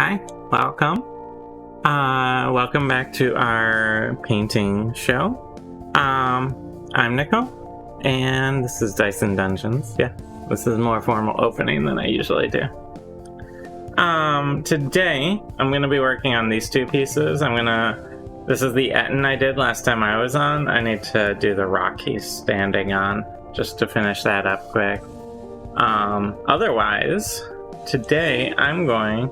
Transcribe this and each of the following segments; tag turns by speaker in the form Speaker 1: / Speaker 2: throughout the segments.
Speaker 1: Hi, welcome. Welcome back to our painting show. I'm Nichole, and this is Dice and Dungeons. Yeah, this is a more formal opening than I usually do. Today, I'm going to be working on these two pieces. This is the Etten I did last time I was on. I need to do the rock he's standing on, just to finish that up quick. Otherwise, today I'm going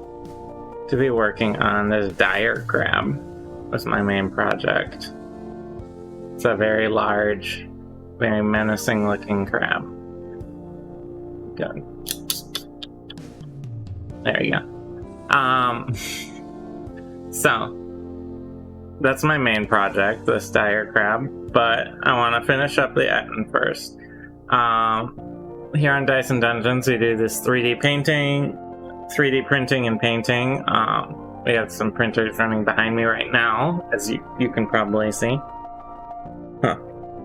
Speaker 1: to be working on this dire crab. That's my main project. It's a very large, very menacing looking crab. Good. There you go. So that's my main project, this dire crab, but I want to finish up the Etten first. Here on Dice and Dungeons, we do this 3D printing and painting. We have some printers running behind me right now, as you can probably see. Huh.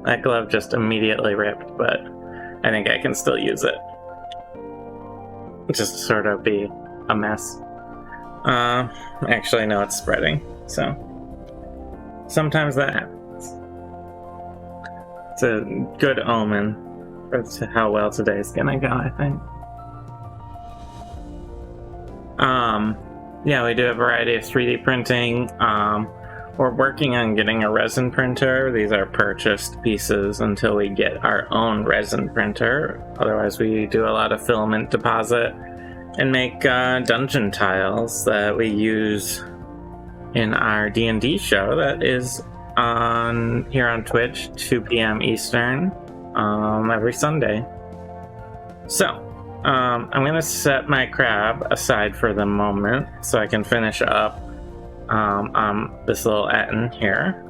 Speaker 1: That glove just immediately ripped, but I think I can still use it. Just sort of be a mess. Actually, no, it's spreading, so sometimes that happens. It's a good omen for how well today's gonna go, I think. Yeah, we do a variety of 3D printing. We're working on getting a resin printer. These are purchased pieces until we get our own resin printer. Otherwise, we do a lot of filament deposit and make dungeon tiles that we use in our D&D show that is here on Twitch, 2 p.m. Eastern, every Sunday. So, I'm going to set my crab aside for the moment so I can finish up this little Etten here.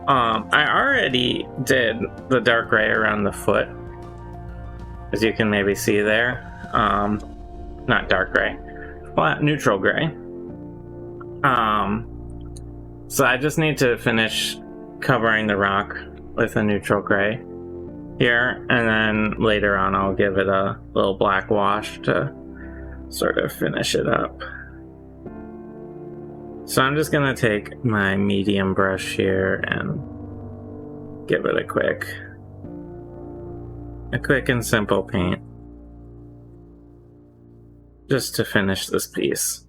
Speaker 1: I already did the dark gray around the foot, as you can maybe see there. Not dark gray, flat neutral gray. So I just need to finish covering the rock with a neutral gray here, and then later on I'll give it a little black wash to sort of finish it up. So I'm just gonna take my medium brush here and give it a quick and simple paint just to finish this piece.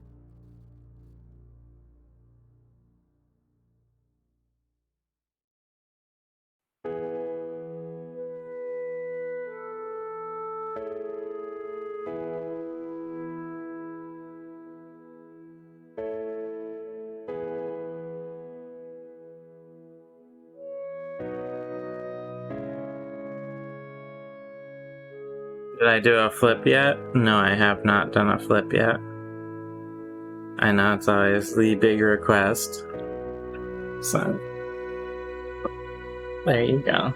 Speaker 1: Did I do a flip yet? No, I have not done a flip yet. I know it's always the big request. So, there you go.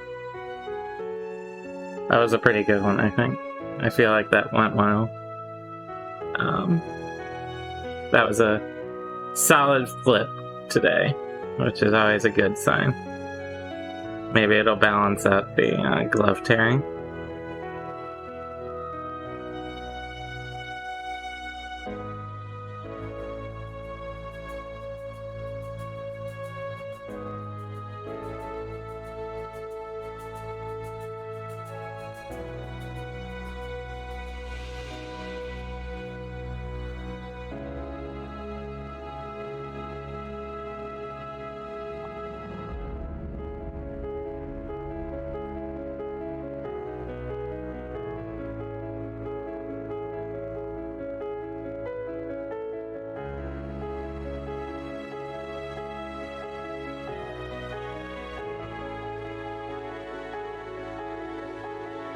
Speaker 1: That was a pretty good one, I think. I feel like that went well. That was a solid flip today, which is always a good sign. Maybe it'll balance out the glove tearing.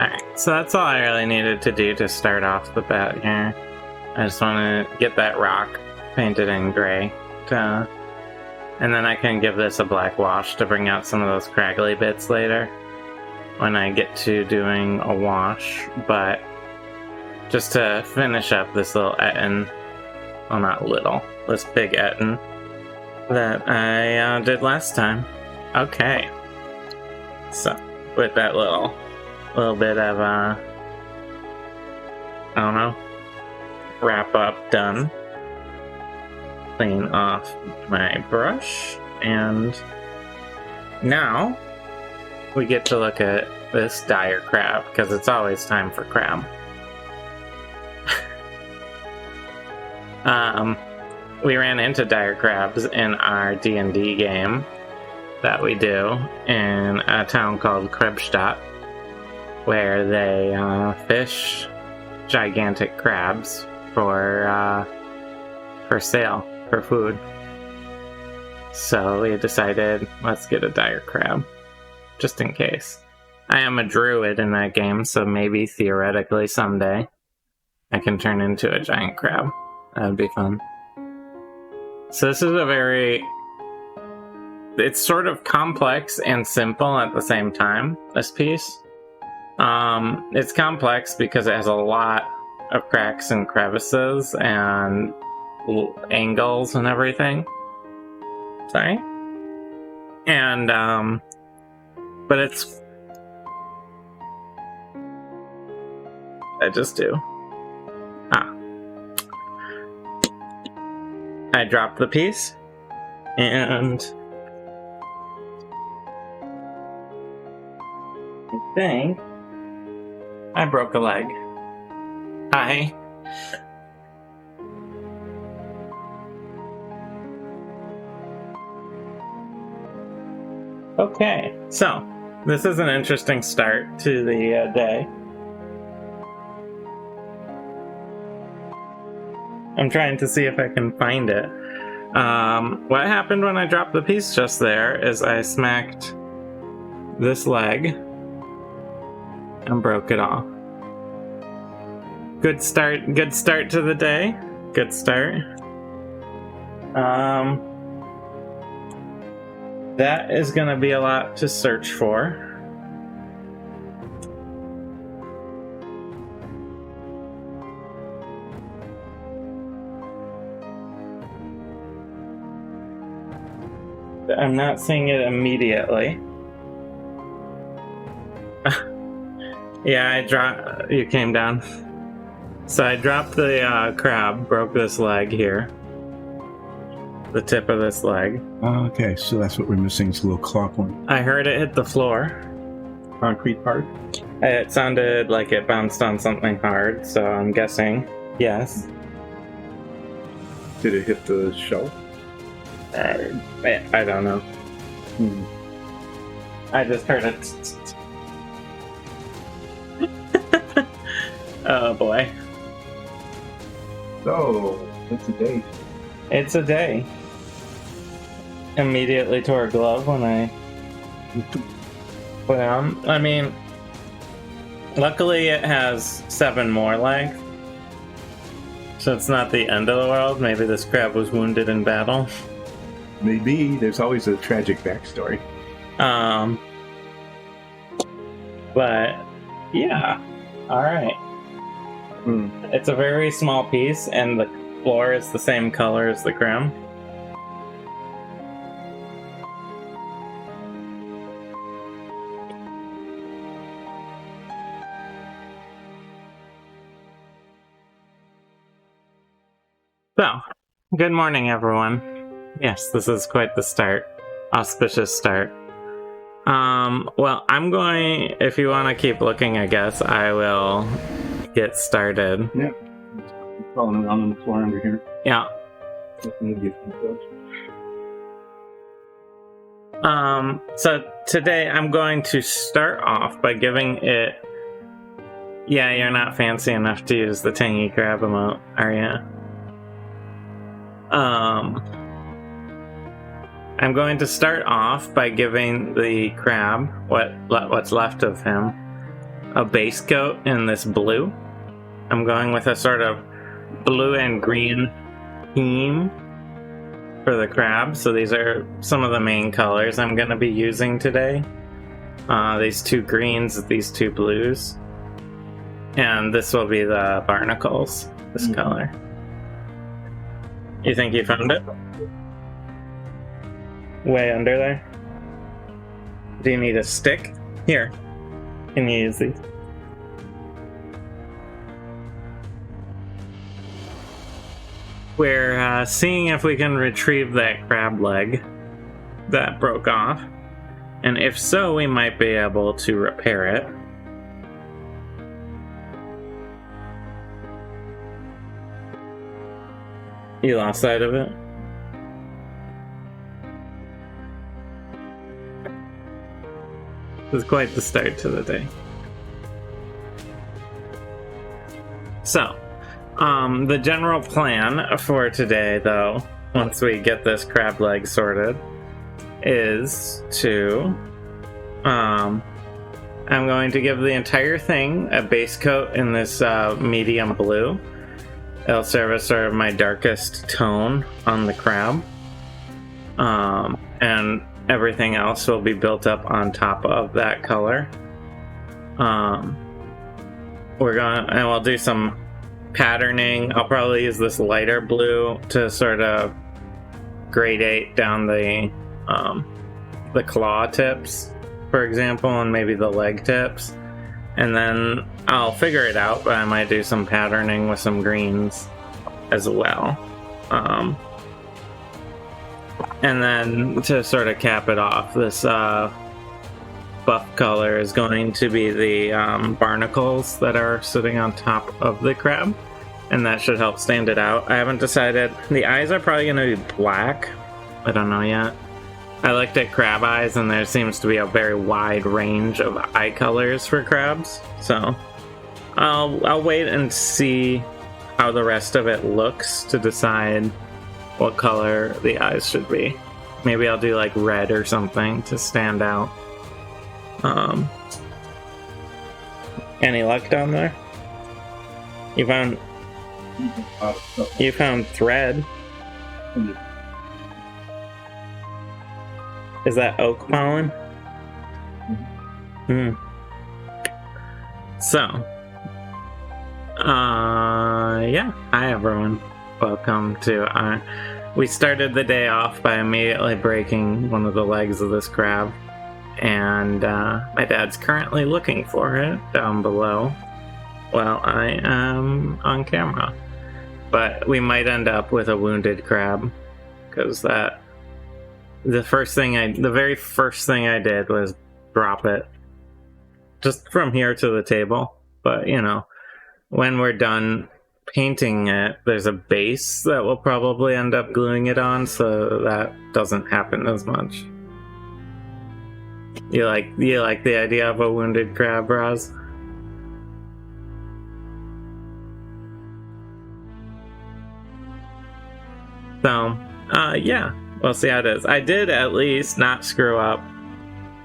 Speaker 1: Alright, so that's all I really needed to do to start off the bat here. I just want to get that rock painted in gray, and then I can give this a black wash to bring out some of those craggly bits later when I get to doing a wash. But just to finish up this little Etten, well, not little, this big Etten that I did last time. Okay, so with that little bit of I don't know, wrap up done, clean off my brush, and now we get to look at this dire crab, because it's always time for crab. We ran into dire crabs in our D&D game that we do in a town called Krebstadt, where they fish gigantic crabs for sale, for food. So we decided, let's get a dire crab, just in case. I am a druid in that game, so maybe theoretically someday I can turn into a giant crab. That would be fun. So this is it's sort of complex and simple at the same time, this piece. It's complex because it has a lot of cracks and crevices and angles and everything. Sorry? And, but it's... I just do. I dropped the piece, and I think I broke a leg. Hi. Okay, so this is an interesting start to the day. I'm trying to see if I can find it. What happened when I dropped the piece just there is I smacked this leg and broke it off. Good start to the day. Good start. That is gonna be a lot to search for. I'm not seeing it immediately. Yeah, you came down. So I dropped the crab, broke this leg here. The tip of this leg.
Speaker 2: Oh, okay, so that's what we're missing. It's a little clock one.
Speaker 1: I heard it hit the floor.
Speaker 2: Concrete part?
Speaker 1: It sounded like it bounced on something hard, so I'm guessing yes.
Speaker 2: Did it hit the shelf?
Speaker 1: I don't know. I just heard it. Oh boy.
Speaker 2: So, it's a day.
Speaker 1: It's a day. Immediately tore a glove when I put it on. I mean, luckily it has 7 more legs. So it's not the end of the world. Maybe this crab was wounded in battle.
Speaker 2: Maybe. There's always a tragic backstory.
Speaker 1: But, yeah. Alright. It's a very small piece, and the floor is the same color as the ground. So, good morning, everyone. Yes, this is quite the start. Auspicious start. Well, I'm going... If you want to keep looking, I guess, I will get started.
Speaker 2: Yeah. Crawling around on the floor under here.
Speaker 1: Yeah. So today I'm going to start off by giving it... Yeah, you're not fancy enough to use the tangy crab emote, are you? I'm going to start off by giving the crab, what's left of him, a base coat in this blue. I'm going with a sort of blue and green theme for the crab. So these are some of the main colors I'm going to be using today. These 2 greens, these 2 blues. And this will be the Barnacles, this color. You think you found it? Way under there? Do you need a stick? Here. Can you use these? we're seeing if we can retrieve that crab leg that broke off. And if so, we might be able to repair it. You lost sight of it? It was quite the start to the day. So, the general plan for today, though, once we get this crab leg sorted, is to, I'm going to give the entire thing a base coat in this medium blue. It'll serve as sort of my darkest tone on the crab. And everything else will be built up on top of that color. We'll do some patterning. I'll probably use this lighter blue to sort of gradate down the claw tips, for example, and maybe the leg tips. And then I'll figure it out, but I might do some patterning with some greens as well. And then to sort of cap it off, this buff color is going to be the barnacles that are sitting on top of the crab. And that should help stand it out. I haven't decided. The eyes are probably going to be black. I don't know yet. I looked at crab eyes, and there seems to be a very wide range of eye colors for crabs. So I'll wait and see how the rest of it looks to decide what color the eyes should be. Maybe I'll do like red or something to stand out. Any luck down there? You found thread. Is that oak pollen? So, yeah. Hi everyone. Welcome to we started the day off by immediately breaking one of the legs of this crab, and my dad's currently looking for it down below while I am on camera. But we might end up with a wounded crab, because the very first thing I did was drop it just from here to the table. But you know, when we're done painting it, there's a base that we'll probably end up gluing it on, so that doesn't happen as much. You like the idea of a wounded crab, Roz? So, yeah, we'll see how it is. I did at least not screw up.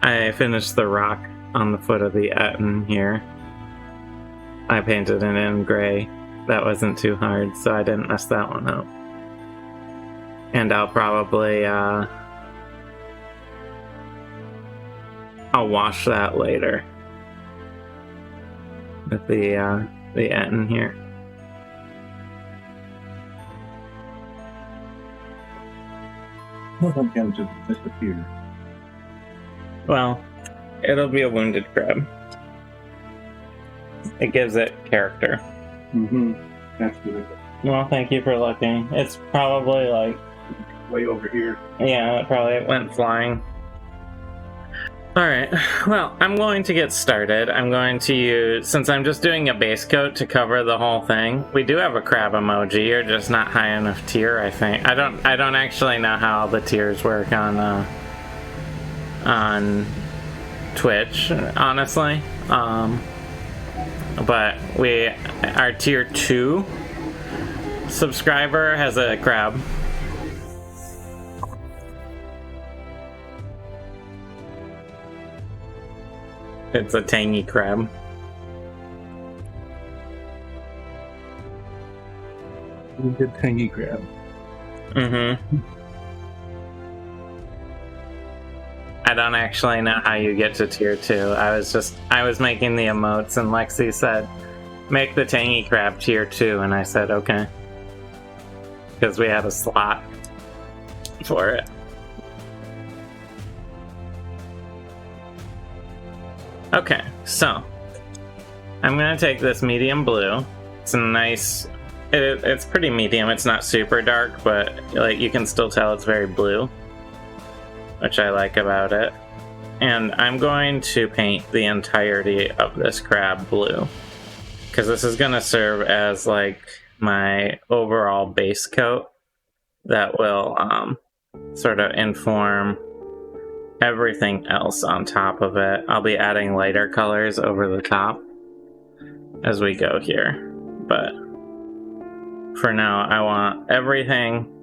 Speaker 1: I finished the rock on the foot of the Etten here. I painted it in gray. That wasn't too hard, so I didn't mess that one up. And I'll probably, I'll wash that later. With the Etten here.
Speaker 2: Sometimes it disappears.
Speaker 1: Well, it'll be a wounded crab. It gives it character.
Speaker 2: That's good.
Speaker 1: Well, thank you for looking. It's probably like
Speaker 2: Way over here.
Speaker 1: Yeah, it probably went flying. Alright, well, I'm going to get started. I'm going to use, since I'm just doing a base coat to cover the whole thing, we do have a crab emoji. You're just not high enough tier, I think. I don't actually know how the tiers work on Twitch, honestly. But our tier 2 subscriber has a crab. It's a tangy crab.
Speaker 2: Good tangy crab.
Speaker 1: I don't actually know how you get to tier 2. I was making the emotes, and Lexi said, make the tangy crab tier 2, and I said, okay. Because we had a slot for it. Okay, so I'm gonna take this medium blue. It's a nice It's pretty medium. It's not super dark, but like you can still tell it's very blue, which I like about it. And I'm going to paint the entirety of this crab blue, because this is going to serve as like my overall base coat that will sort of inform everything else on top of it. I'll be adding lighter colors over the top as we go here, but for now I want everything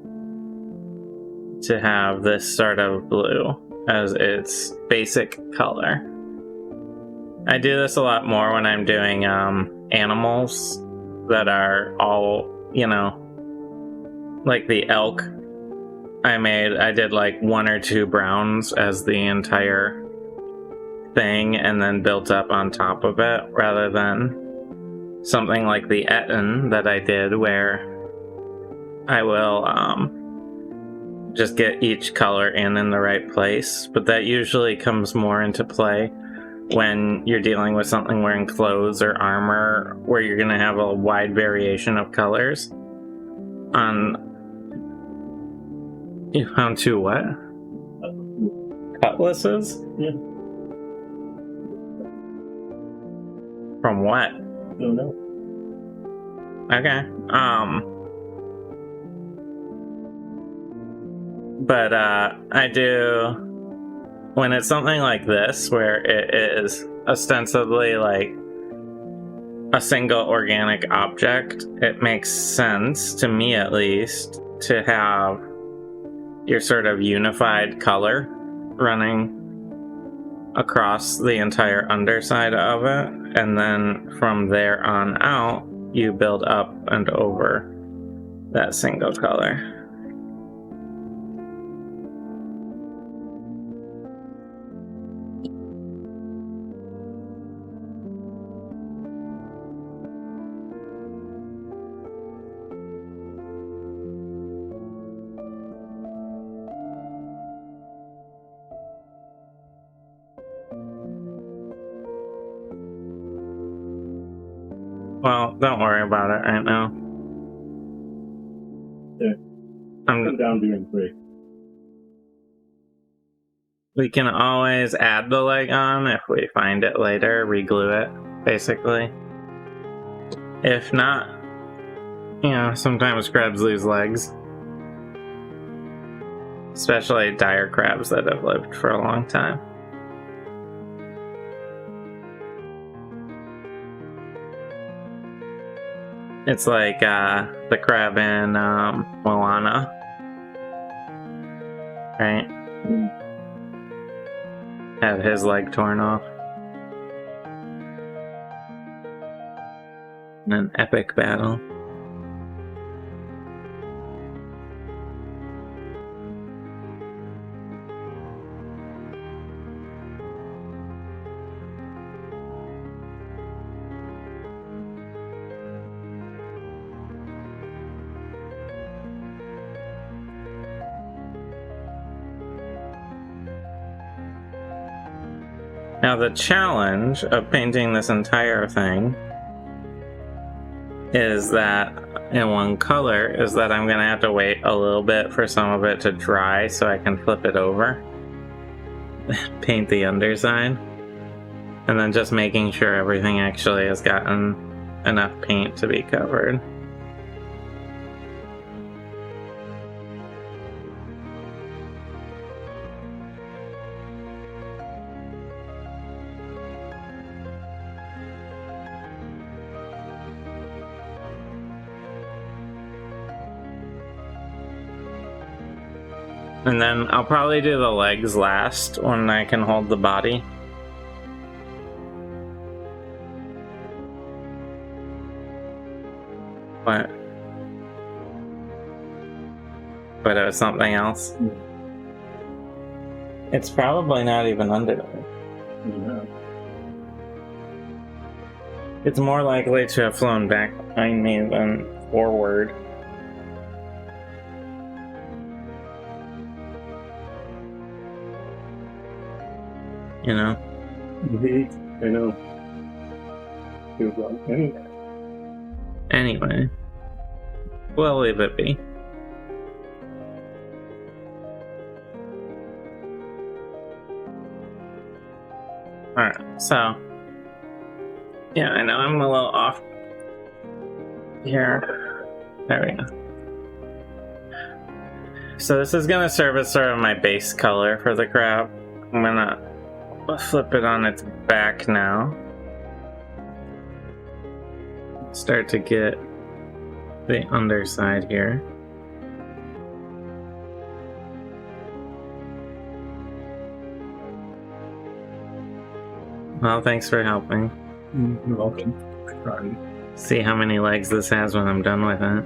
Speaker 1: to have this sort of blue as its basic color. I do this a lot more when I'm doing animals that are all, you know, like the elk I did like 1 or 2 browns as the entire thing and then built up on top of it, rather than something like the Etten that I did where I will just get each color in the right place. But that usually comes more into play when you're dealing with something wearing clothes or armor, where you're going to have a wide variation of colors. You found 2 what? Cutlasses?
Speaker 2: Yeah.
Speaker 1: From what?
Speaker 2: Don't know.
Speaker 1: Okay. But I do, when it's something like this where it is ostensibly like a single organic object, it makes sense, to me at least, to have your sort of unified color running across the entire underside of it, and then from there on out you build up and over that single color. Well, don't worry about it right now.
Speaker 2: Yeah. I'm down during break.
Speaker 1: We can always add the leg on if we find it later, reglue it, basically. If not, you know, sometimes crabs lose legs. Especially dire crabs that have lived for a long time. It's like the crab in Moana, right? Had his leg torn off. In an epic battle. Now the challenge of painting this entire thing is that in one color is that I'm gonna have to wait a little bit for some of it to dry so I can flip it over, paint the underside, and then just making sure everything actually has gotten enough paint to be covered. And then I'll probably do the legs last when I can hold the body. But it was something else. It's probably not even under there.
Speaker 2: Yeah.
Speaker 1: It's more likely to have flown back behind me than forward. You know?
Speaker 2: I know. Anyway.
Speaker 1: Anyway. we'll leave it be. Alright, so yeah, I know I'm a little off here. There we go. So this is gonna serve as sort of my base color for the crab. I'm gonna flip it on its back now. Start to get the underside here. Well, thanks for helping.
Speaker 2: You're welcome. Trying.
Speaker 1: See how many legs this has when I'm done with it.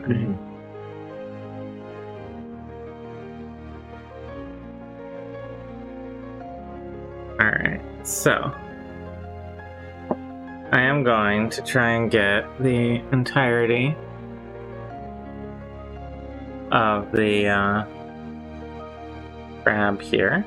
Speaker 1: Alright, so I am going to try and get the entirety of the crab here.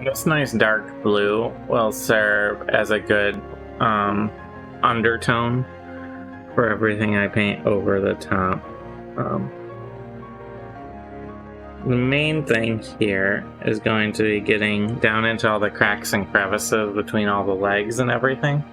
Speaker 1: This nice dark blue will serve as a good undertone for everything I paint over the top. The main thing here is going to be getting down into all the cracks and crevices between all the legs and everything.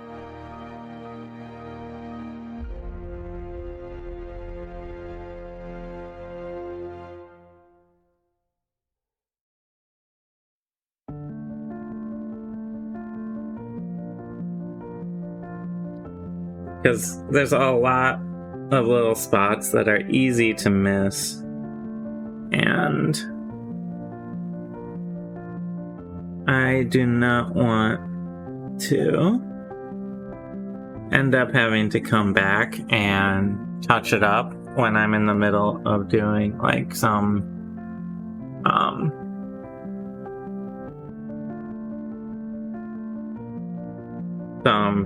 Speaker 1: Because there's a lot of little spots that are easy to miss, and I do not want to end up having to come back and touch it up when I'm in the middle of doing like some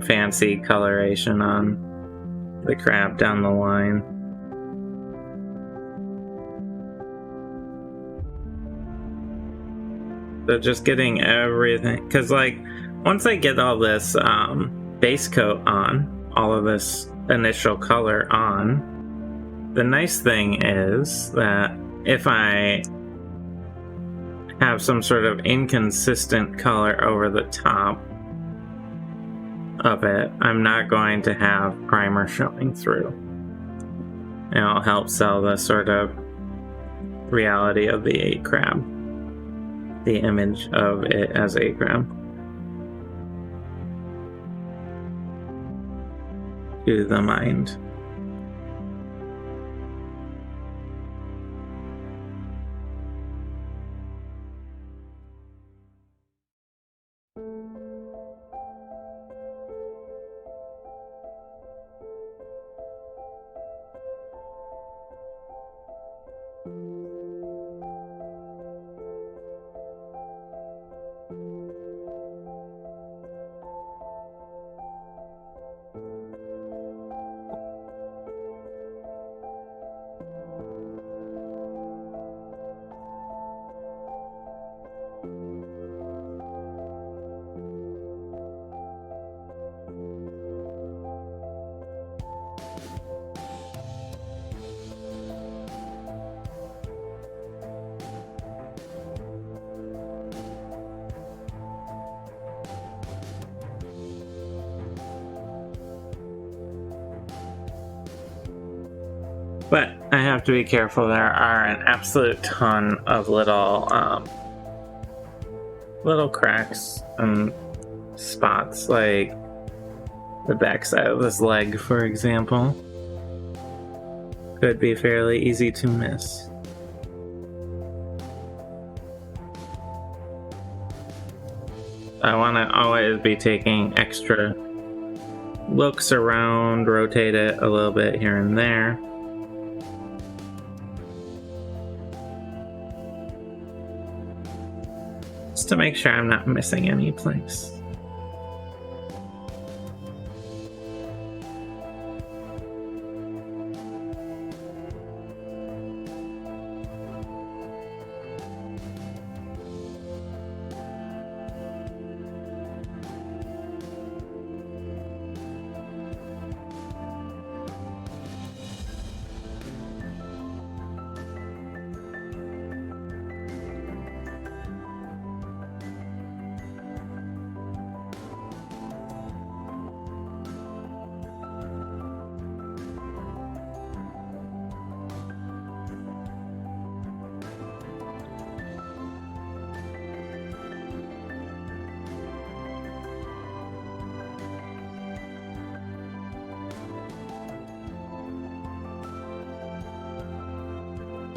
Speaker 1: fancy coloration on the crab down the line. So just getting everything, because like once I get all this base coat on, all of this initial color on, the nice thing is that if I have some sort of inconsistent color over the top of it, I'm not going to have primer showing through. And it'll help sell the sort of reality of the 8 crab, the image of it as 8 crab, to the mind. But I have to be careful. There are an absolute ton of little cracks and spots, like the backside of this leg, for example, could be fairly easy to miss. I want to always be taking extra looks around, rotate it a little bit here and there. To make sure I'm not missing any place.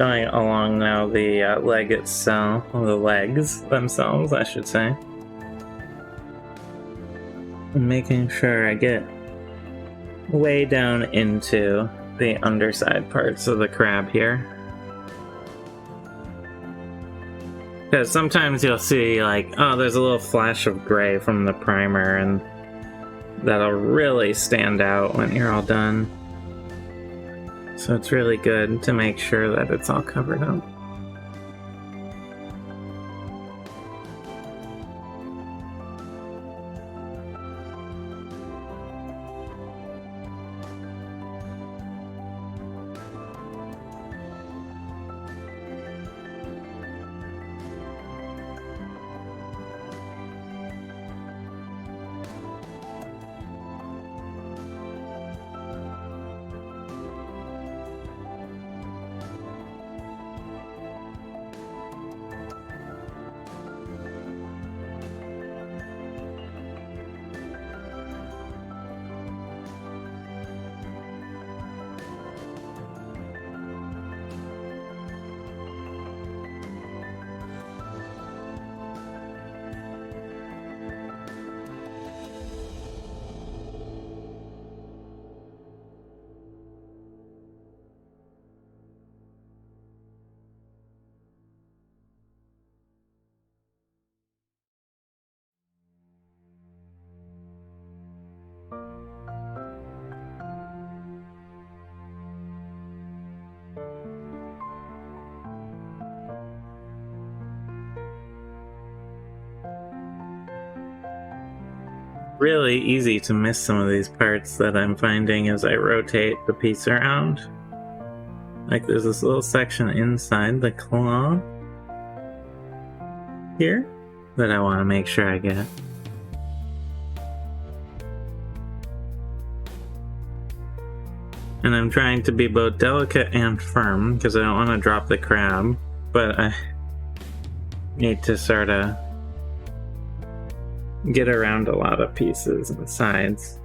Speaker 1: going along now the leg itself, the legs themselves, I should say. I'm making sure I get way down into the underside parts of the crab here. Because sometimes you'll see, like, oh, there's a little flash of gray from the primer, and that'll really stand out when you're all done. So it's really good to make sure that it's all covered up. Really easy to miss some of these parts that I'm finding as I rotate the piece around. Like there's this little section inside the claw here that I want to make sure I get. And I'm trying to be both delicate and firm because I don't want to drop the crab, but I need to sort of get around a lot of pieces and sides.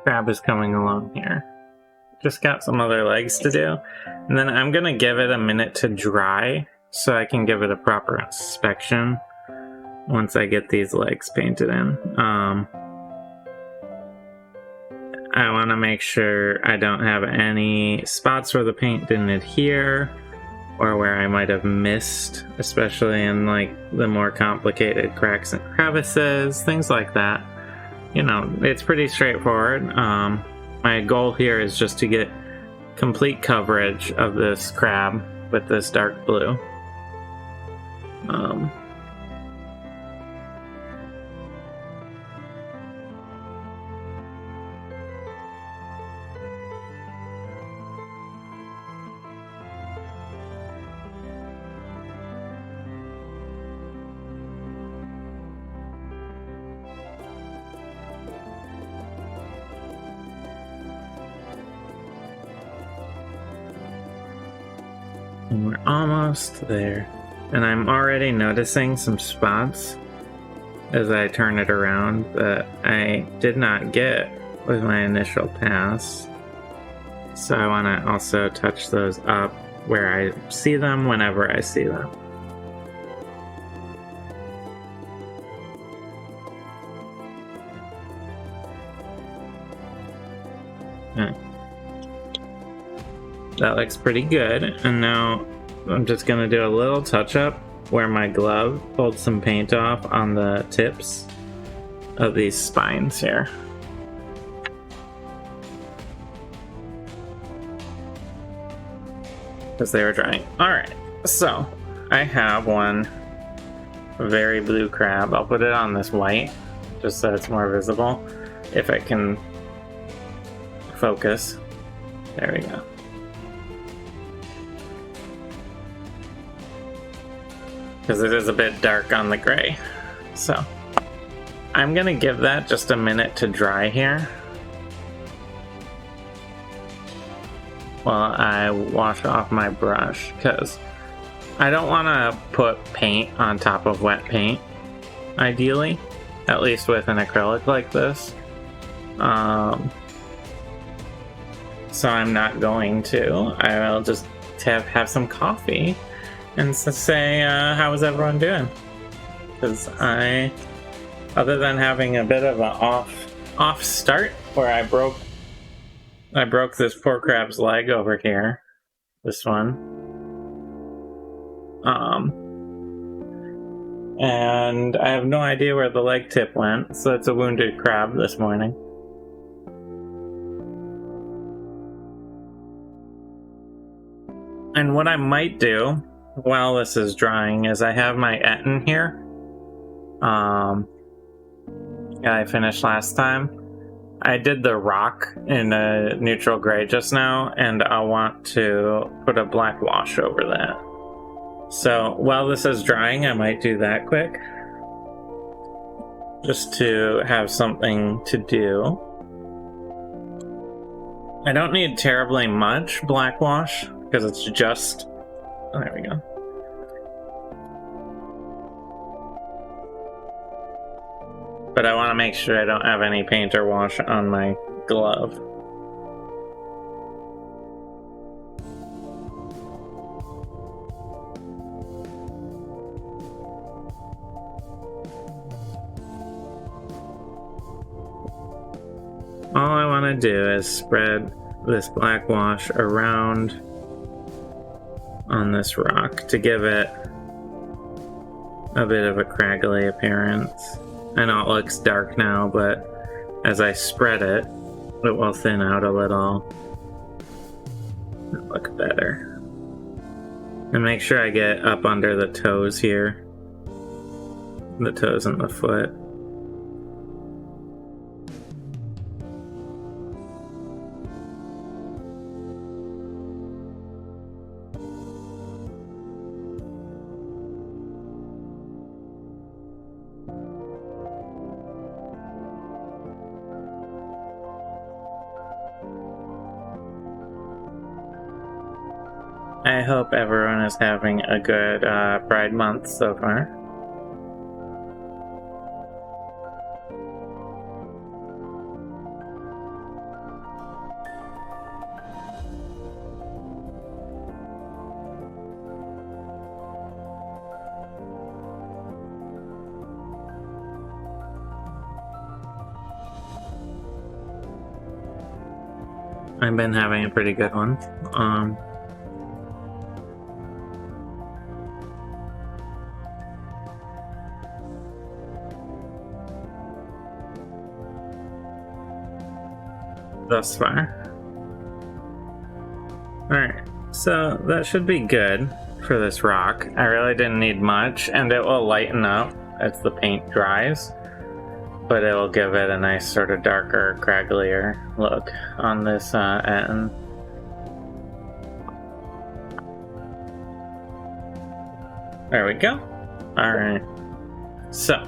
Speaker 1: Crab is coming along here. Just got some other legs to do. And then I'm gonna give it a minute to dry so I can give it a proper inspection once I get these legs painted in. I want to make sure I don't have any spots where the paint didn't adhere or where I might have missed, especially in like the more complicated cracks and crevices, things like that. You know, it's pretty straightforward. My goal here is just to get complete coverage of this crab with this dark blue. And we're almost there. And I'm already noticing some spots as I turn it around that I did not get with my initial pass. So I want to also touch those up where I see them whenever I see them. Okay. That looks pretty good. And now I'm just going to do a little touch up where my glove pulled some paint off on the tips of these spines here. Because they were drying. Alright, so I have one very blue crab. I'll put it on this white just so it's more visible. If I can focus. There we go. Because it is a bit dark on the gray. So I'm gonna give that just a minute to dry here while I wash off my brush, because I don't want to put paint on top of wet paint, ideally, at least with an acrylic like this. So I'm not going to. I will just have some coffee and say, how is everyone doing? Because other than having a bit of an off start where I broke this poor crab's leg over here, this one. And I have no idea where the leg tip went, so it's a wounded crab this morning. And what I might do while this is drying is I have my Etten here. I finished last time. I did the rock in a neutral gray just now, and I want to put a black wash over that. So while this is drying, I might do that quick, just to have something to do. I don't need terribly much black wash, because it's just... Oh, there we go. But I want to make sure I don't have any paint or wash on my glove. All I want to do is spread this black wash around on this rock to give it a bit of a craggly appearance. I know it looks dark now, but as I spread it, it will thin out a little and look better. And make sure I get up under the toes here, the toes and the foot. I hope everyone is having a good Pride Month so far. I've been having a pretty good one. Thus far. Alright, so that should be good for this rock. I really didn't need much, and it will lighten up as the paint dries, but it will give it a nice sort of darker, cragglier look on this end. There we go. Alright, so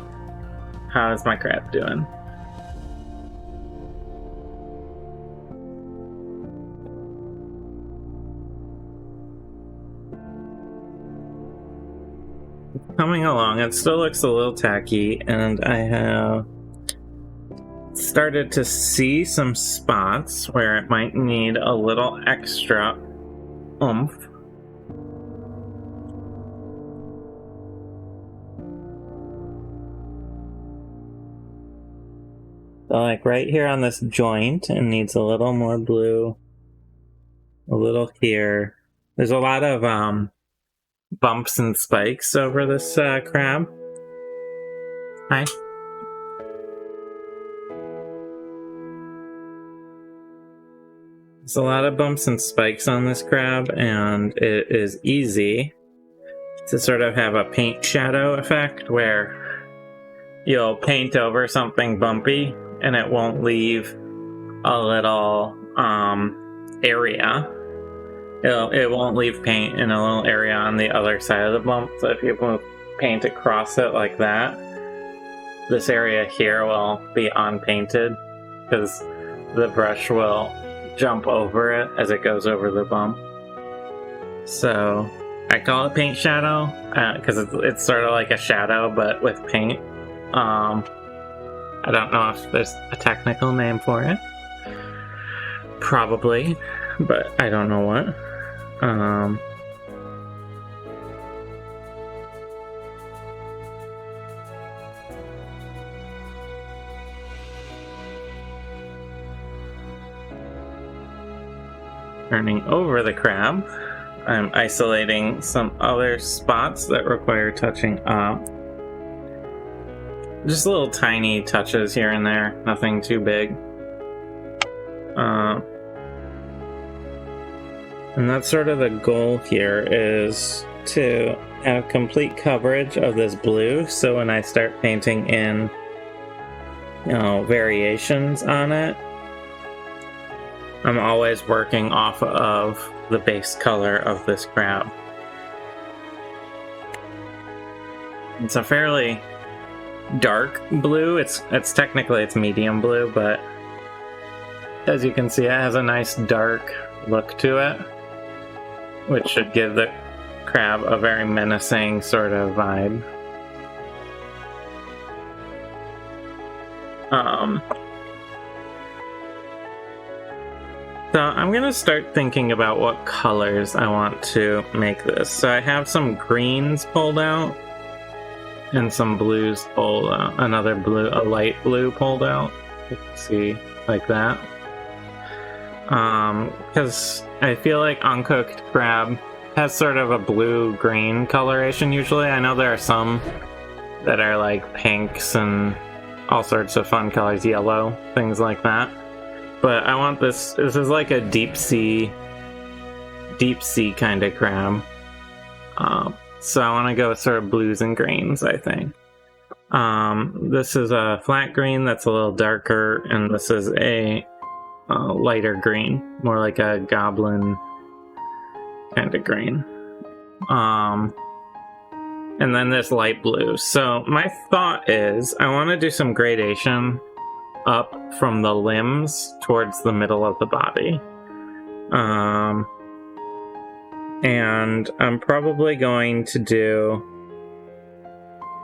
Speaker 1: how is my crab doing? Coming along. It still looks a little tacky, and I have started to see some spots where it might need a little extra oomph. So like right here on this joint, it needs a little more blue. A little here. There's a lot of bumps and spikes over this crab. Hi. There's a lot of bumps and spikes on this crab, and it is easy to sort of have a paint shadow effect where you'll paint over something bumpy and it won't leave a little area. It won't leave paint in a little area on the other side of the bump. So if you move paint across it like that, this area here will be unpainted because the brush will jump over it as it goes over the bump. So I call it paint shadow because it's sort of like a shadow but with paint. I don't know if there's a technical name for it. Probably, but I don't know what. Turning over the crab, I'm isolating some other spots that require touching up. Just little tiny touches here and there, nothing too big. And that's sort of the goal here, is to have complete coverage of this blue, so when I start painting in, variations on it, I'm always working off of the base color of this crab. It's a fairly dark blue. It's technically medium blue, but as you can see, it has a nice dark look to it, which should give the crab a very menacing sort of vibe. So I'm gonna start thinking about what colors I want to make this. So I have some greens pulled out and some blues pulled out. Another blue, a light blue pulled out. You can see like that. Because I feel like uncooked crab has sort of a blue-green coloration usually. I know there are some that are like pinks and all sorts of fun colors, yellow, things like that. But I want this is like a deep sea kind of crab. So I want to go with sort of blues and greens, I think. This is a flat green that's a little darker, and this is a lighter green, more like a goblin kind of green. And then this light blue. So my thought is I want to do some gradation up from the limbs towards the middle of the body. And I'm probably going to do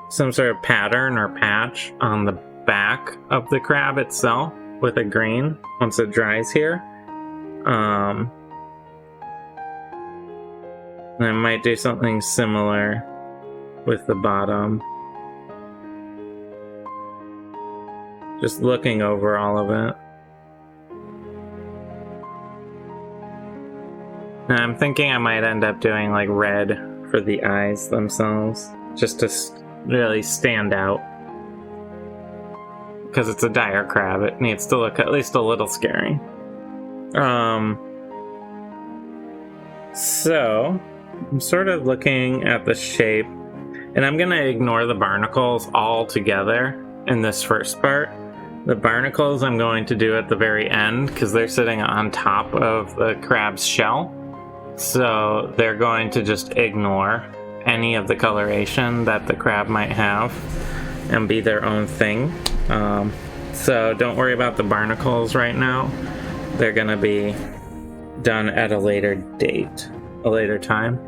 Speaker 1: some sort of pattern or patch on the back of the crab itself with a green once it dries here. And I might do something similar with the bottom. Just looking over all of it. And I'm thinking I might end up doing like red for the eyes themselves, just to really stand out. Because it's a dire crab, it needs to look at least a little scary. So, I'm sort of looking at the shape, and I'm gonna ignore the barnacles altogether in this first part. The barnacles I'm going to do at the very end, because they're sitting on top of the crab's shell. So they're going to just ignore any of the coloration that the crab might have and be their own thing. So don't worry about the barnacles right now. They're gonna be done at a later date, a later time.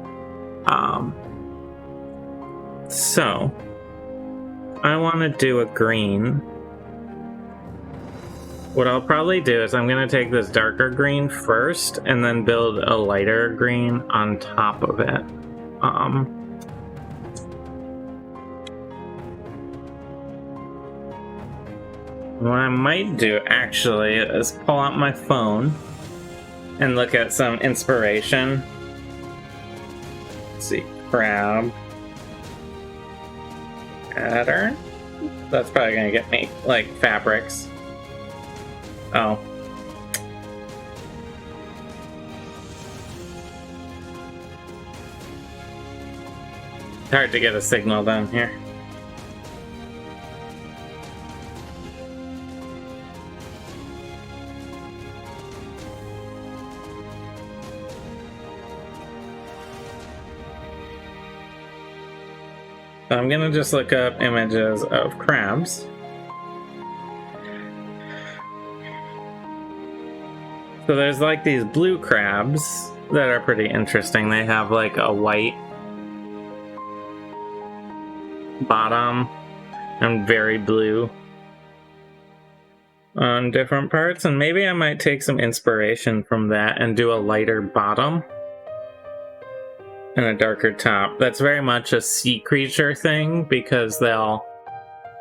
Speaker 1: So I want to do a green What I'll probably do is I'm going to take this darker green first and then build a lighter green on top of it. What I might do actually is pull out my phone and look at some inspiration. Let's see, crab pattern. That's probably going to get me like fabrics. Oh. It's hard to get a signal down here. So I'm gonna just look up images of crabs. So there's like these blue crabs that are pretty interesting. They have like a white bottom and very blue on different parts, and maybe I might take some inspiration from that and do a lighter bottom and a darker top. That's very much a sea creature thing because they'll,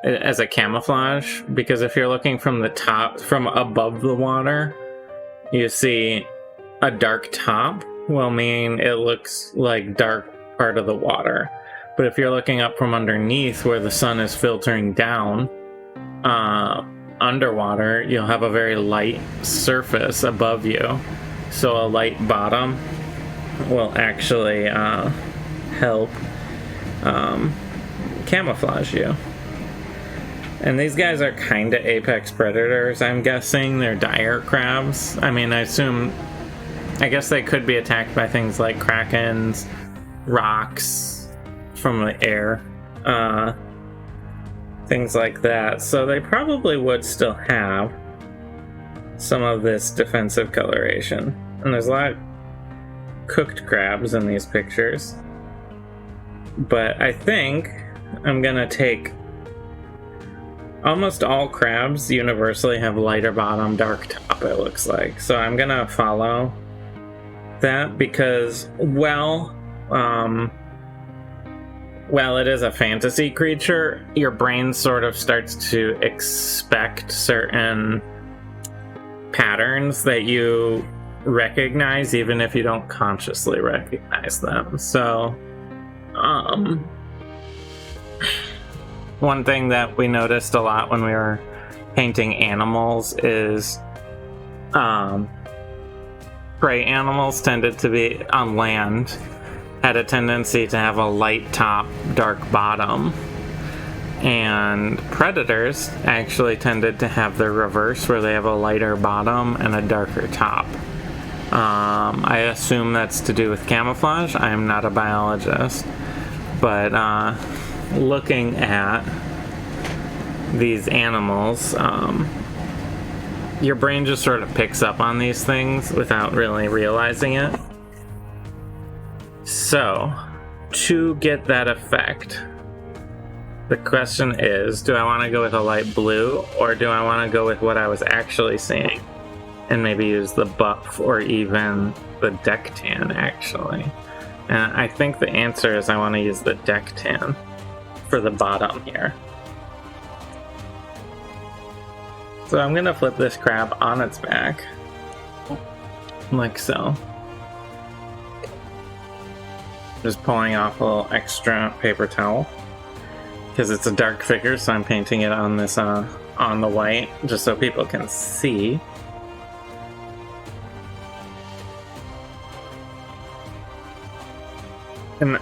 Speaker 1: as a camouflage, because if you're looking from the top, from above the water, you see a dark top will mean it looks like dark part of the water. But if you're looking up from underneath where the sun is filtering down, underwater, you'll have a very light surface above you. So a light bottom will actually help camouflage you. And these guys are kind of apex predators, I'm guessing. They're dire crabs. I mean, I guess they could be attacked by things like krakens, rocks from the air, things like that. So they probably would still have some of this defensive coloration. And there's a lot of cooked crabs in these pictures. But I think I'm gonna take... Almost all crabs universally have lighter bottom, dark top, it looks like. So I'm gonna follow that because, well, it is a fantasy creature, your brain sort of starts to expect certain patterns that you recognize even if you don't consciously recognize them. So, one thing that we noticed a lot when we were painting animals is prey animals tended to be on land, had a tendency to have a light top, dark bottom. And predators actually tended to have the reverse, where they have a lighter bottom and a darker top. I assume that's to do with camouflage. I am not a biologist, but looking at these animals, your brain just sort of picks up on these things without really realizing it. So, to get that effect, the question is, do I want to go with a light blue, or do I want to go with what I was actually seeing and maybe use the buff or even the deck tan, actually? And I think the answer is I want to use the deck tan for the bottom here. So I'm going to flip this crab on its back, like so. Just pulling off a little extra paper towel, because it's a dark figure, so I'm painting it on this on the white, just so people can see. And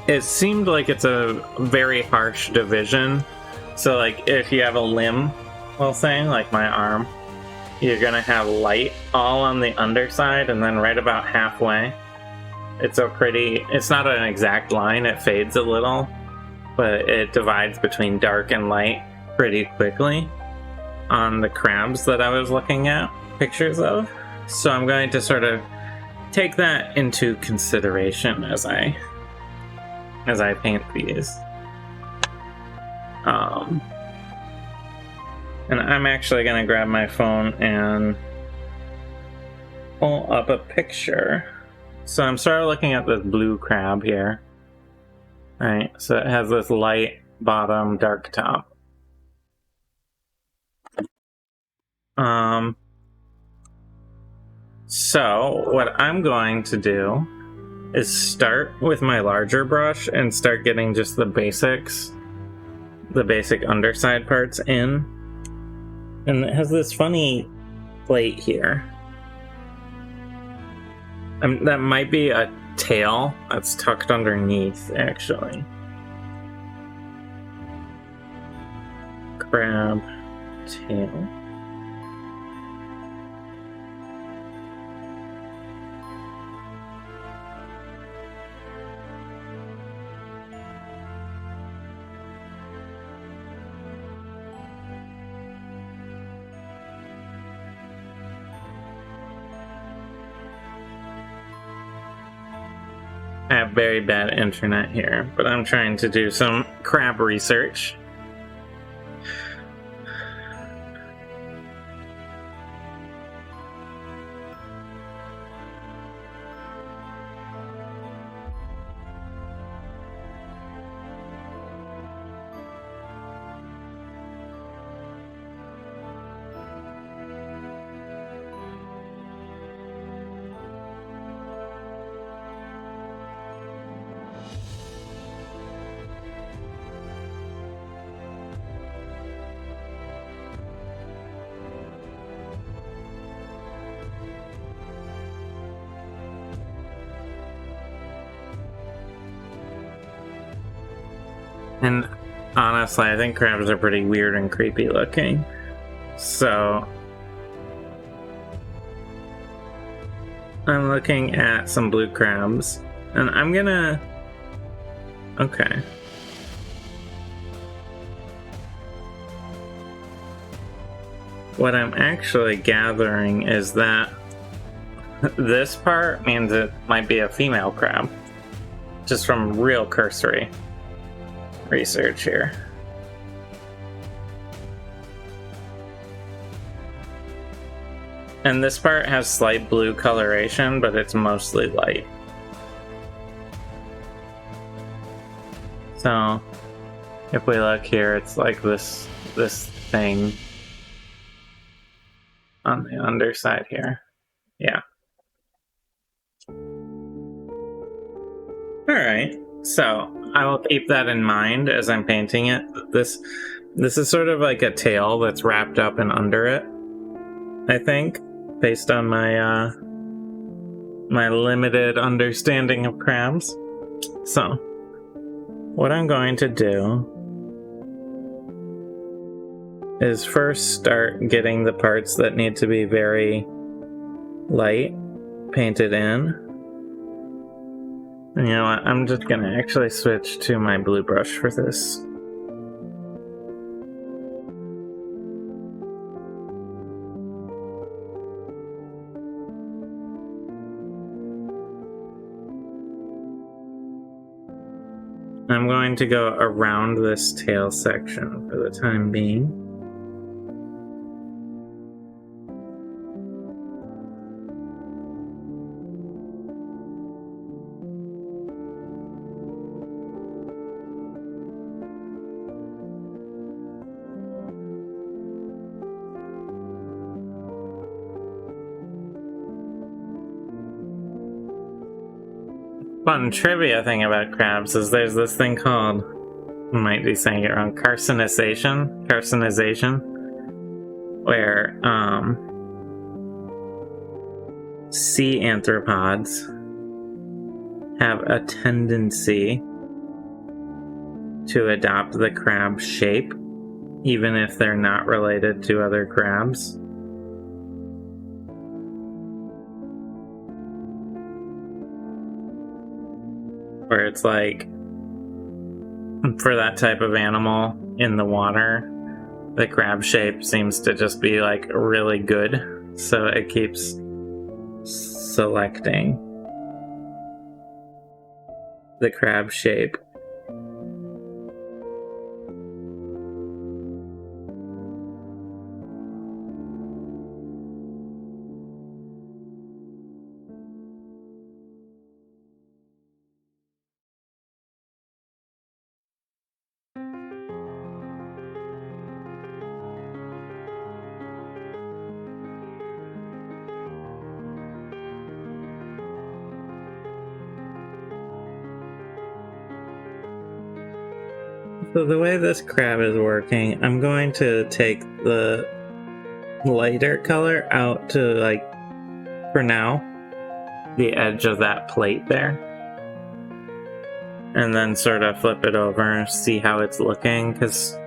Speaker 1: it seemed like it's a very harsh division. So like if you have a limb, we'll say, like my arm, you're gonna have light all on the underside, and then right about halfway, it's not an exact line, it fades a little, but it divides between dark and light pretty quickly on the crabs that I was looking at pictures of. So I'm going to sort of take that into consideration as I paint these. And I'm actually going to grab my phone and pull up a picture. So I'm sort of looking at this blue crab here. Right, so it has this light bottom, dark top. So what I'm going to do is start with my larger brush and start getting just the basics, the basic underside parts in. And it has this funny plate here. That might be a tail that's tucked underneath, actually. Crab tail. I have very bad internet here, but I'm trying to do some crab research. And honestly, I think crabs are pretty weird and creepy looking. So I'm looking at some blue crabs, and I'm gonna... Okay. What I'm actually gathering is that this part means it might be a female crab, just from real cursory research here. And this part has slight blue coloration, but it's mostly light. So if we look here, it's like this thing on the underside here. Yeah. Alright, so I will keep that in mind as I'm painting it. This is sort of like a tail that's wrapped up and under it, I think, based on my my limited understanding of crabs. So what I'm going to do is first start getting the parts that need to be very light painted in. And you know what, I'm just gonna actually switch to my blue brush for this. I'm going to go around this tail section for the time being. Fun trivia thing about crabs is there's this thing called, I might be saying it wrong, carcinization, where sea arthropods have a tendency to adopt the crab shape, even if they're not related to other crabs. Where it's like, for that type of animal in the water, the crab shape seems to just be like really good, so it keeps selecting the crab shape. So the way this crab is working, I'm going to take the lighter color out to, like, for now, the edge of that plate there. And then sort of flip it over and see how it's looking, because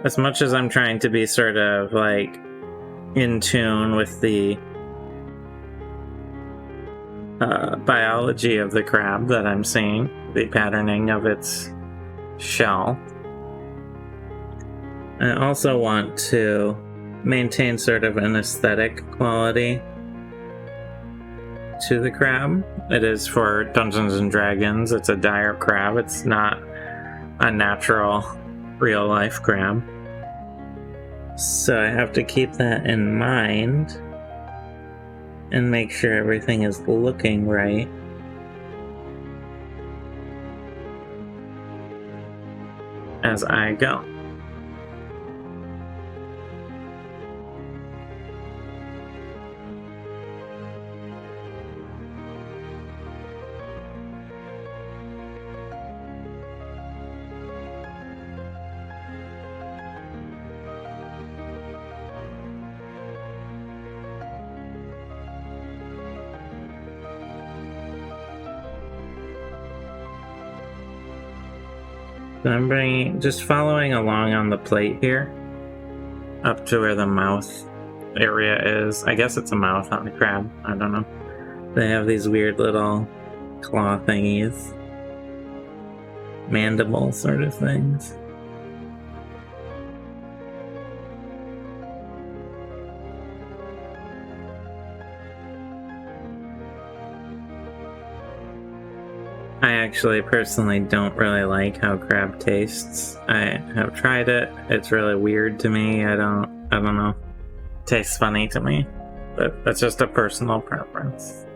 Speaker 1: as much as I'm trying to be sort of, like, in tune with the biology of the crab that I'm seeing, the patterning of its shell, I also want to maintain sort of an aesthetic quality to the crab. It is for Dungeons and Dragons. It's a dire crab. It's not a natural, real-life crab. So I have to keep that in mind and make sure everything is looking right. As I go. So I'm just following along on the plate here, up to where the mouth area is. I guess it's a mouth on the crab. I don't know. They have these weird little claw thingies. Mandible sort of things. I actually personally don't really like how crab tastes. I have tried it. It's really weird to me. I don't know. It tastes funny to me. But that's just a personal preference.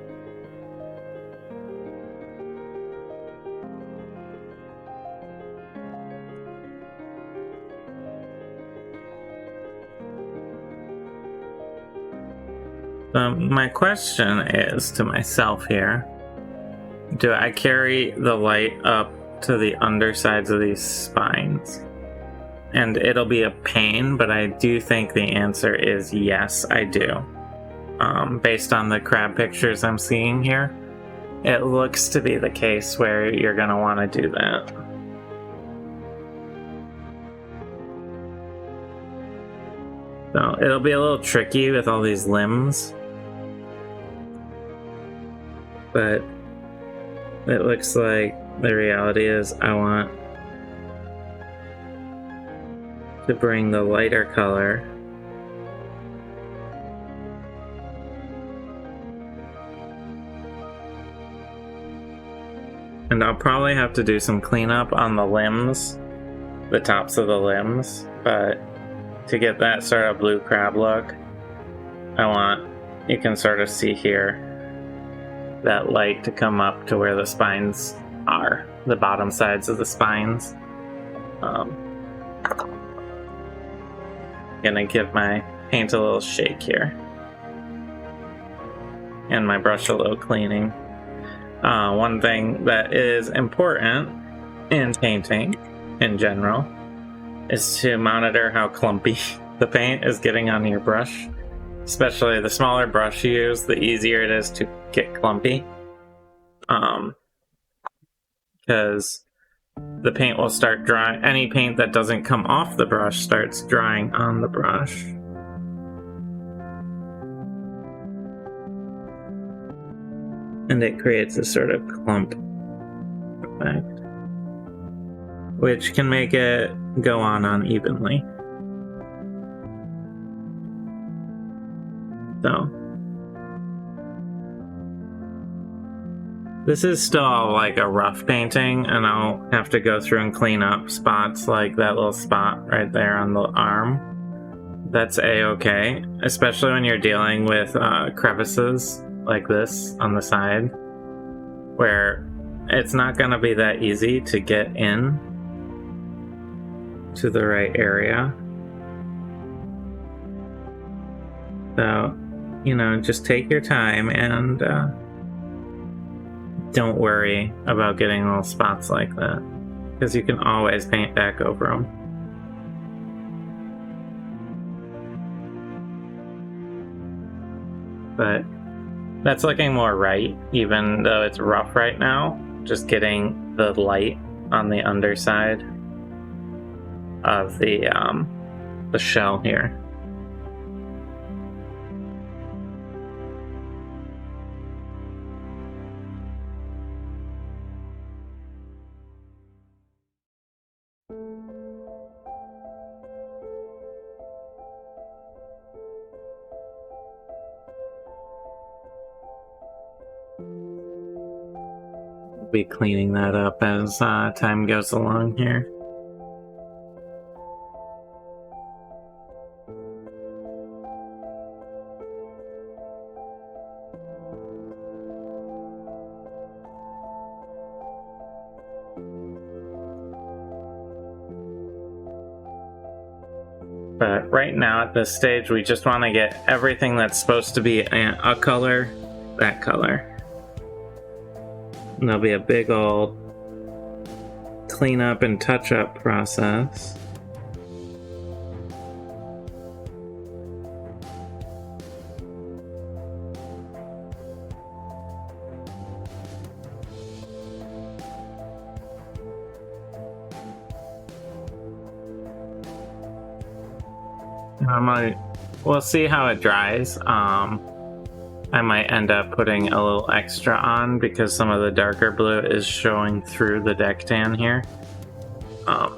Speaker 1: My question is to myself here. Do I carry the light up to the undersides of these spines? And it'll be a pain, but I do think the answer is yes, I do. Based on the crab pictures I'm seeing here, it looks to be the case where you're going to want to do that. So it'll be a little tricky with all these limbs. But it looks like the reality is I want to bring the lighter color and I'll probably have to do some cleanup on the limbs, the tops of the limbs, but to get that sort of blue crab look, you can sort of see here that light to come up to where the spines are, the bottom sides of the spines. Gonna give my paint a little shake here, and my brush a little cleaning. One thing that is important in painting in general is to monitor how clumpy the paint is getting on your brush. Especially the smaller brush you use, the easier it is to get clumpy. Because the paint will start drying. Any paint that doesn't come off the brush starts drying on the brush. And it creates a sort of clump effect, which can make it go on unevenly. So this is still like a rough painting, and I'll have to go through and clean up spots like that little spot right there on the arm. That's a-okay, especially when you're dealing with crevices like this on the side, where it's not going to be that easy to get in to the right area. So, just take your time and don't worry about getting little spots like that. because you can always paint back over them. But that's looking more right, even though it's rough right now. Just getting the light on the underside of the shell here. Be cleaning that up as time goes along here. But right now at this stage, we just want to get everything that's supposed to be a color, that color. And there'll be a big old cleanup and touch-up process. We'll see how it dries. I might end up putting a little extra on because some of the darker blue is showing through the deck tan here. But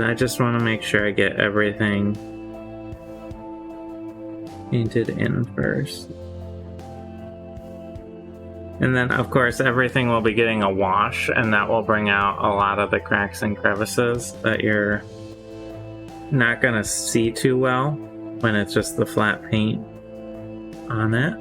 Speaker 1: I just want to make sure I get everything painted in first. And then, of course, everything will be getting a wash, and that will bring out a lot of the cracks and crevices that you're not going to see too well when it's just the flat paint on it.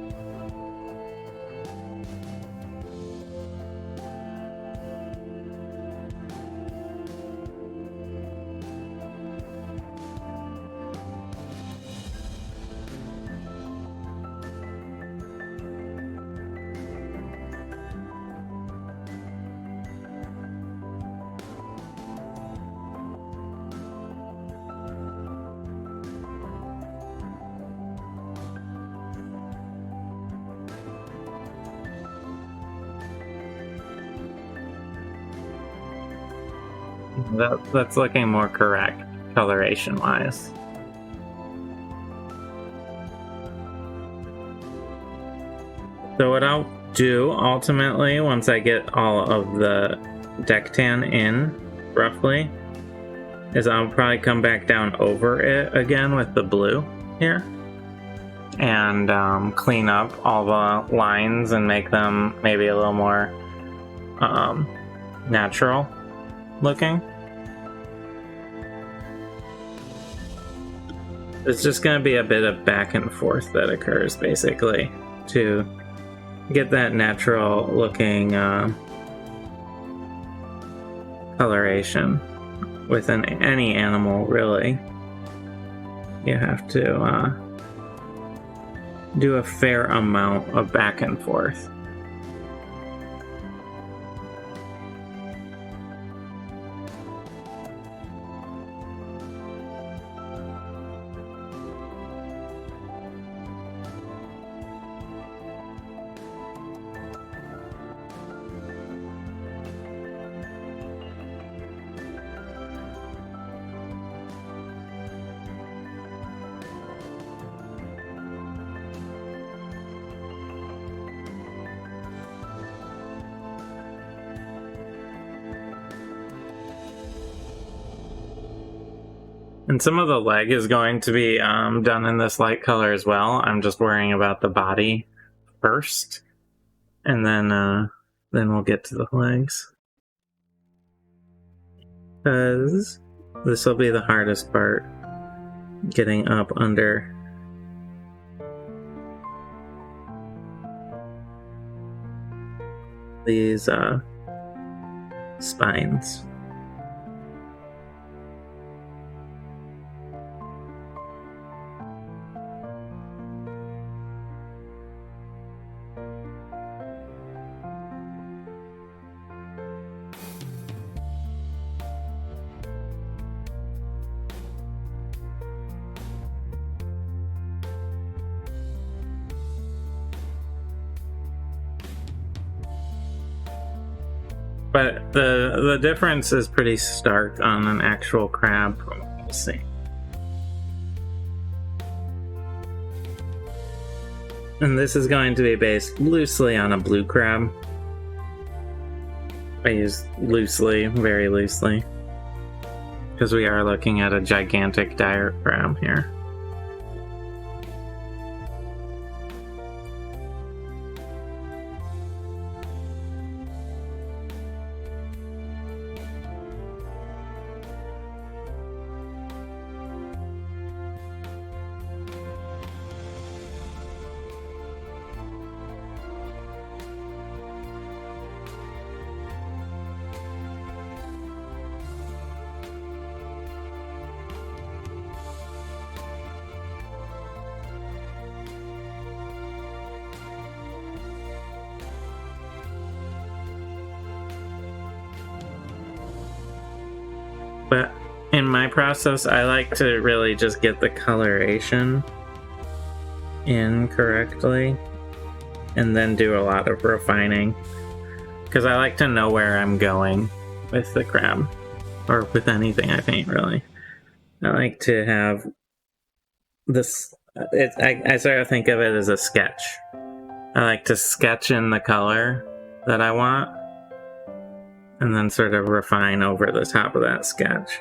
Speaker 1: That's looking more correct, coloration-wise. So what I'll do, ultimately, once I get all of the deck tan in, roughly, is I'll probably come back down over it again with the blue here. And clean up all the lines and make them maybe a little more natural looking. It's just going to be a bit of back and forth that occurs, basically, to get that natural looking coloration within any animal, really. You have to do a fair amount of back and forth. And some of the leg is going to be done in this light color as well. I'm just worrying about the body first, and then we'll get to the legs. Because this will be the hardest part, getting up under these spines. But the difference is pretty stark on an actual crab. We'll see. And this is going to be based loosely on a blue crab. I use loosely, very loosely, because we are looking at a gigantic diagram here. But in my process, I like to really just get the coloration in correctly and then do a lot of refining, because I like to know where I'm going with the crab, or with anything I paint, really. I like to have this, I sort of think of it as a sketch. I like to sketch in the color that I want, and then sort of refine over the top of that sketch.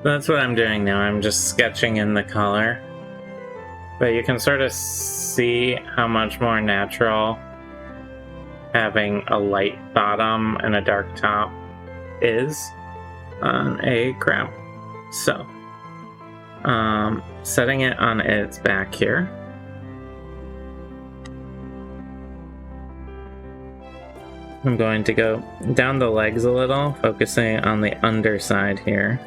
Speaker 1: That's what I'm doing now. I'm just sketching in the color. But you can sort of see how much more natural having a light bottom and a dark top is on a crab. So, setting it on its back here. I'm going to go down the legs a little, focusing on the underside here.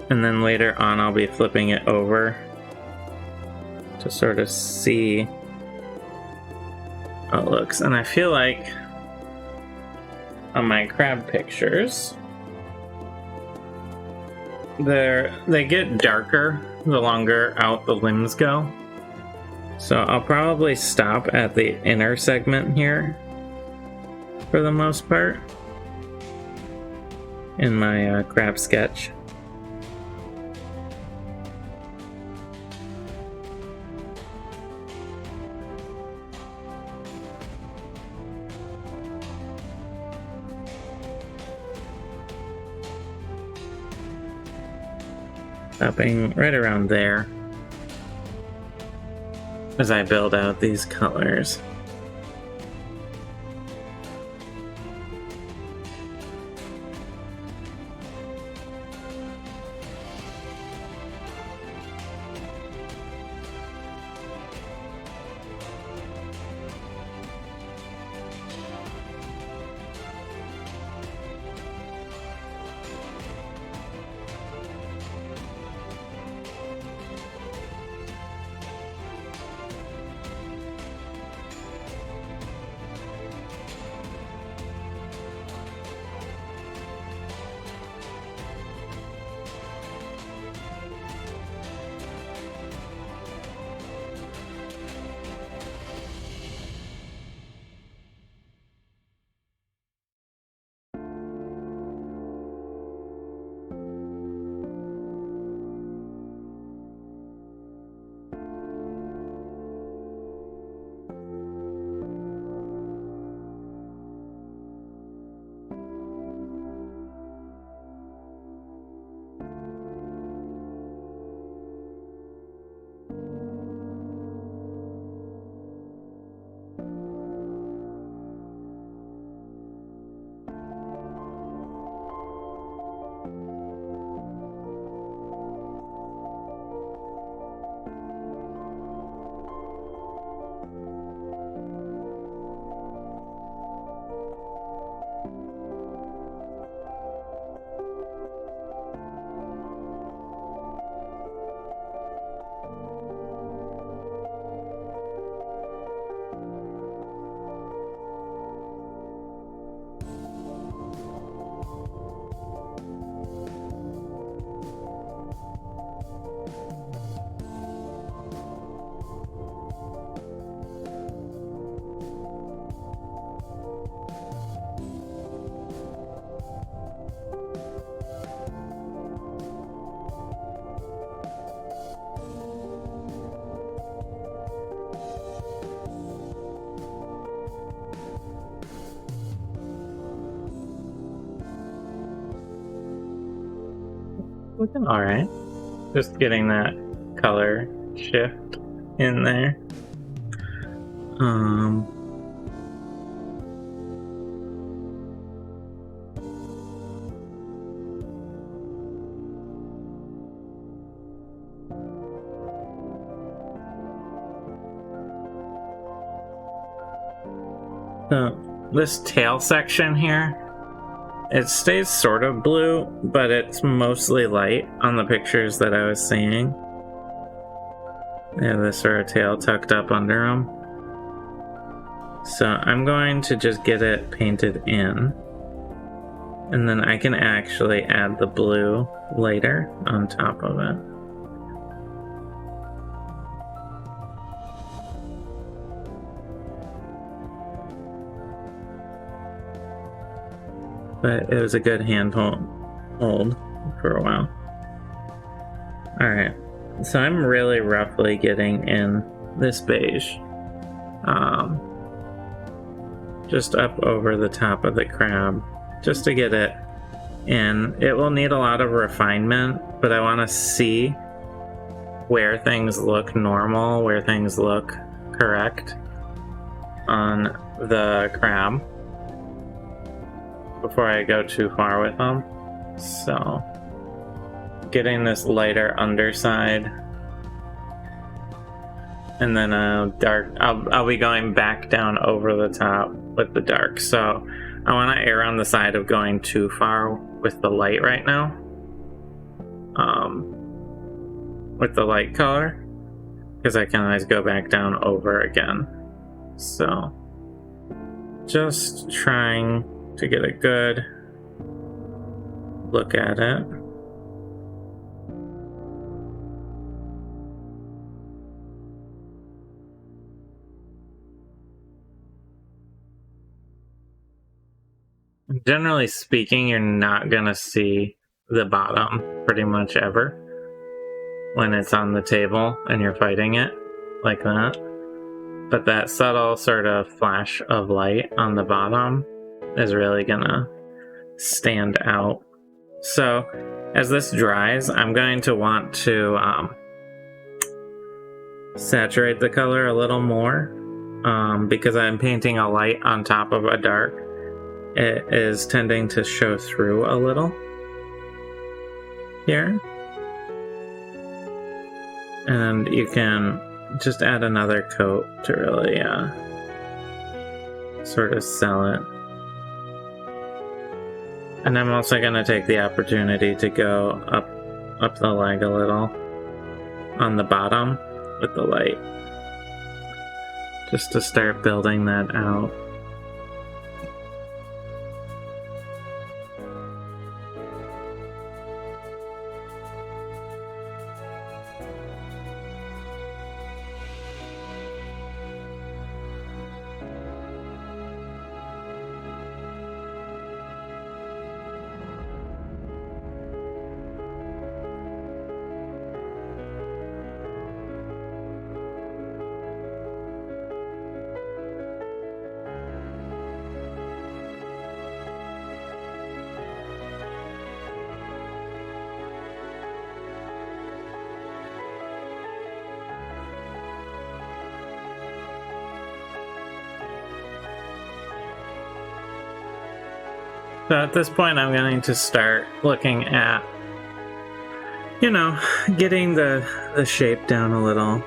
Speaker 1: And then later on I'll be flipping it over to sort of see how it looks. And I feel like on my crab pictures, they get darker the longer out the limbs go. So I'll probably stop at the inner segment here for the most part in my crab sketch. Stopping right around there as I build out these colors. looking alright. Just getting that color shift in there. So this tail section here, it stays sort of blue, but it's mostly light on the pictures that I was seeing. Yeah, this sort of tail tucked up under him. So I'm going to just get it painted in, and then I can actually add the blue later on top of it. But it was a good handhold for a while. Alright, so I'm really roughly getting in this beige. Just up over the top of the crab, just to get it in. It will need a lot of refinement, but I want to see where things look normal, where things look correct on the crab before I go too far with them. So getting this lighter underside, and then I'll be going back down over the top with the dark. So I want to err on the side of going too far with the light right now, with the light color, because I can always go back down over again. So just trying to get a good look at it. Generally speaking, you're not gonna see the bottom pretty much ever when it's on the table and you're fighting it like that. But that subtle sort of flash of light on the bottom is really gonna stand out. So as this dries, I'm going to want to saturate the color a little more, because I'm painting a light on top of a dark. It is tending to show through a little here. And you can just add another coat to really sort of sell it. And I'm also going to take the opportunity to go up the leg a little on the bottom with the light, just to start building that out. So at this point, I'm going to start looking at, getting the shape down a little.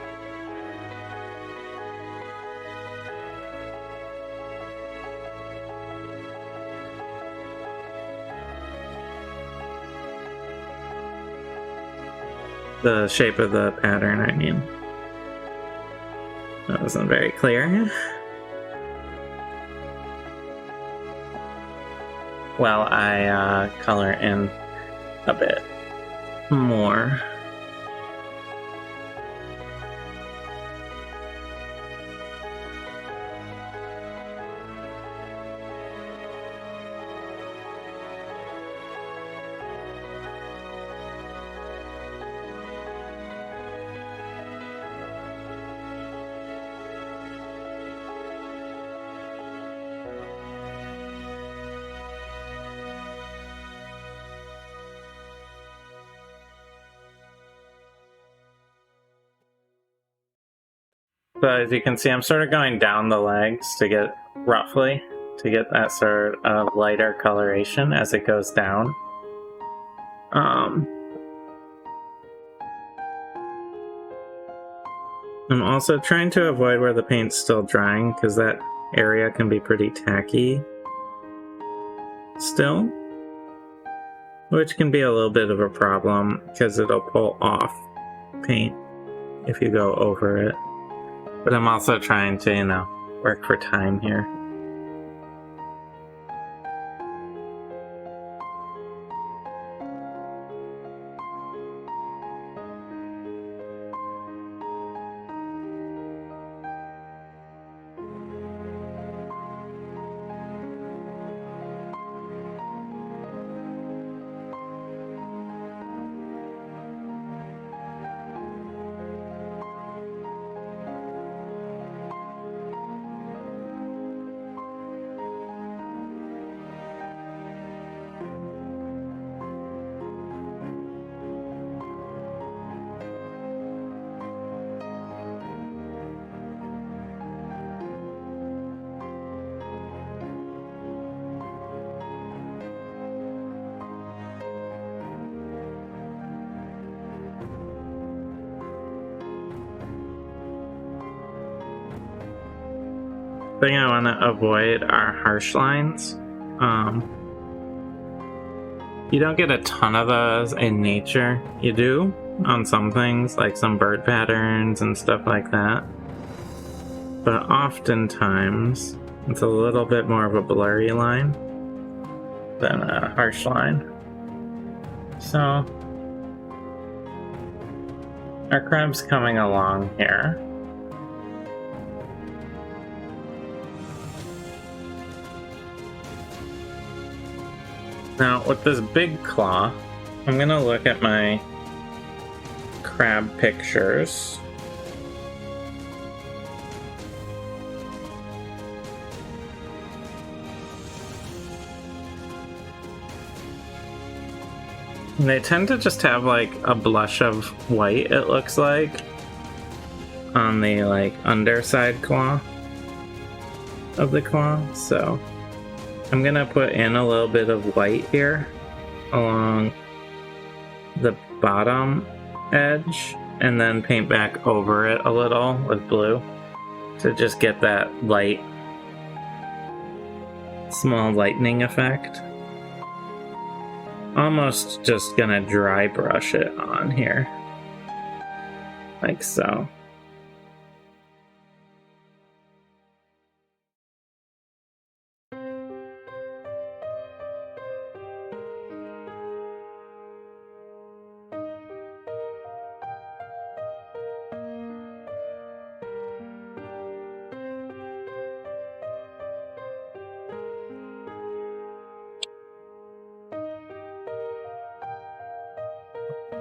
Speaker 1: The shape of the pattern, I mean. That wasn't very clear. Well, I color in a bit more. So as you can see, I'm sort of going down the legs to get that sort of lighter coloration as it goes down. I'm also trying to avoid where the paint's still drying because that area can be pretty tacky still, which can be a little bit of a problem because it'll pull off paint if you go over it. But I'm also trying to, you know, work for time here. The thing I want to avoid are harsh lines. You don't get a ton of those in nature. You do on some things, like some bird patterns and stuff like that. But oftentimes, it's a little bit more of a blurry line than a harsh line. So, our crab's coming along here. Now, with this big claw, I'm gonna look at my crab pictures. And they tend to just have like a blush of white, it looks like, on the like underside claw of the claw, so I'm gonna put in a little bit of white here along the bottom edge and then paint back over it a little with blue to just get that light, small lightning effect. Almost just gonna dry brush it on here, like so.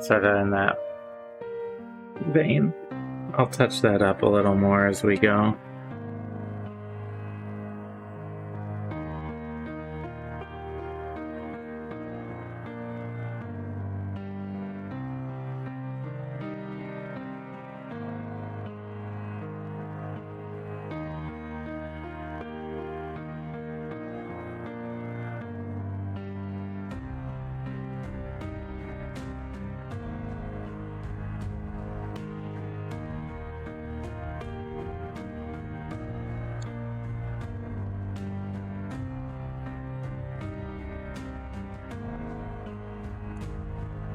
Speaker 1: Sort of in that vein. I'll touch that up a little more as we go.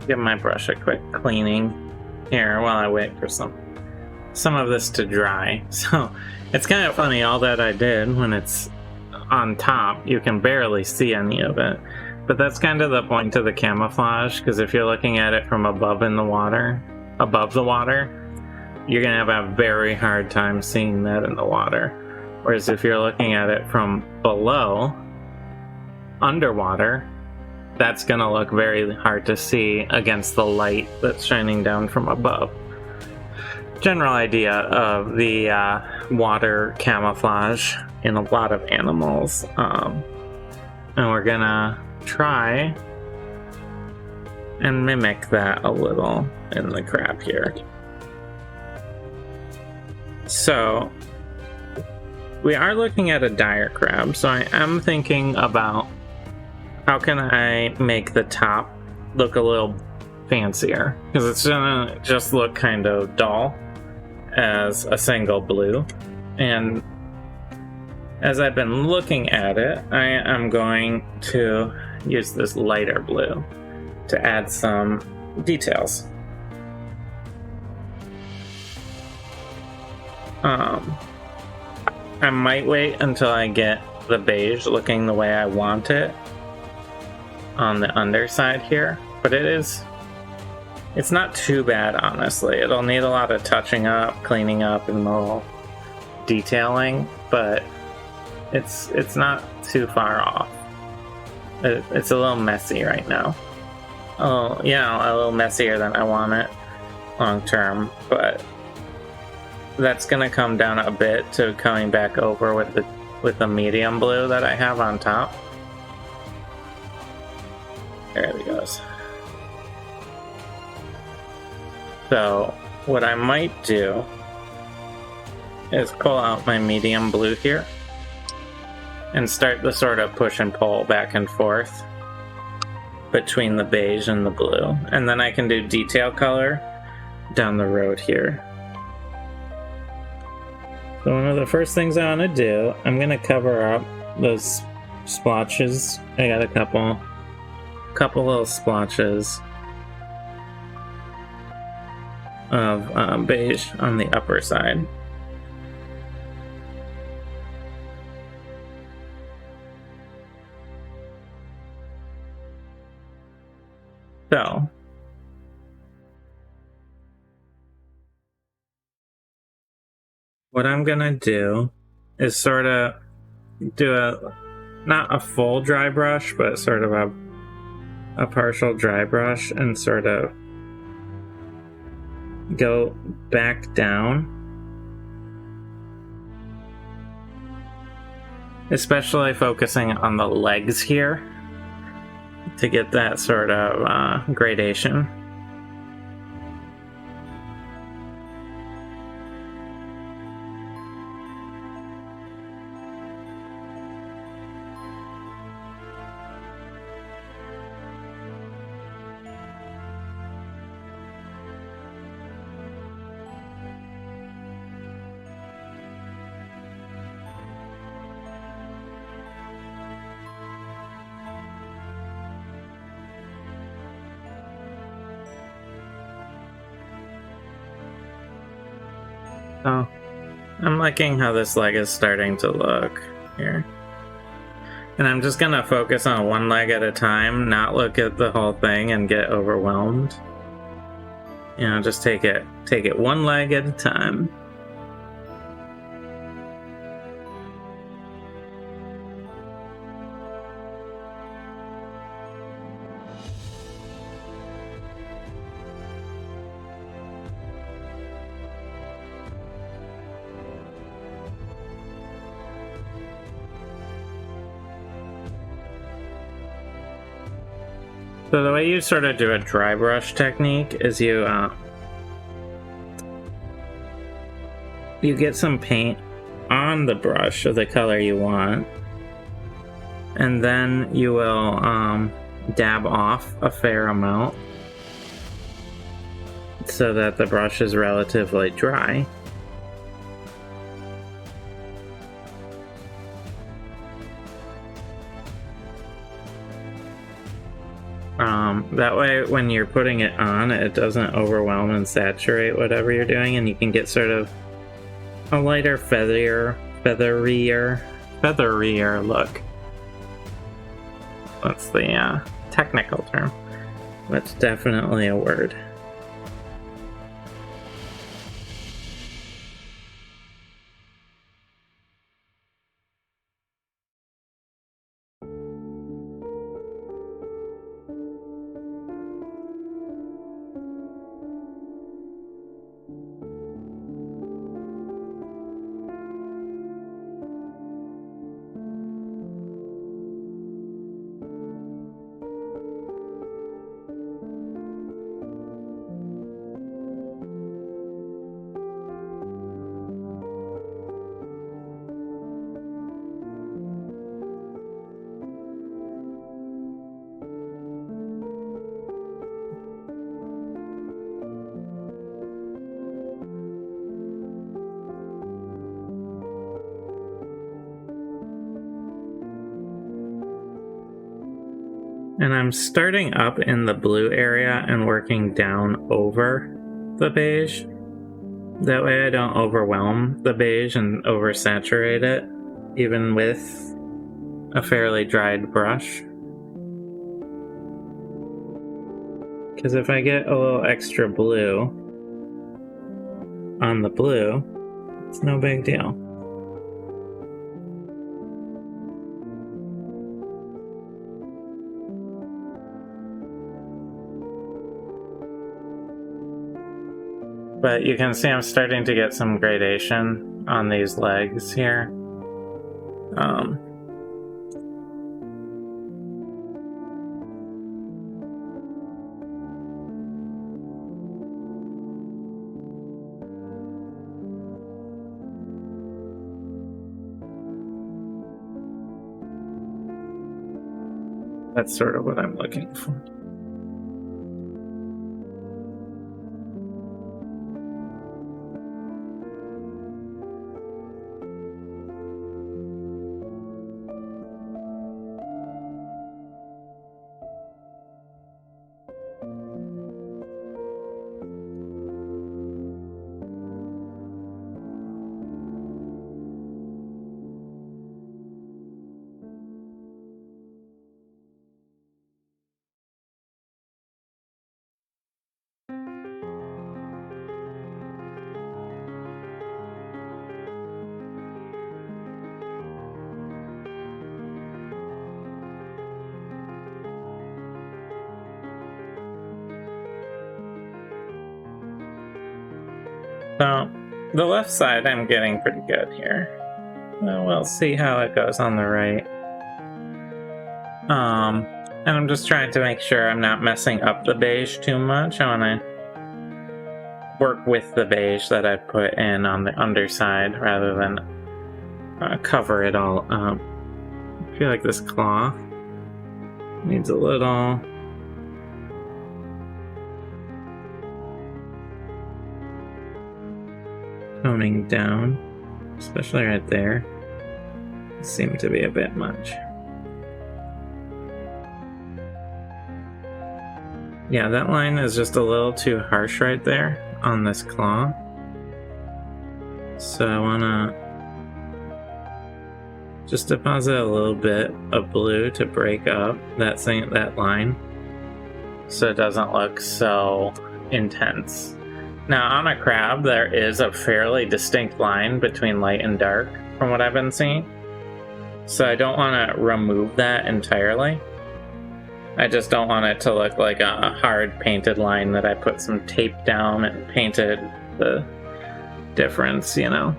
Speaker 1: Give my brush a quick cleaning here while I wait for some of this to dry. So it's kind of funny, all that I did, when it's on top, you can barely see any of it. But that's kind of the point of the camouflage, because if you're looking at it from above the water, you're gonna have a very hard time seeing that in the water. Whereas if you're looking at it from below, underwater, that's going to look very hard to see against the light that's shining down from above. General idea of the water camouflage in a lot of animals. And we're going to try and mimic that a little in the crab here. So we are looking at a dire crab, so I am thinking about how can I make the top look a little fancier, because it's gonna just look kind of dull as a single blue. And as I've been looking at it, I am going to use this lighter blue to add some details. I might wait until I get the beige looking the way I want it on the underside here, but it's not too bad, honestly. It'll need a lot of touching up, cleaning up, and a little detailing, but it's not too far off. It's a little messy right now. Oh, a little messier than I want it long term, but that's gonna come down a bit to coming back over with the medium blue that I have on top. There it goes. So what I might do is pull out my medium blue here and start the sort of push and pull back and forth between the beige and the blue, and then I can do detail color down the road here. So one of the first things I want to do, I'm going to cover up those splotches. I got a couple little splotches of beige on the upper side. So what I'm gonna do is sort of do not a full dry brush, but sort of a partial dry brush, and sort of go back down, especially focusing on the legs here to get that sort of gradation. So I'm liking how this leg is starting to look here. And I'm just gonna focus on one leg at a time, not look at the whole thing and get overwhelmed. You know, just take it one leg at a time. So the way you sort of do a dry brush technique is you get some paint on the brush of the color you want, and then you will dab off a fair amount so that the brush is relatively dry. That way when you're putting it on, it doesn't overwhelm and saturate whatever you're doing, and you can get sort of a lighter, featherier look. That's the technical term. That's definitely a word. And I'm starting up in the blue area and working down over the beige. That way I don't overwhelm the beige and oversaturate it, even with a fairly dried brush. Because if I get a little extra blue on the blue, it's no big deal. But you can see I'm starting to get some gradation on these legs here. That's sort of what I'm looking for. So, the left side I'm getting pretty good here. We'll see how it goes on the right. And I'm just trying to make sure I'm not messing up the beige too much. I want to work with the beige that I put in on the underside rather than cover it all up. I feel like this cloth needs a little toning down, especially right there. It seemed to be a bit much. Yeah, that line is just a little too harsh right there on this claw. So I want to just deposit a little bit of blue to break up that line so it doesn't look so intense. Now on a crab, there is a fairly distinct line between light and dark from what I've been seeing. So I don't want to remove that entirely. I just don't want it to look like a hard painted line that I put some tape down and painted the difference, you know?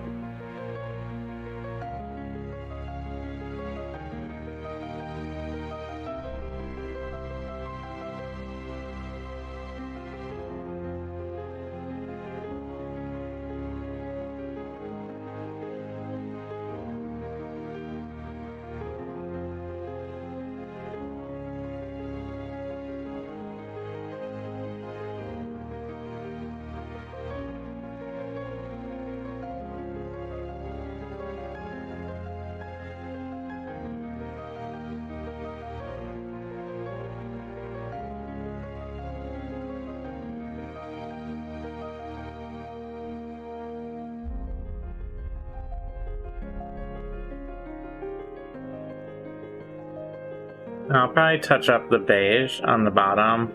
Speaker 1: I'll probably touch up the beige on the bottom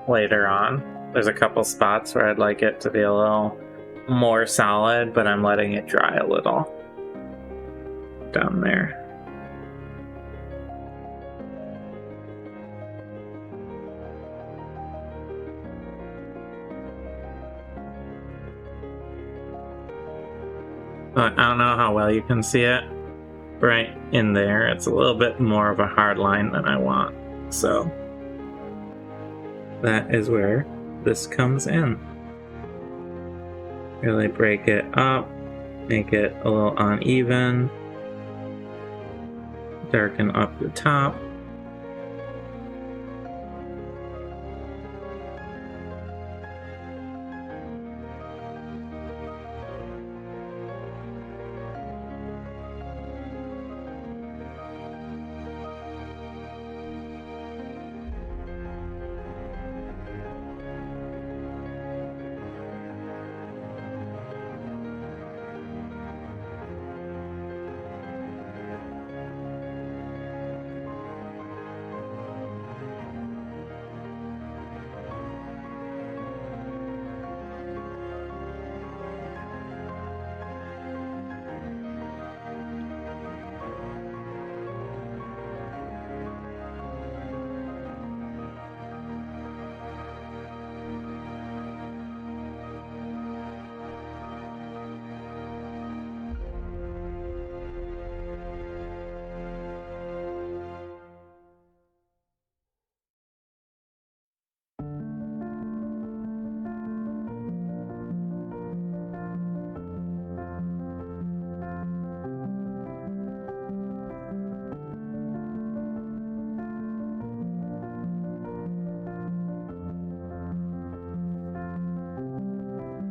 Speaker 1: later on. There's a couple spots where I'd like it to be a little more solid, but I'm letting it dry a little down there. I don't know how well you can see it. Right in there, it's a little bit more of a hard line than I want. So that is where this comes in. Really break it up, make it a little uneven, darken up the top.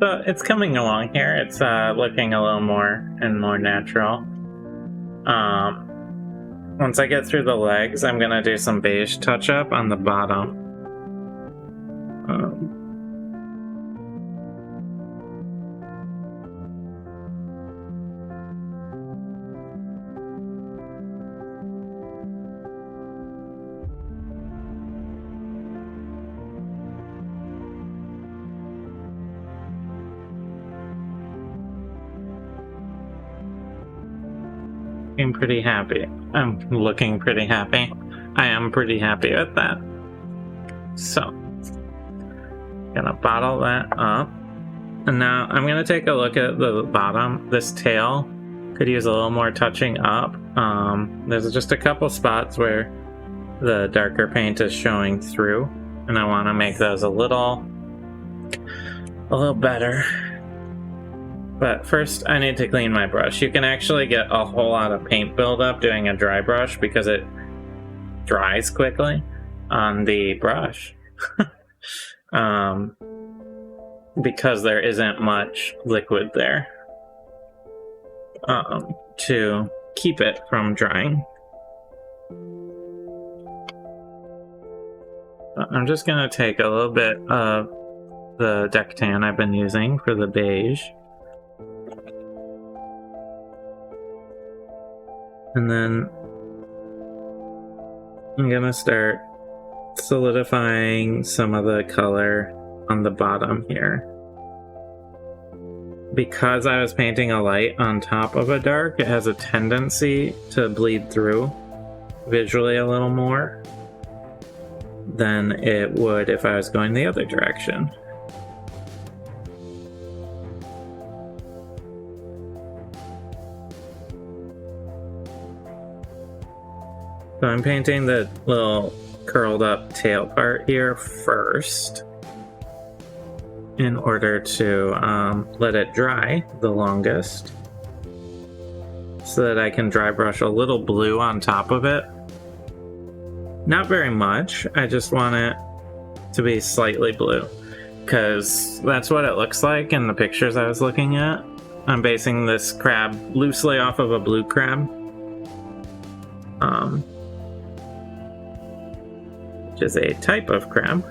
Speaker 1: So it's coming along here. It's looking a little more and more natural. Once I get through the legs, I'm gonna do some beige touch-up on the bottom. I'm pretty happy. I'm looking pretty happy. I am pretty happy with that. So, gonna bottle that up. And now I'm gonna take a look at the bottom. This tail could use a little more touching up. There's just a couple spots where the darker paint is showing through, and I want to make those a little better. But first, I need to clean my brush. You can actually get a whole lot of paint buildup doing a dry brush because it dries quickly on the brush. Because there isn't much liquid there to keep it from drying. I'm just going to take a little bit of the deck tan I've been using for the beige. And then I'm gonna start solidifying some of the color on the bottom here. Because I was painting a light on top of a dark, it has a tendency to bleed through visually a little more than it would if I was going the other direction. So I'm painting the little curled up tail part here first in order to let it dry the longest so that I can dry brush a little blue on top of it. Not very much, I just want it to be slightly blue because that's what it looks like in the pictures I was looking at. I'm basing this crab loosely off of a blue crab. Which is a type of crab.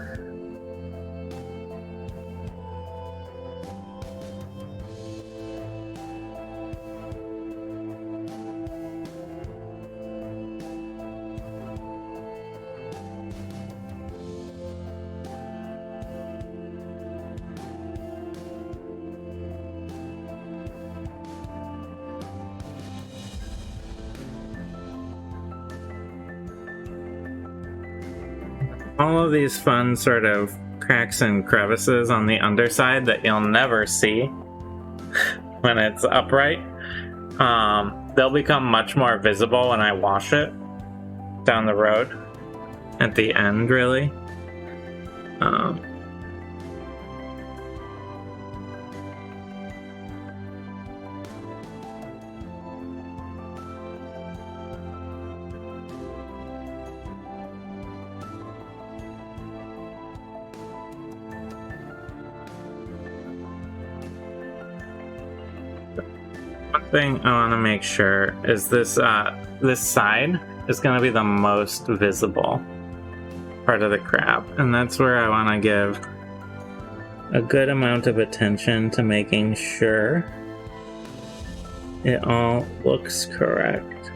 Speaker 1: All of these fun sort of cracks and crevices on the underside that you'll never see when it's upright, they'll become much more visible when I wash it down the road at the end, really. One thing I want to make sure is this this side is going to be the most visible part of the crab, and that's where I want to give a good amount of attention to making sure it all looks correct.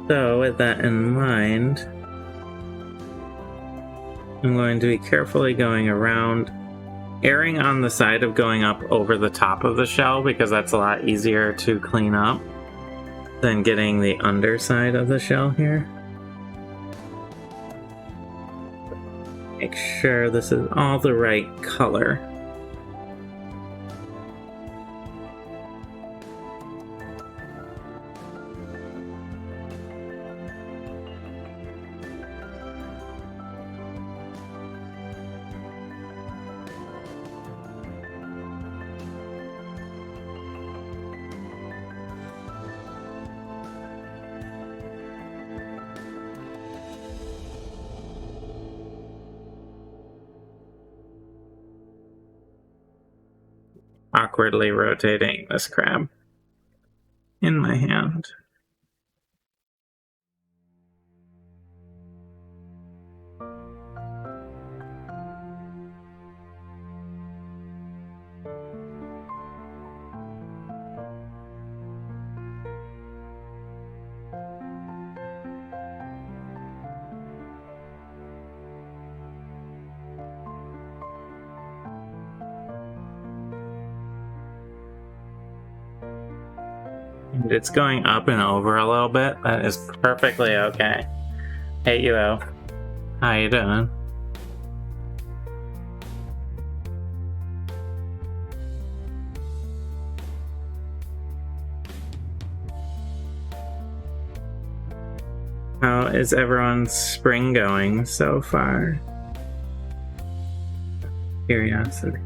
Speaker 1: So with that in mind, I'm going to be carefully going around, erring on the side of going up over the top of the shell because that's a lot easier to clean up than getting the underside of the shell here. Make sure this is all the right color. awkwardly rotating this crab in my hand. And it's going up and over a little bit. That is perfectly okay. Hey, UO. How you doing? How is everyone's spring going so far? Curiosity.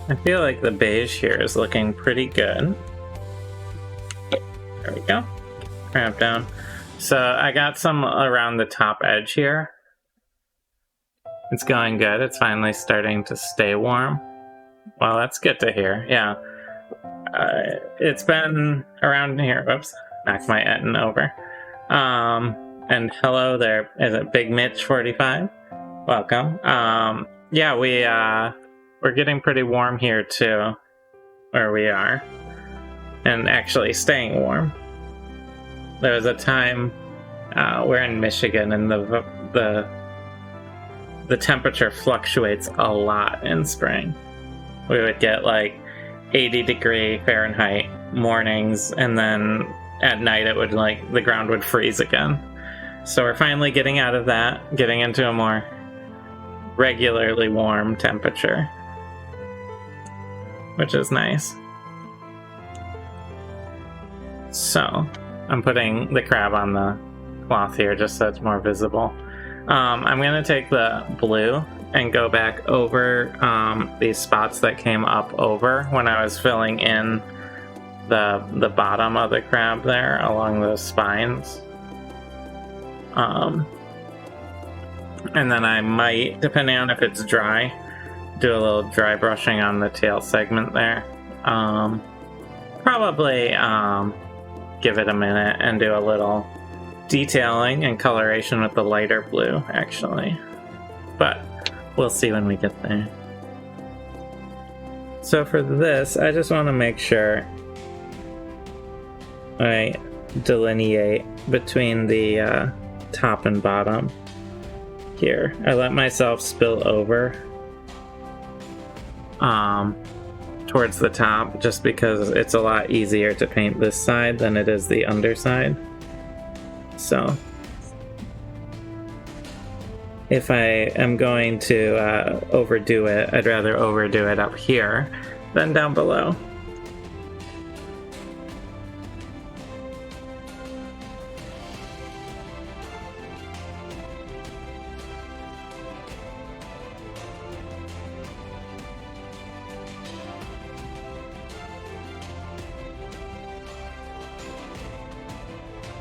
Speaker 1: I feel like the beige here is looking pretty good. There we go. Cramp down. So I got some around the top edge here. It's going good. It's finally starting to stay warm. Well, that's good to hear. Yeah. It's been around here. Whoops. Knocked my Etten over. And hello there. Is it Big Mitch 45? Welcome. Yeah, we're getting pretty warm here too, where we are, and actually staying warm. There was a time we're in Michigan, and the temperature fluctuates a lot in spring. We would get like 80-degree Fahrenheit mornings, and then at night it would the ground would freeze again. So we're finally getting out of that, getting into a more regularly warm temperature, which is nice. So I'm putting the crab on the cloth here just so it's more visible. I'm going to take the blue and go back over these spots that came up over when I was filling in the bottom of the crab there along those spines. And then I might, depending on if it's dry, do a little dry brushing on the tail segment there. Probably give it a minute and do a little detailing and coloration with the lighter blue, actually. But we'll see when we get there. So for this, I just want to make sure I delineate between the top and bottom here. I let myself spill over towards the top just because it's a lot easier to paint this side than it is the underside. So if I am going to overdo it, I'd rather overdo it up here than down below.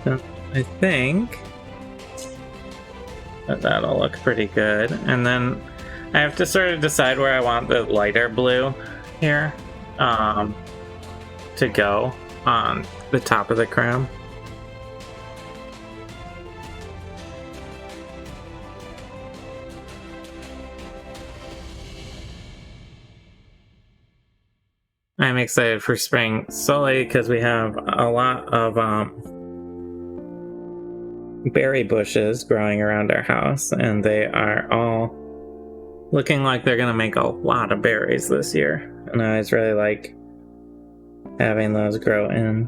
Speaker 1: So I think that'll look pretty good. And then I have to sort of decide where I want the lighter blue here to go on the top of the crown. I'm excited for spring solely because we have a lot of berry bushes growing around our house, and they are all looking like they're gonna make a lot of berries this year. And I always really like having those grow in.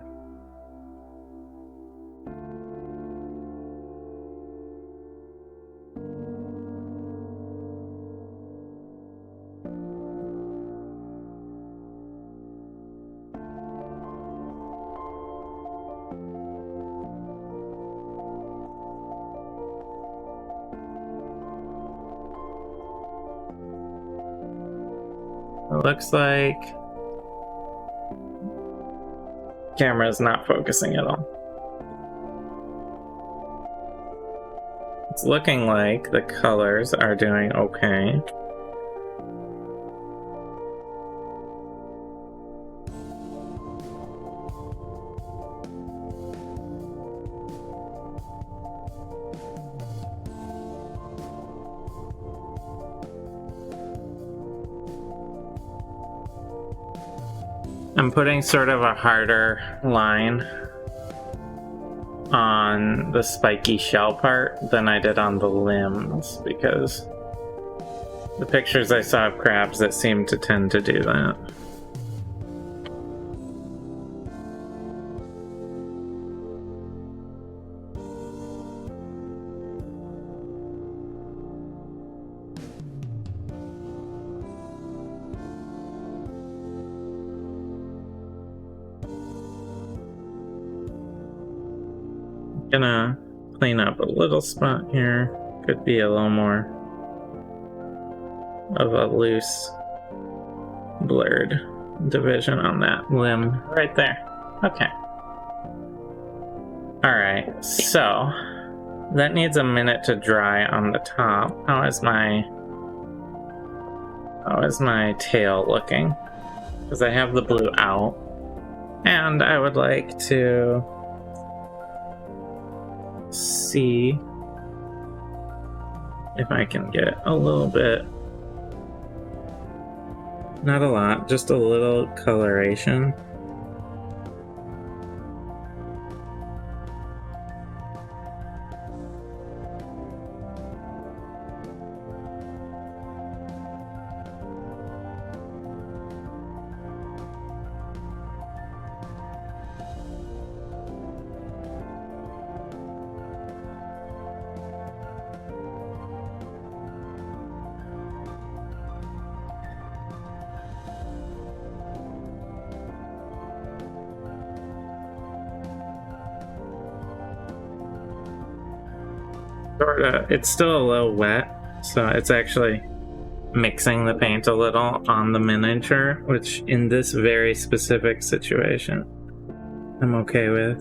Speaker 1: It looks like camera's not focusing at all. It's looking like the colors are doing okay. I'm putting sort of a harder line on the spiky shell part than I did on the limbs, because the pictures I saw of crabs that seemed to tend to do that. Gonna clean up a little spot here. Could be a little more of a loose, blurred division on that limb right there. Okay. Alright, so that needs a minute to dry on the top. How is my tail looking? Because I have the blue out. And I would like to see if I can get a little bit, not a lot, just a little coloration. It's still a little wet, so it's actually mixing the paint a little on the miniature, which in this very specific situation I'm okay with.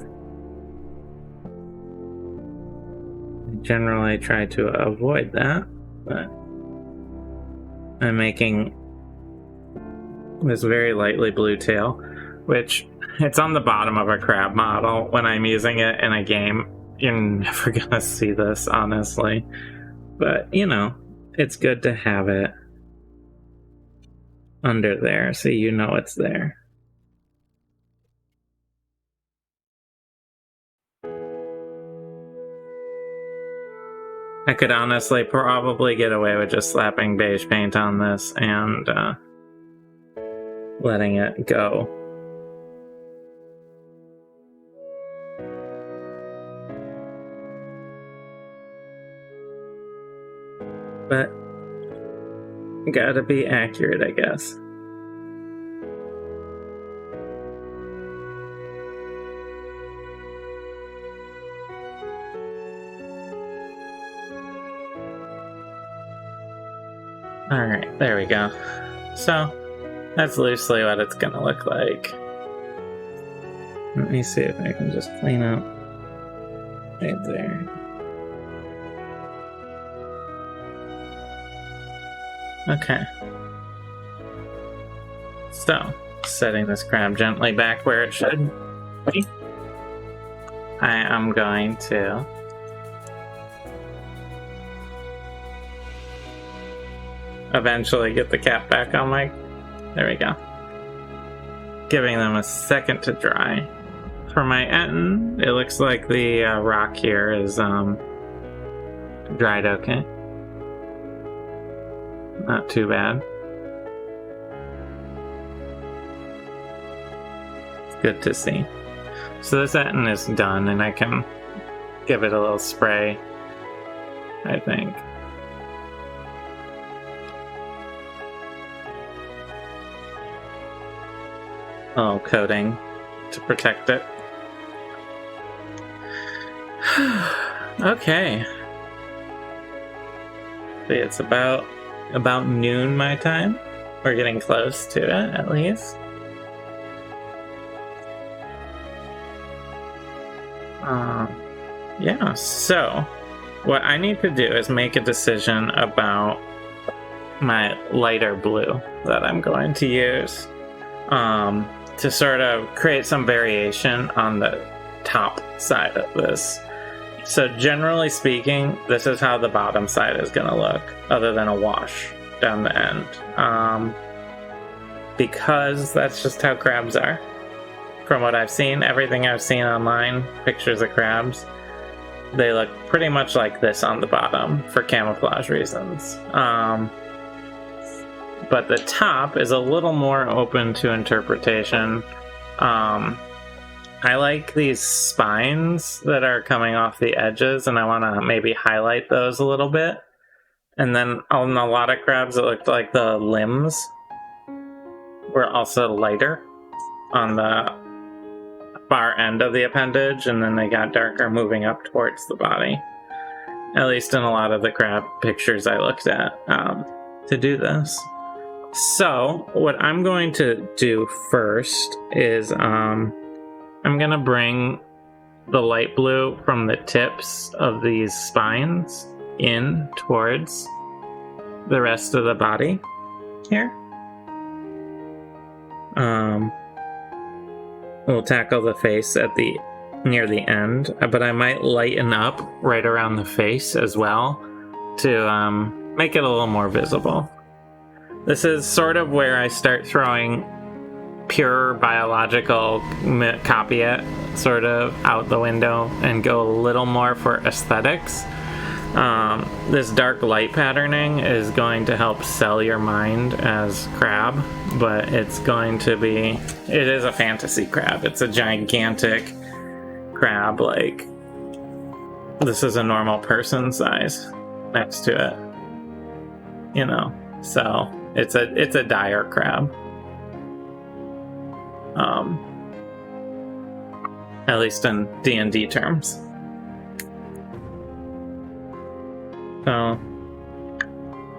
Speaker 1: I generally try to avoid that, but I'm making this very lightly blue tail, which it's on the bottom of a crab model. When I'm using it in a game, you're never gonna see this, honestly. But, you know, it's good to have it under there so you know it's there. I could honestly probably get away with just slapping beige paint on this and letting it go. But gotta be accurate, I guess. Alright, there we go. So, that's loosely what it's gonna look like. Let me see if I can just clean up right there. Okay. So, setting this crab gently back where it should be, I am going to eventually get the cap back on my... There we go. giving them a second to dry. For my Etten, it looks like the rock here is dried okay. Not too bad. Good to see. So this Etten is done, and I can give it a little spray, I think. Oh, coating to protect it. Okay. See, it's about noon my time. We're getting close to it, at least. Yeah, so what I need to do is make a decision about my lighter blue that I'm going to use to sort of create some variation on the top side of this. So generally speaking, this is how the bottom side is going to look, other than a wash down the end. Because that's just how crabs are. From what I've seen, everything I've seen online, pictures of crabs, they look pretty much like this on the bottom for camouflage reasons. But the top is a little more open to interpretation. I like these spines that are coming off the edges, and I want to maybe highlight those a little bit. And then on a lot of crabs, it looked like the limbs were also lighter on the far end of the appendage, and then they got darker moving up towards the body. At least in a lot of the crab pictures I looked at to do this. So what I'm going to do first is I'm going to bring the light blue from the tips of these spines in towards the rest of the body here. We'll tackle the face at the near the end, but I might lighten up right around the face as well to make it a little more visible. This is sort of where I start throwing pure biological copy it sort of out the window and go a little more for aesthetics. This dark light patterning is going to help sell your mind as crab, but it is a fantasy crab. It's a gigantic crab, like this is a normal person size next to it, you know, so it's a dire crab. At least in D&D terms. So,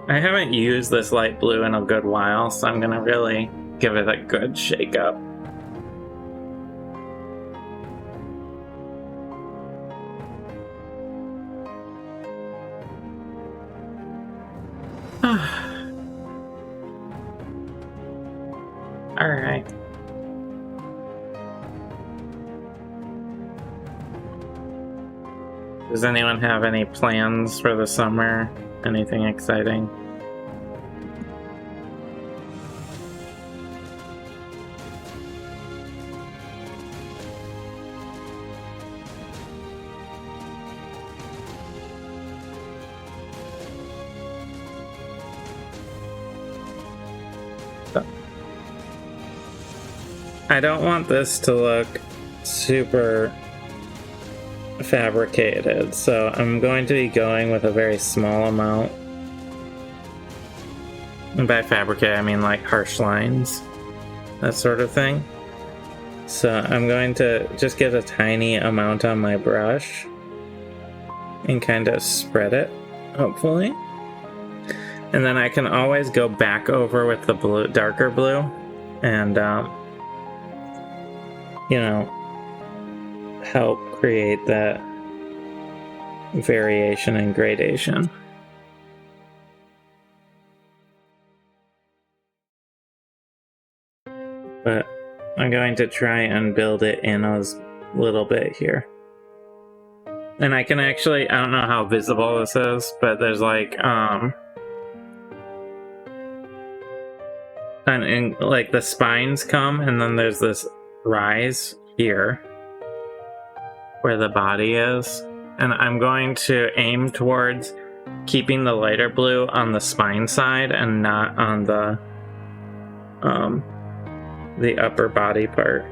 Speaker 1: I haven't used this light blue in a good while, so I'm gonna really give it a good shake up. Alright. Does anyone have any plans for the summer? Anything exciting? I don't want this to look super fabricated, so I'm going to be going with a very small amount. And by fabricate, I mean like harsh lines, that sort of thing. So I'm going to just get a tiny amount on my brush and kind of spread it, hopefully. And then I can always go back over with the blue, darker blue, and you know, help create that variation and gradation. But I'm going to try and build it in a little bit here. And I can actually, I don't know how visible this is, but there's like, and like the spines come, and then there's this rise here where the body is, and I'm going to aim towards keeping the lighter blue on the spine side and not on the upper body part.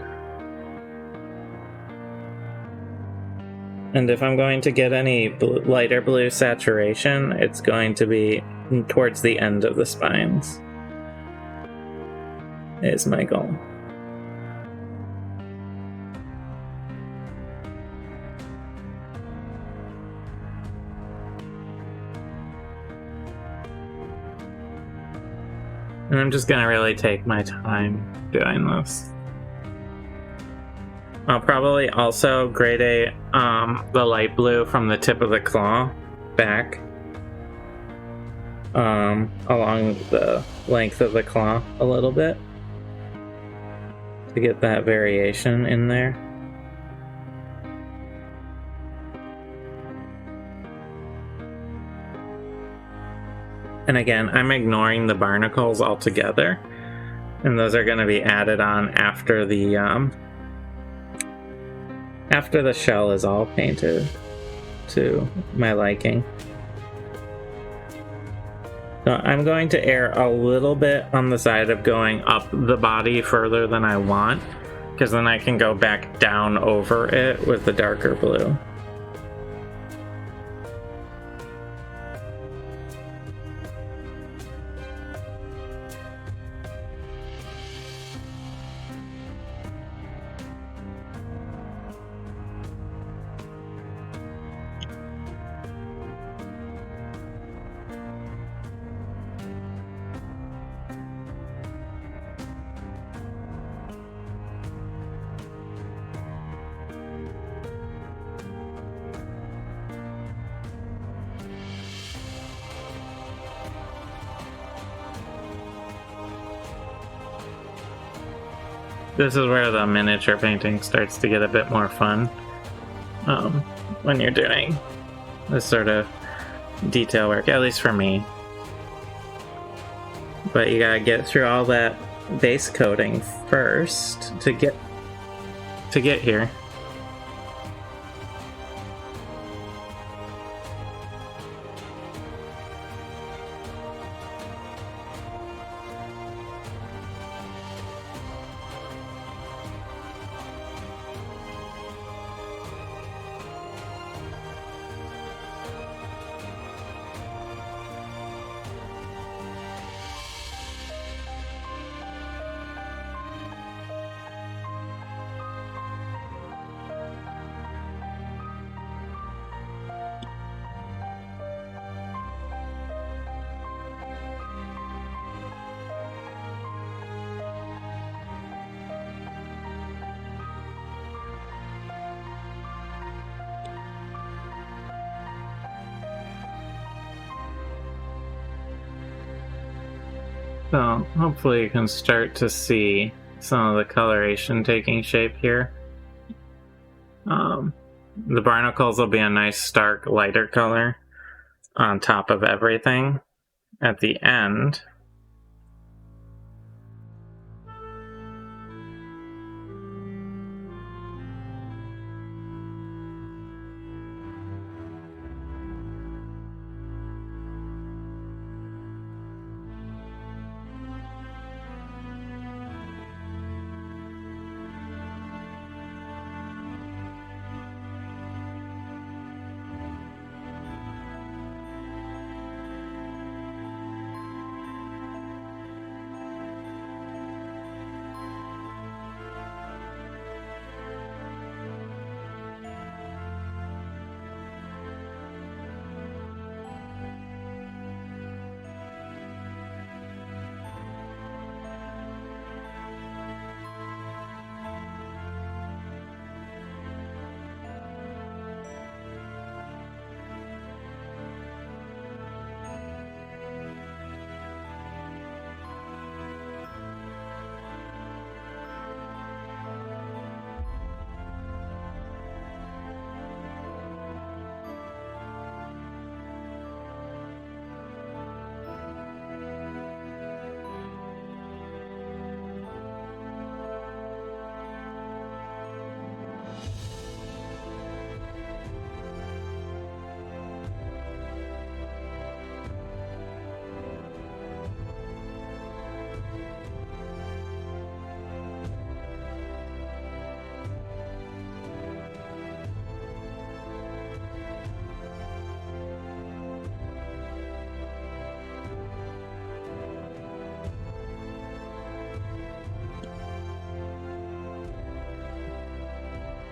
Speaker 1: And if I'm going to get any lighter blue saturation, it's going to be towards the end of the spines. Is my goal. And I'm just gonna really take my time doing this. I'll probably also grade the light blue from the tip of the claw back along the length of the claw a little bit to get that variation in there. And again, I'm ignoring the barnacles altogether, and those are going to be added on after the shell is all painted to my liking. So I'm going to err a little bit on the side of going up the body further than I want, because then I can go back down over it with the darker blue. This is where the miniature painting starts to get a bit more fun, when you're doing this sort of detail work, at least for me. But you gotta get through all that base coating first to get here. So hopefully you can start to see some of the coloration taking shape here. The barnacles will be a nice stark lighter color on top of everything at the end.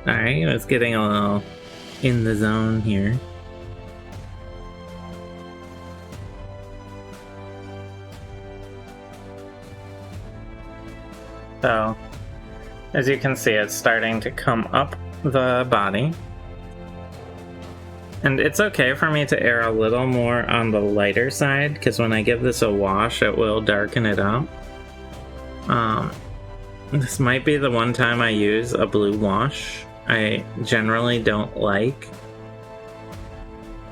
Speaker 1: Alright, it's getting a little in the zone here. So, as you can see, it's starting to come up the body. And it's okay for me to err a little more on the lighter side, because when I give this a wash, it will darken it up. This might be the one time I use a blue wash. I generally don't like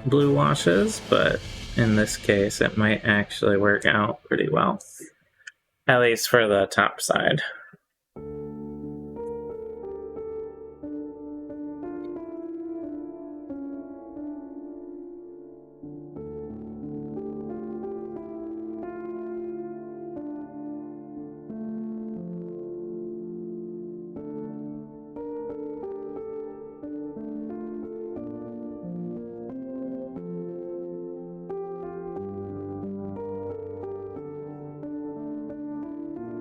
Speaker 1: blue washes, but in this case, it might actually work out pretty well. At least for the top side.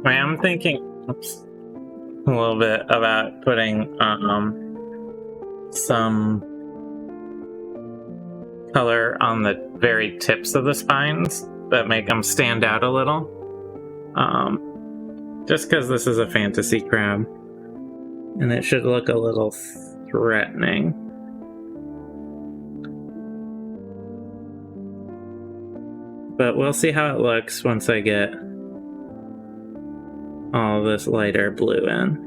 Speaker 1: I am thinking a little bit about putting some color on the very tips of the spines that make them stand out a little. Just because this is a fantasy crab, and it should look a little threatening. But we'll see how it looks once I get all this lighter blue in.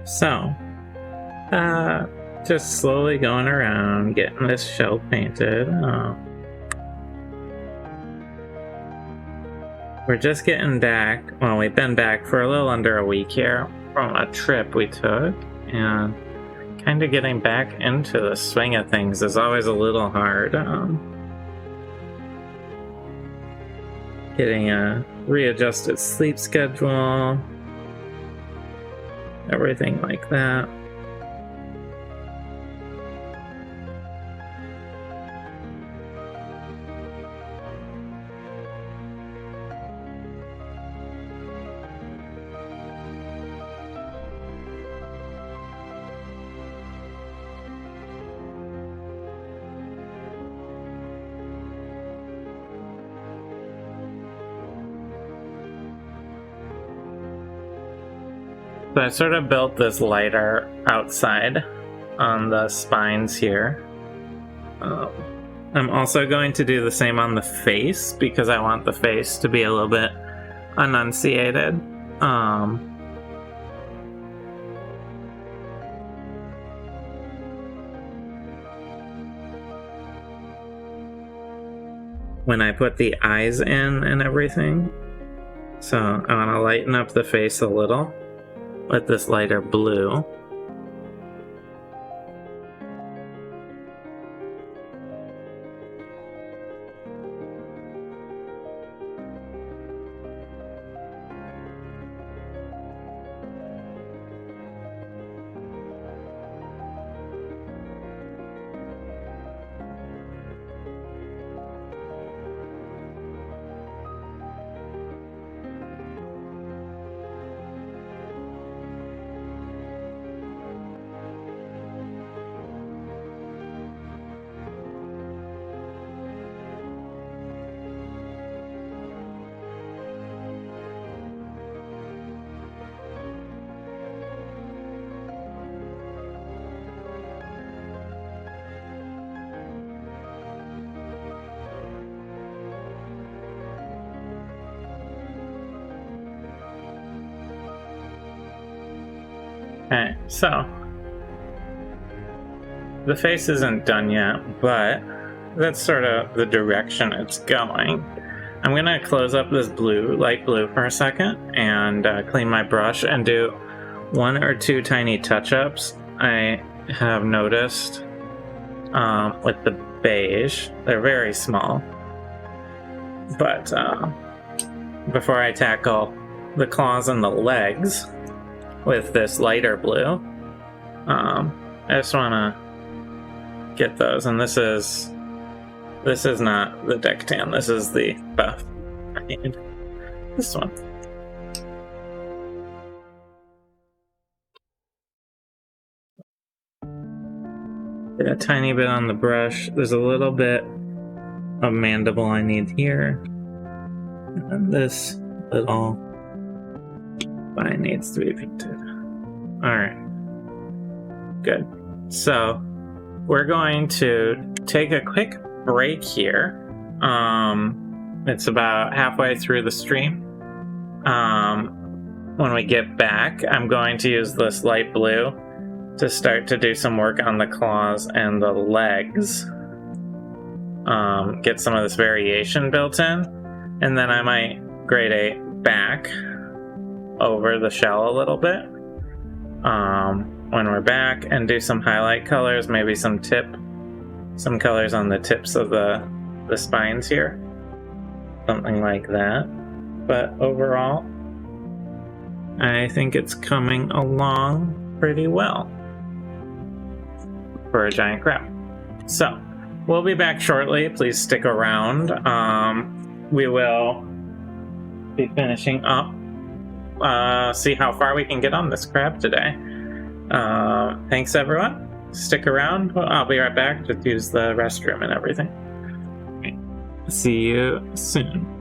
Speaker 1: So, just slowly going around, getting this shell painted. We're just getting back, well, we've been back for a little under a week here from a trip we took, and kind of getting back into the swing of things is always a little hard. Getting a readjusted sleep schedule, everything like that. So I sort of built this lighter outside on the spines here. I'm also going to do the same on the face because I want the face to be a little bit enunciated. When I put the eyes in and everything. So I want to lighten up the face a little with this lighter blue. Okay, so the face isn't done yet, but that's sort of the direction it's going. I'm gonna close up this blue, light blue, for a second and clean my brush and do 1 or 2 tiny touch-ups I have noticed with the beige. They're very small, but before I tackle the claws and the legs with this lighter blue, I just want to get those. And this is not the deck tan, this is the buff. I need this one. Get a tiny bit on the brush. There's a little bit of mandible I need here, and this little spine needs to be painted. Alright, good. So we're going to take a quick break here. It's about halfway through the stream. When we get back, I'm going to use this light blue to start to do some work on the claws and the legs. Get some of this variation built in, and then I might gradate back over the shell a little bit when we're back, and do some highlight colors, maybe some colors on the tips of the spines here, something like that. But overall, I think it's coming along pretty well for a giant crab. So we'll be back shortly. Please stick around. We will be finishing up. See how far we can get on this crab today. Thanks everyone. Stick around. I'll be right back to use the restroom and everything. See you soon.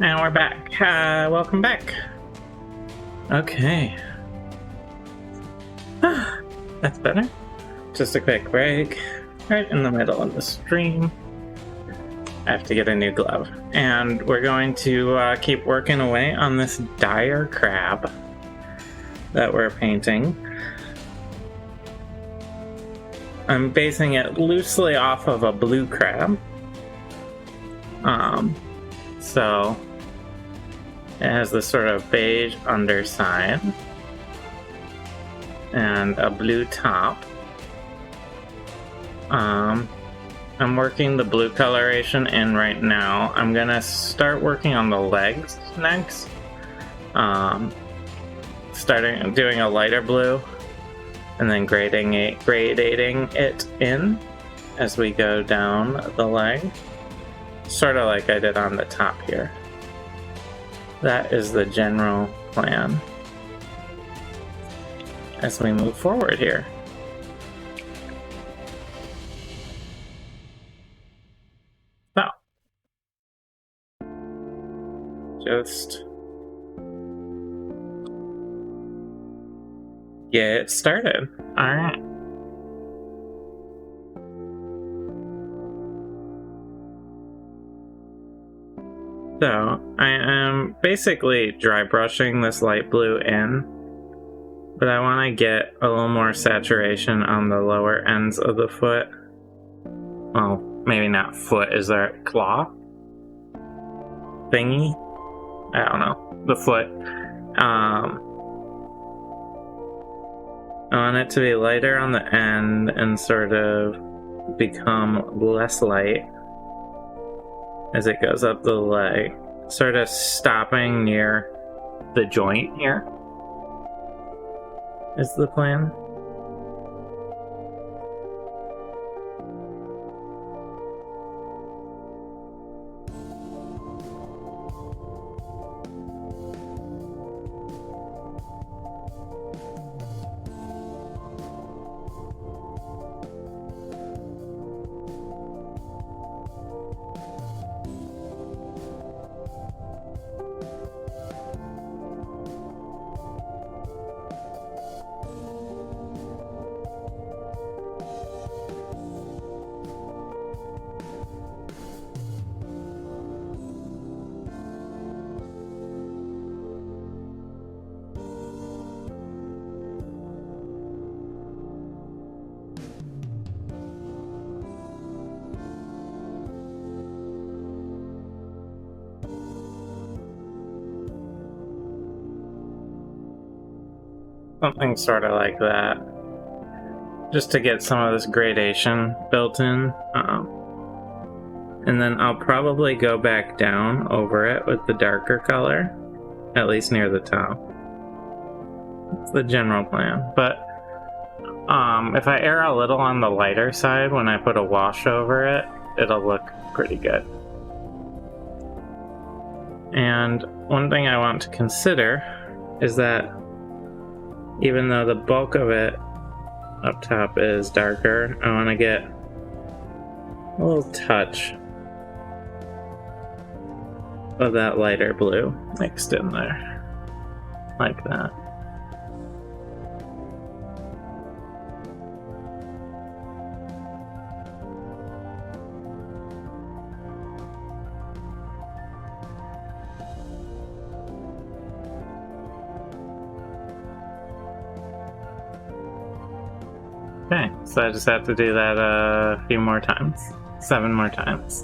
Speaker 1: And we're back. Welcome back. Okay. That's better. Just a quick break. Right in the middle of the stream. I have to get a new glove. And we're going to keep working away on this dire crab that we're painting. I'm basing it loosely off of a blue crab. So it has this sort of beige underside and a blue top. I'm working the blue coloration in right now. I'm gonna start working on the legs next. Doing a lighter blue and then gradating it in as we go down the leg. Sort of like I did on the top here. That is the general plan as we move forward here. So, just get started. All right. So, I am basically dry brushing this light blue in, but I want to get a little more saturation on the lower ends of the foot. Well, maybe not foot, is there a claw thingy? I don't know. The foot. I want it to be lighter on the end and sort of become less light as it goes up the leg, sort of stopping near the joint here is the plan. Something sort of like that, just to get some of this gradation built in. And then I'll probably go back down over it with the darker color, at least near the top. That's the general plan. But if I err a little on the lighter side when I put a wash over it, it'll look pretty good. And one thing I want to consider is that even though the bulk of it up top is darker, I want to get a little touch of that lighter blue mixed in there, like that. Okay, so I just have to do that a few more times. 7 more times.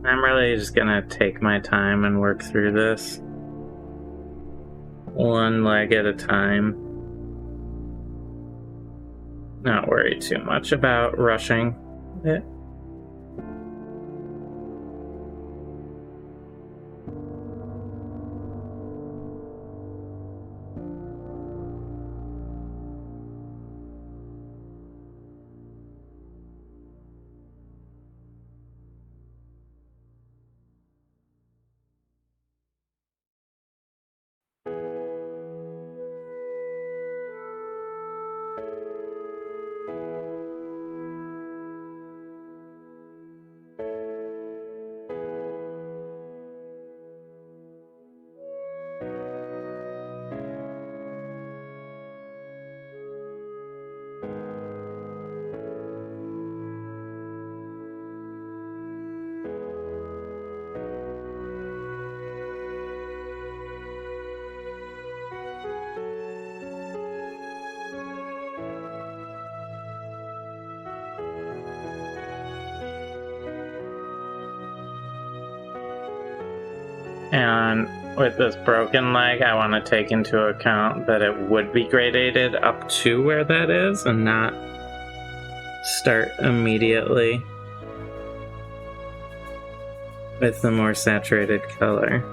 Speaker 1: I'm really just gonna take my time and work through this one leg at a time. Not worry too much about rushing it. And with this broken leg, I want to take into account that it would be gradated up to where that is and not start immediately with the more saturated color.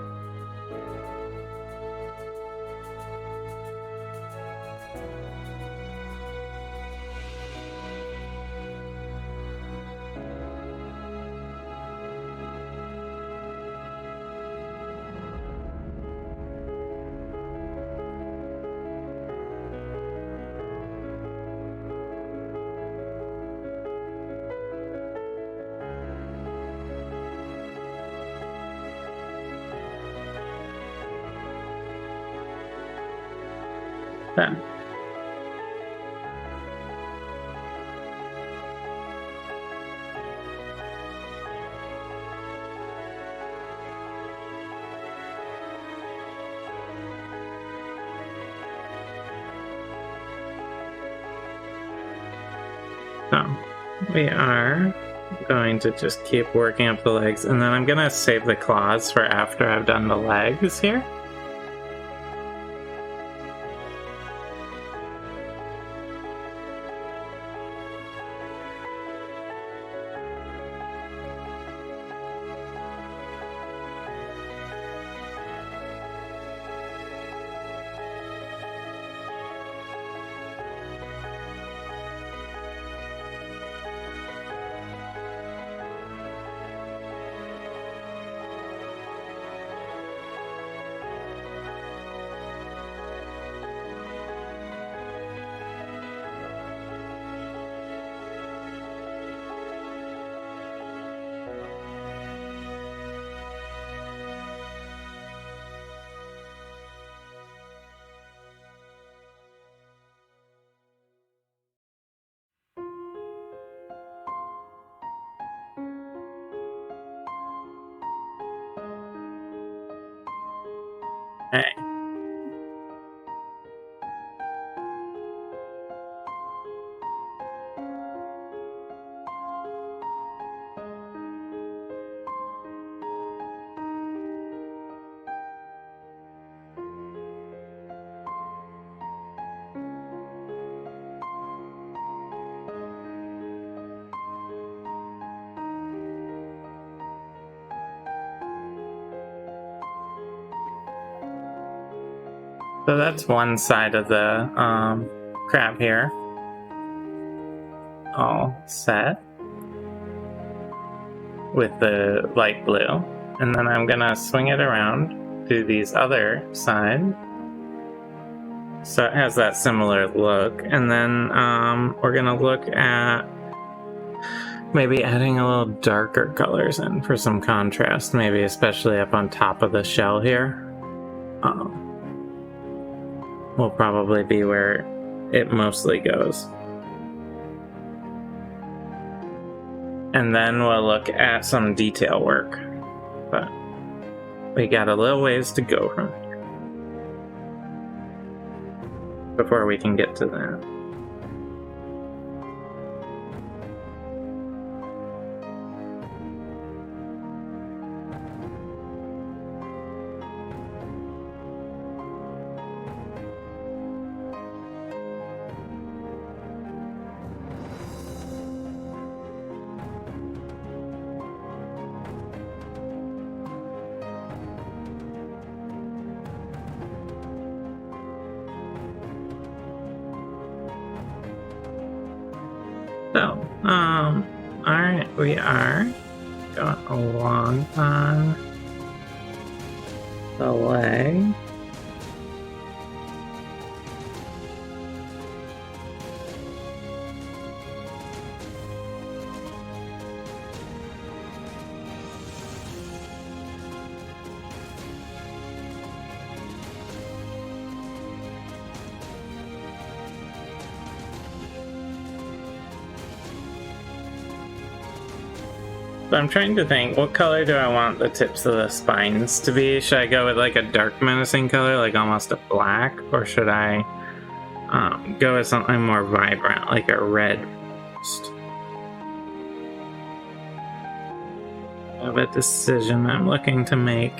Speaker 1: Okay. So we are going to just keep working up the legs, and then I'm going to save the claws for after I've done the legs here. Okay. So that's one side of the crab here, all set with the light blue. And then I'm gonna swing it around to these other side, so it has that similar look. And then we're gonna look at maybe adding a little darker colors in for some contrast, maybe especially up on top of the shell here. Will probably be where it mostly goes. And then we'll look at some detail work, but we got a little ways to go from here before we can get to that. So, alright, we are going along on the leg. So I'm trying to think, what color do I want the tips of the spines to be? Should I go with like a dark menacing color, like almost a black? Or should I go with something more vibrant, like a red? I have a decision I'm looking to make.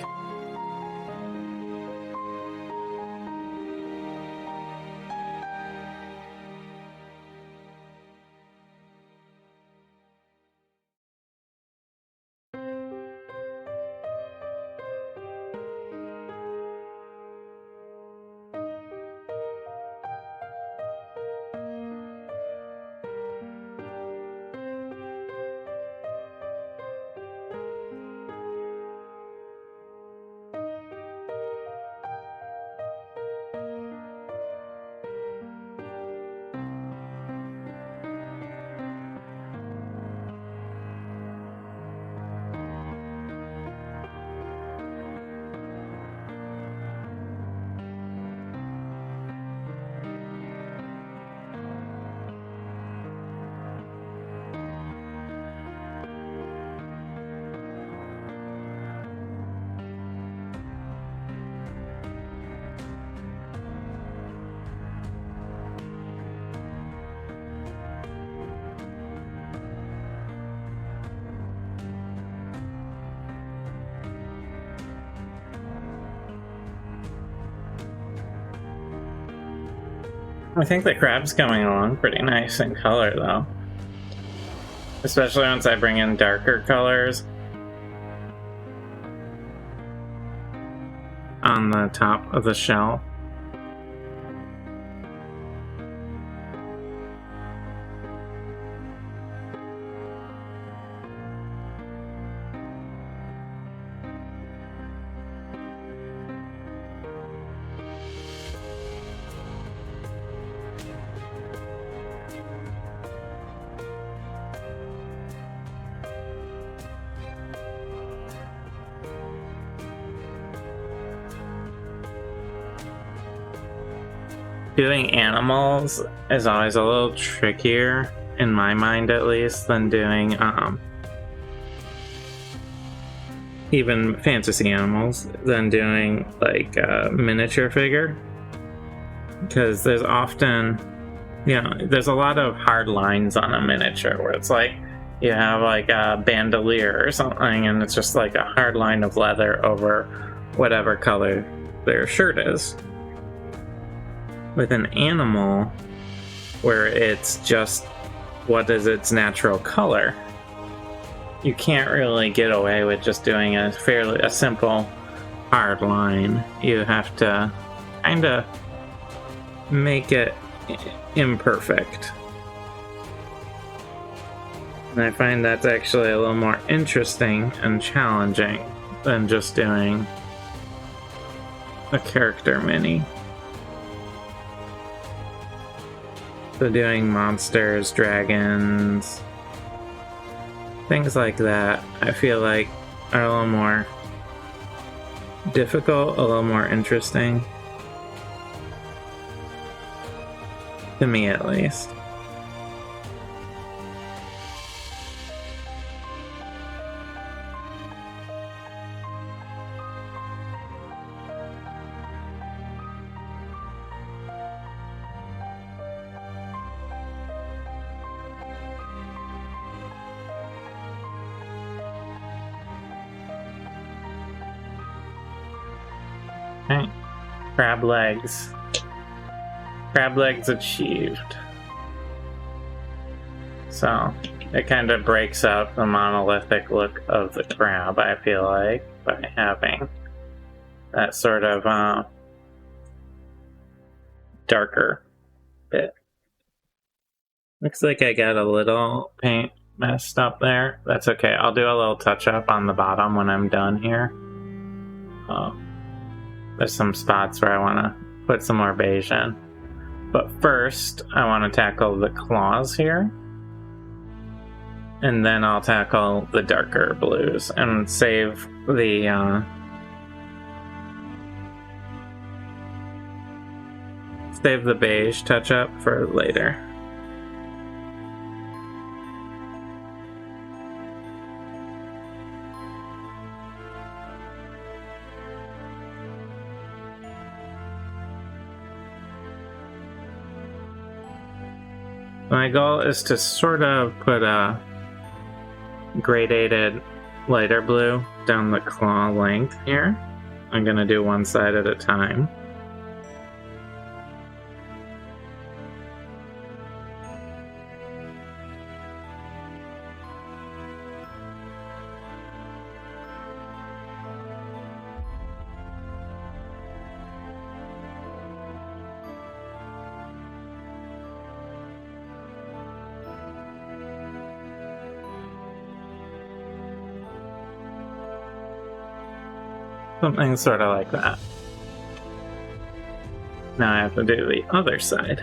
Speaker 1: I think the crab's coming along pretty nice in color, though. Especially once I bring in darker colors on the top of the shell. Doing animals is always a little trickier, in my mind at least, than doing even fantasy animals, than doing like a miniature figure. Because there's often, there's a lot of hard lines on a miniature where it's like you have like a bandolier or something and it's just like a hard line of leather over whatever color their shirt is. With an animal, where it's just what is its natural color, you can't really get away with just doing a simple hard line. You have to kind of make it imperfect. And I find that's actually a little more interesting and challenging than just doing a character mini. So doing monsters, dragons, things like that, I feel like are a little more difficult, a little more interesting. To me, at least. Okay. Crab legs. Crab legs achieved. So, it kind of breaks up the monolithic look of the crab, I feel like, by having that sort of darker bit. Looks like I got a little paint messed up there. That's okay. I'll do a little touch up on the bottom when I'm done here. There's some spots where I want to put some more beige in. But first, I want to tackle the claws here. And then I'll tackle the darker blues and save the beige touch-up for later. My goal is to sort of put a gradated lighter blue down the claw length here. I'm going to do one side at a time. Something sort of like that. Now I have to do the other side.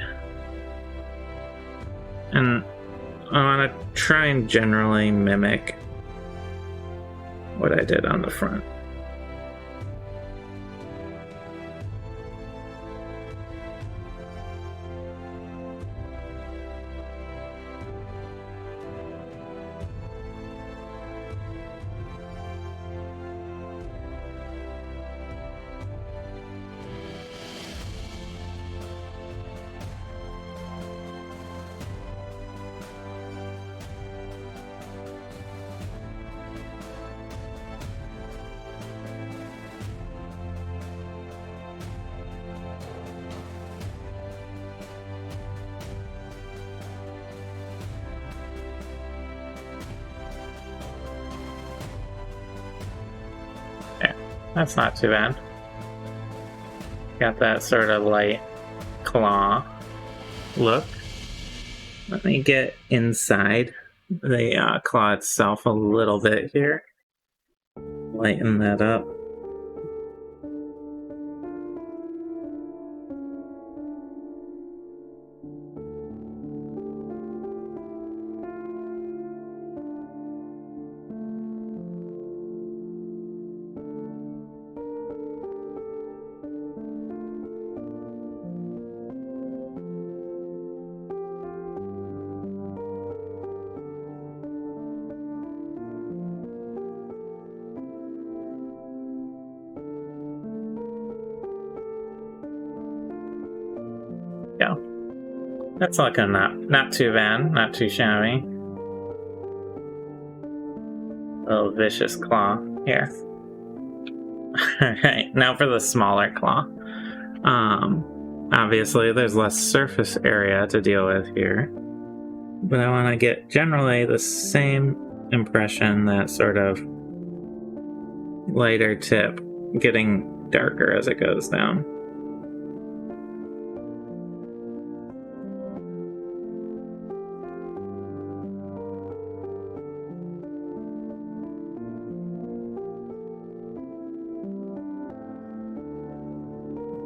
Speaker 1: And I want to try and generally mimic what I did on the front. That's not too bad. Got that sort of light claw look. Let me get inside the claw itself a little bit here. Lighten that up. Yeah. That's looking not too bad, not too shabby. Little vicious claw here. Alright, now for the smaller claw. Obviously there's less surface area to deal with here. But I want to get generally the same impression, that sort of lighter tip getting darker as it goes down.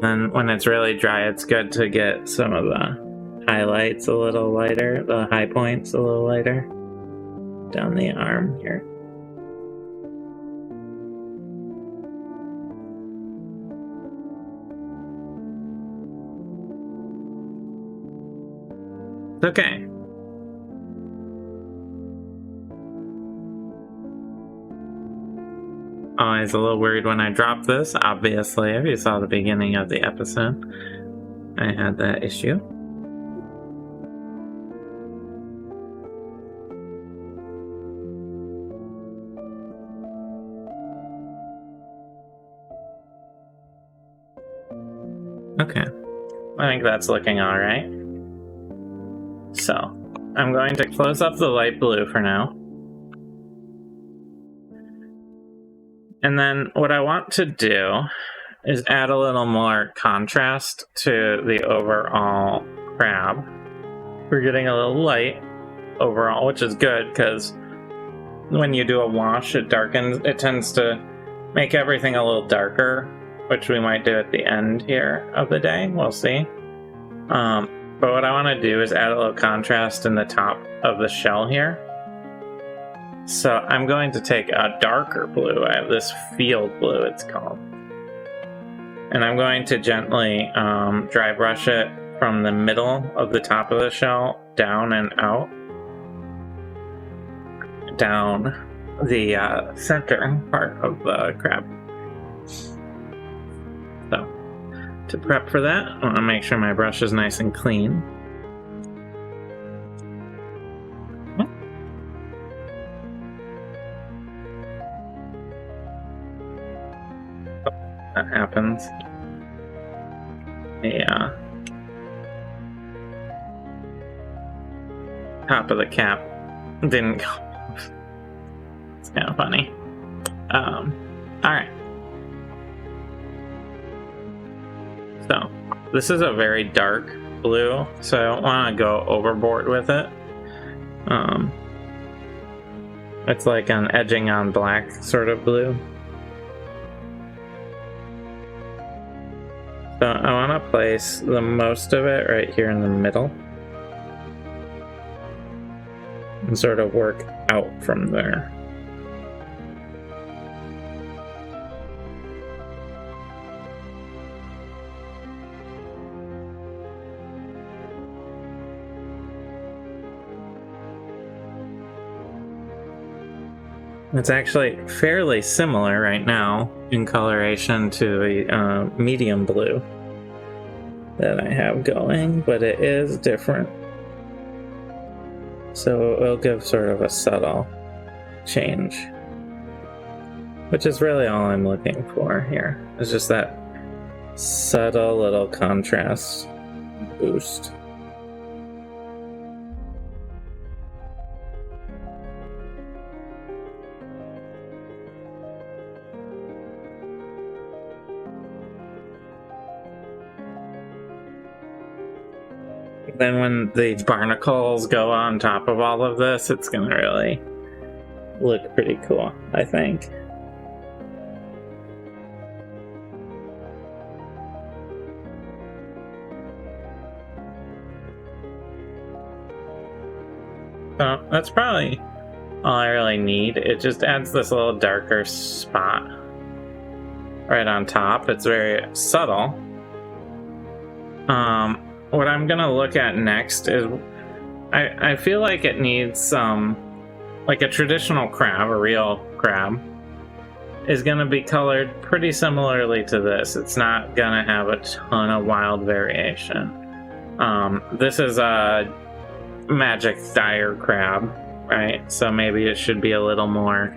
Speaker 1: And when it's really dry, it's good to get some of the highlights a little lighter, the high points a little lighter down the arm here. It's okay. Always a little worried when I drop this, obviously. If you saw the beginning of the episode, I had that issue. Okay, I think that's looking alright. So, I'm going to close up the light blue for now. And then what I want to do is add a little more contrast to the overall crab. We're getting a little light overall, which is good because when you do a wash, it darkens. It tends to make everything a little darker, which we might do at the end here of the day. We'll see. But what I want to do is add a little contrast in the top of the shell here. So I'm going to take a darker blue. I have this field blue, it's called. And I'm going to gently dry brush it from the middle of the top of the shell down and out. Down the center part of the crab. So, to prep for that, I want to make sure my brush is nice and clean. That happens. Yeah. Top of the cap didn't go. It's kind of funny. Alright. So, this is a very dark blue, so I don't want to go overboard with it. It's like an edging on black sort of blue. So I want to place the most of it right here in the middle. And sort of work out from there. It's actually fairly similar right now in coloration to the medium blue that I have going, but it is different. So it'll give sort of a subtle change, which is really all I'm looking for here. It's just that subtle little contrast boost. then when the barnacles go on top of all of this, it's gonna really look pretty cool, I think. So that's probably all I really need. It just adds this little darker spot right on top. It's very subtle. What I'm gonna look at next is I feel like it needs like a traditional crab, a real crab, is gonna be colored pretty similarly to this. It's not gonna have a ton of wild variation. This is a magic dyer crab, right? So maybe it should be a little more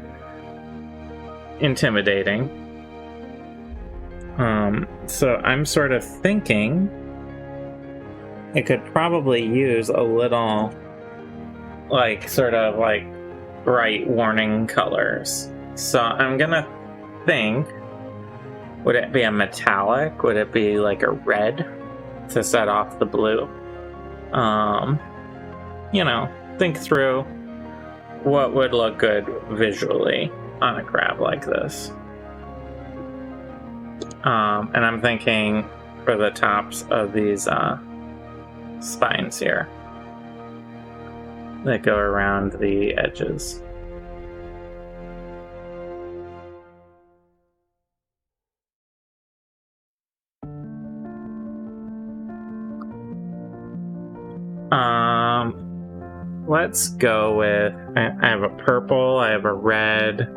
Speaker 1: intimidating. So I'm sort of thinking it could probably use a little, like, sort of like bright warning colors. So I'm gonna think, would it be a metallic? Would it be like a red to set off the blue? You know, think through what would look good visually on a crab like this. And I'm thinking for the tops of these spines here that go around the edges. Let's go with, I have a purple, I have a red.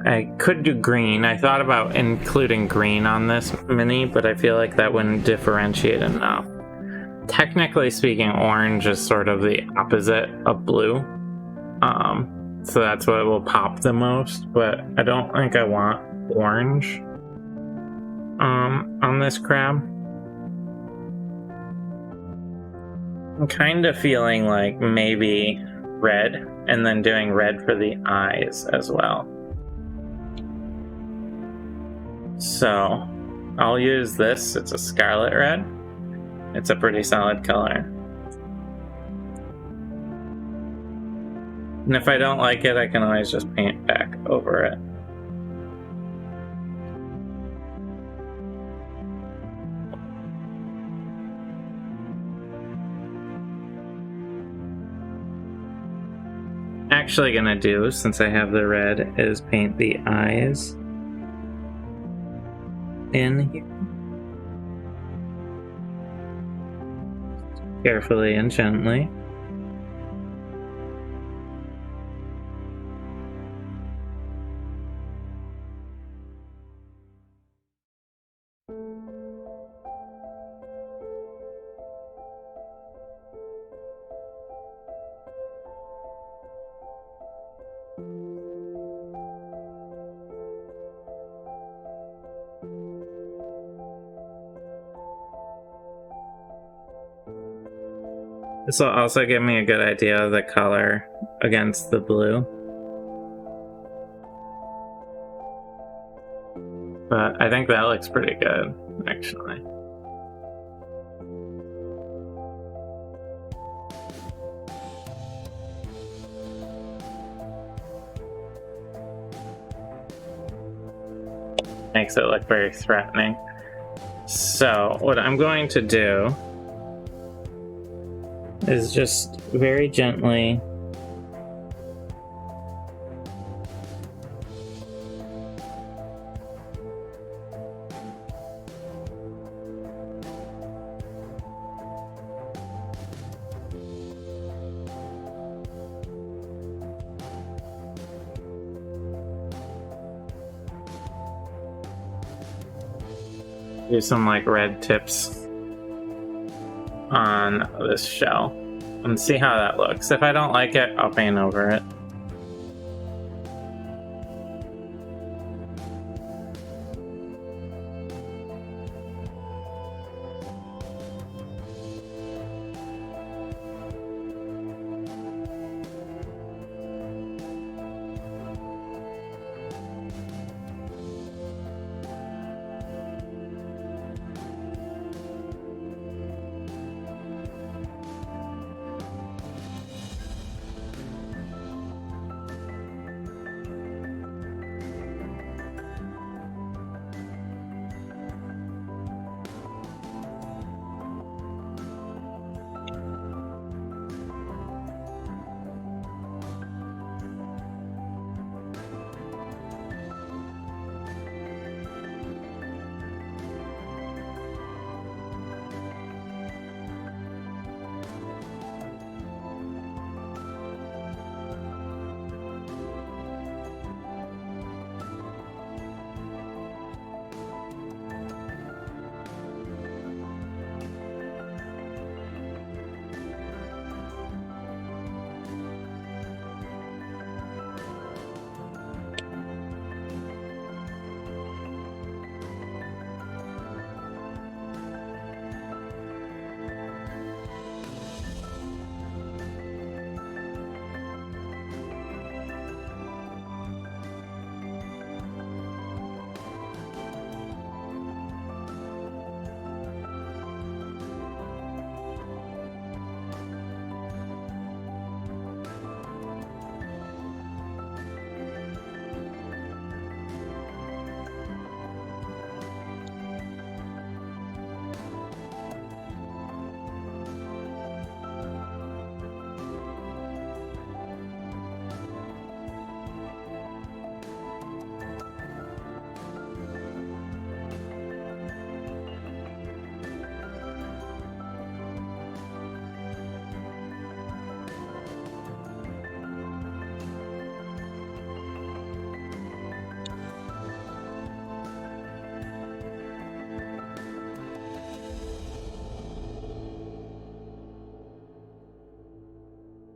Speaker 1: I could do green. I thought about including green on this mini, but I feel like that wouldn't differentiate enough. Technically speaking, orange is sort of the opposite of blue. So that's what will pop the most, but I don't think I want orange on this crab. I'm kind of feeling like maybe red, and then doing red for the eyes as well. So I'll use this. It's a scarlet red. It's a pretty solid color. And if I don't like it, I can always just paint back over it. Actually gonna do, since I have the red, is paint the eyes in here. Carefully and gently. This will also give me a good idea of the color against the blue. But I think that looks pretty good, actually. Makes it look very threatening. So what I'm going to do is just very gently do some like red tips on this shell and see how that looks. If I don't like it, I'll paint over it.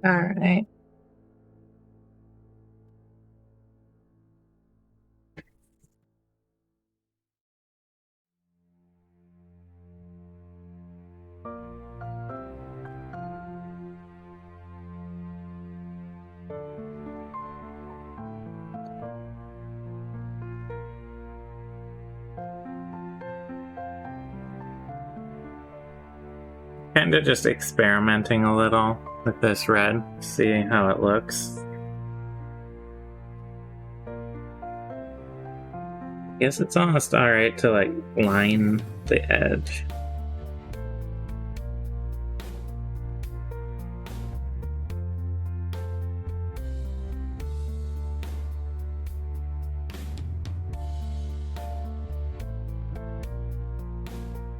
Speaker 3: All right.
Speaker 1: Kind of just experimenting a little with this red, see how it looks. Guess it's almost alright to like line the edge.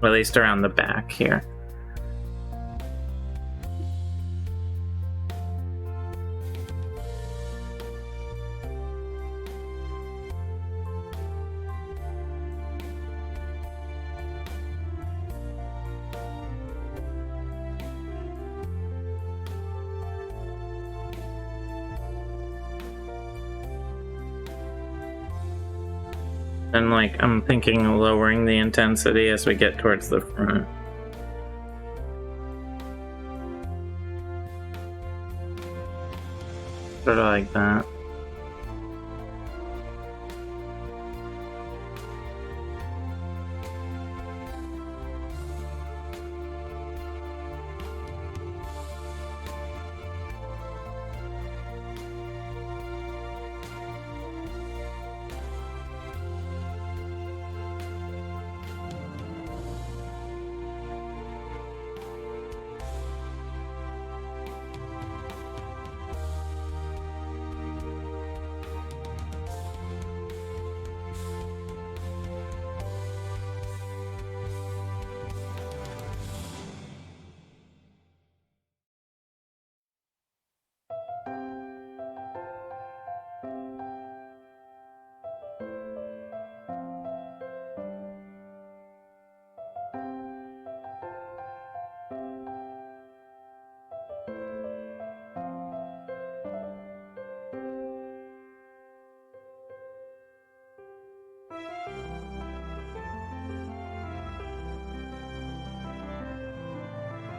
Speaker 1: At least around the back here. And like, I'm thinking of lowering the intensity as we get towards the front. Sort of like that.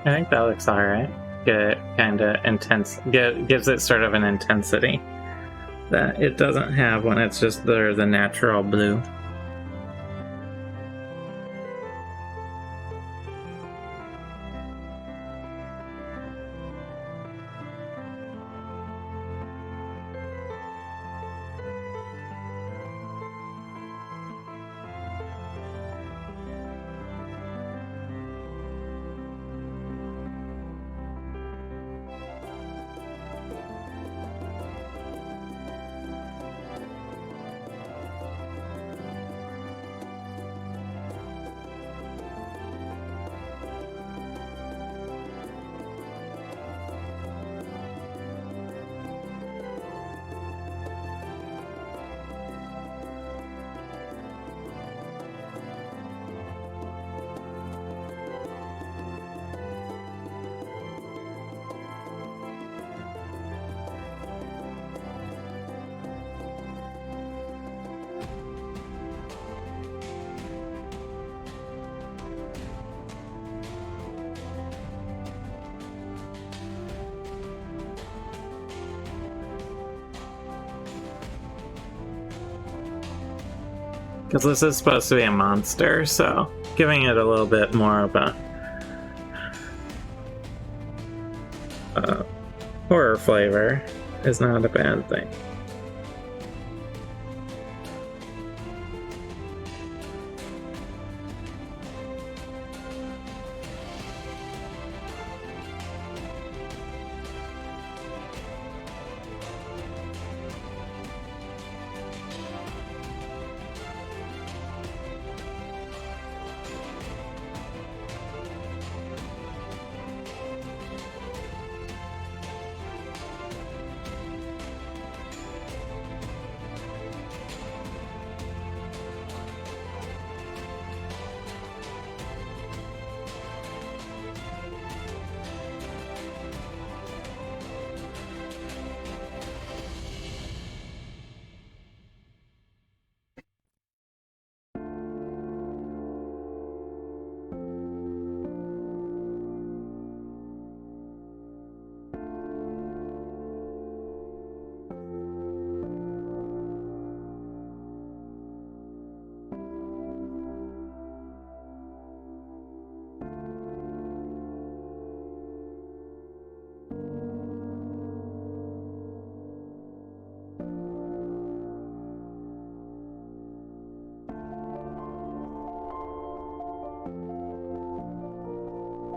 Speaker 1: I think that looks alright. Get kind of intense. Gives it sort of an intensity that it doesn't have when it's just the natural blue. Because this is supposed to be a monster, so giving it a little bit more of a horror flavor is not a bad thing.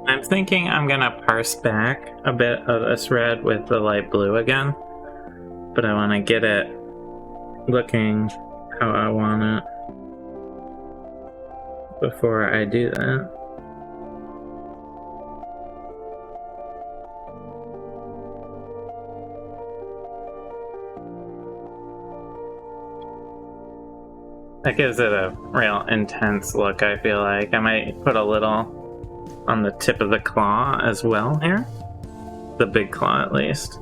Speaker 1: I'm thinking I'm gonna parse back a bit of this red with the light blue again, but I want to get it looking how I want it before I do that. That gives it a real intense look, I feel like. I might put a little on the tip of the claw as well here. The big claw, at least.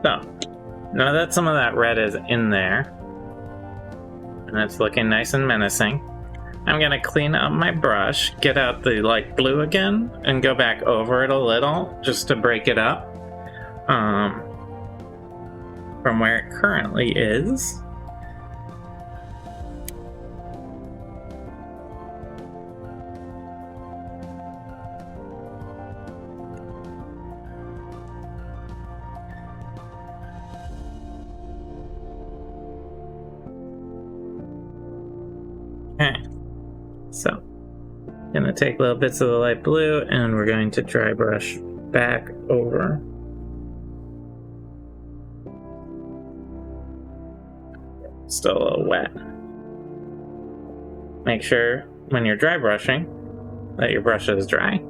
Speaker 1: So, now that some of that red is in there, and it's looking nice and menacing, I'm gonna clean up my brush, get out the light blue again, and go back over it a little, just to break it up from where it currently is. Okay, so gonna take little bits of the light blue and we're going to dry brush back over. Still a little wet. Make sure when you're dry brushing that your brush is dry.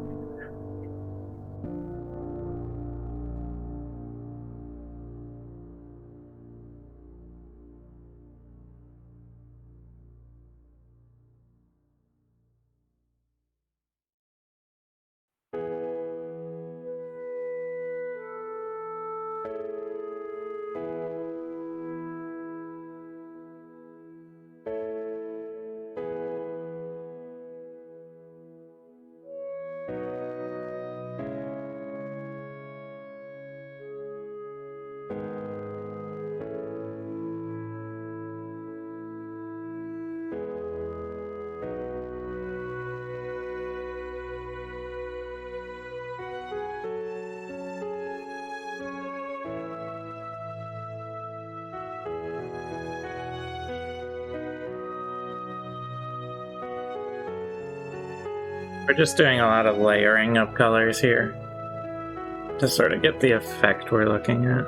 Speaker 1: We're just doing a lot of layering of colors here to sort of get the effect we're looking at.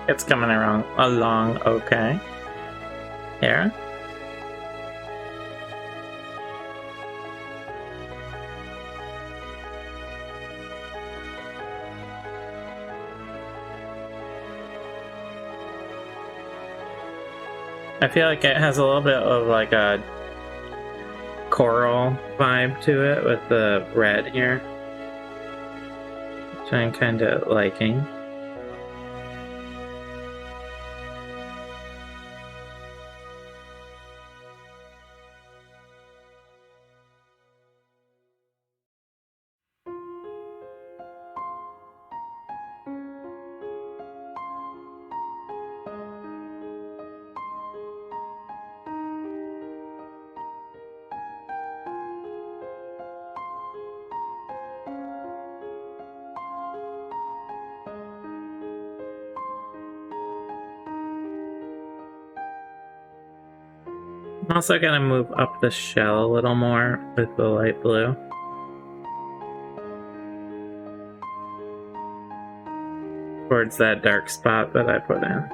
Speaker 1: It's coming along okay. Here. I feel like it has a little bit of like a coral vibe to it with the red here, which I'm kind of liking. I'm also gonna move up the shell a little more with the light blue. Towards that dark spot that I put in.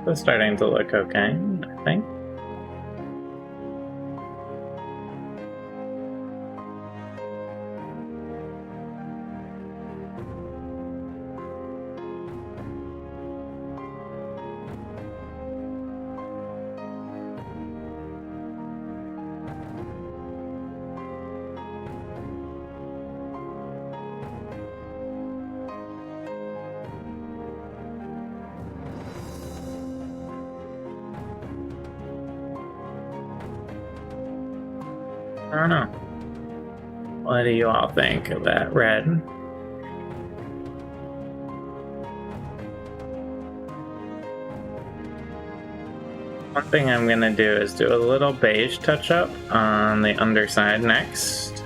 Speaker 1: It's starting to look okay, I think. I don't know. What do you all think of that red? One thing I'm gonna do is do a little beige touch up on the underside next.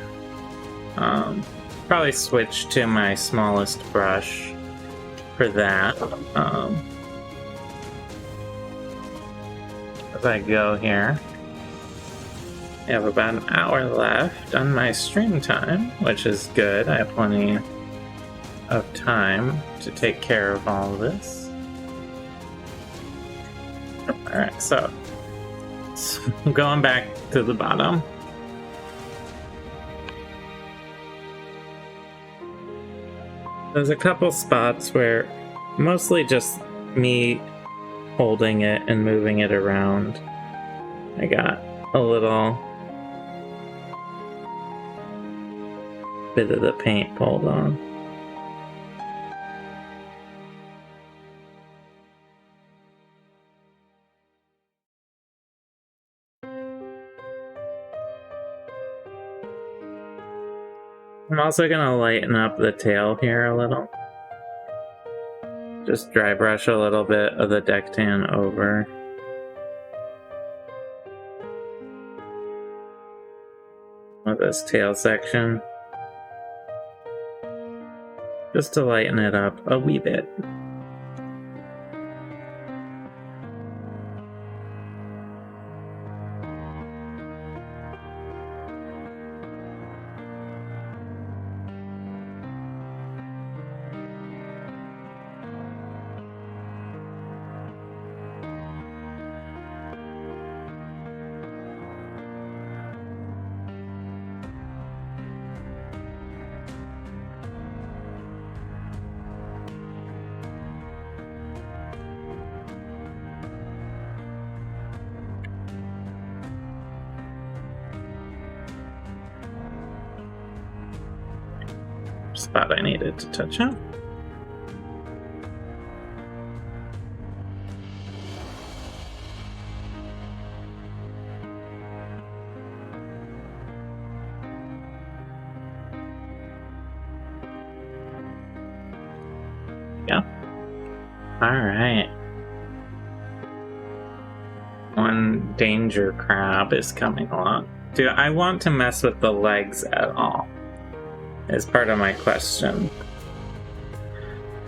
Speaker 1: Probably switch to my smallest brush for that. As I go here. I have about an hour left on my stream time, which is good. I have plenty of time to take care of all of this. Alright, so going back to the bottom. There's a couple spots where mostly just me holding it and moving it around. I got a little bit of the paint pulled on. I'm also gonna lighten up the tail here a little. Just dry brush a little bit of the deck tan over. With this tail section. Just to lighten it up a wee bit. Spot I needed to touch up. Alright. One danger crab is coming along. Do I want to mess with the legs at all? Is part of my question.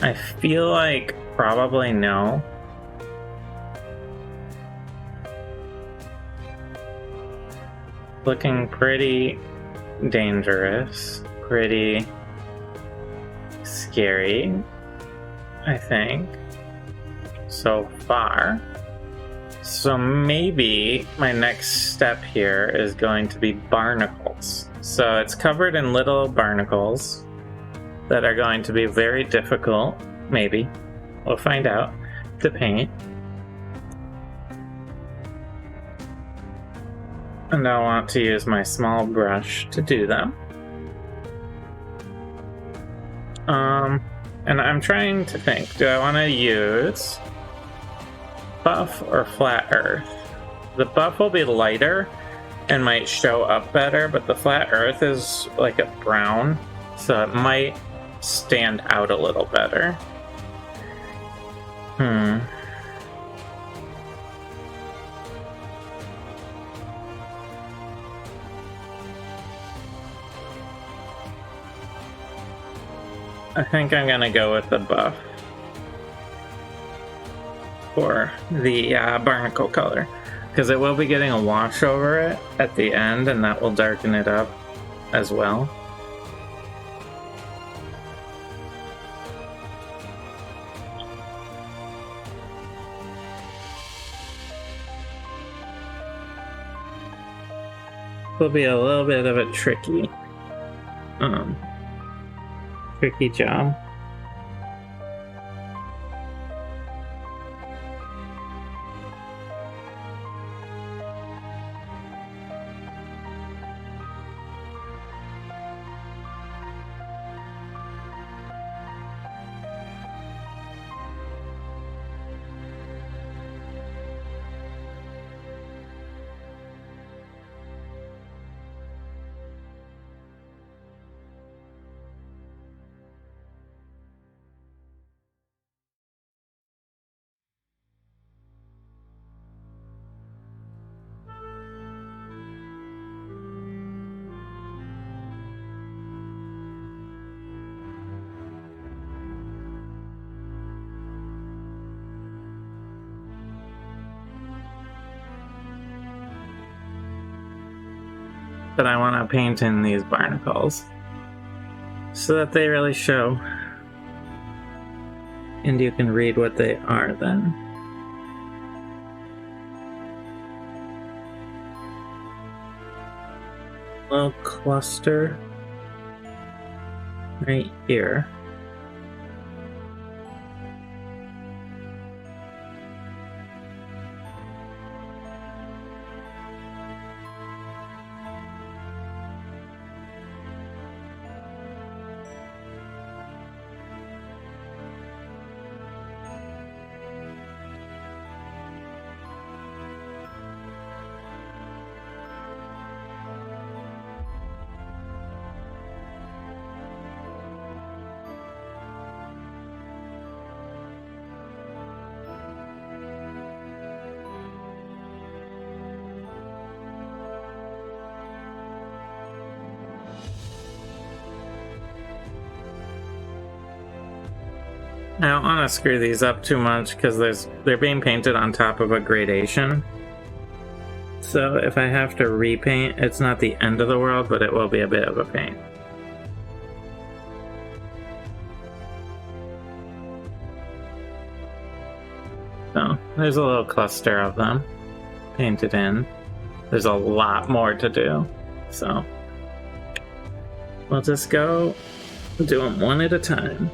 Speaker 1: I feel like probably no. Looking pretty dangerous, pretty scary, I think, so far. So maybe my next step here is going to be barnacles. So it's covered in little barnacles that are going to be very difficult, maybe, we'll find out, to paint. And I want to use my small brush to do them. And I'm trying to think, do I want to use buff or flat earth? The buff will be lighter and might show up better, but the flat earth is like a brown, so it might stand out a little better. I think I'm gonna go with the buff for the barnacle color, because it will be getting a wash over it at the end, and that will darken it up as well. Will be a little bit of a tricky job. But I want to paint in these barnacles so that they really show, and you can read what they are then. A little cluster right here. I don't want to screw these up too much because they're being painted on top of a gradation. So if I have to repaint, it's not the end of the world, but it will be a bit of a pain. So there's a little cluster of them painted in. There's a lot more to do, so we'll just go do them one at a time.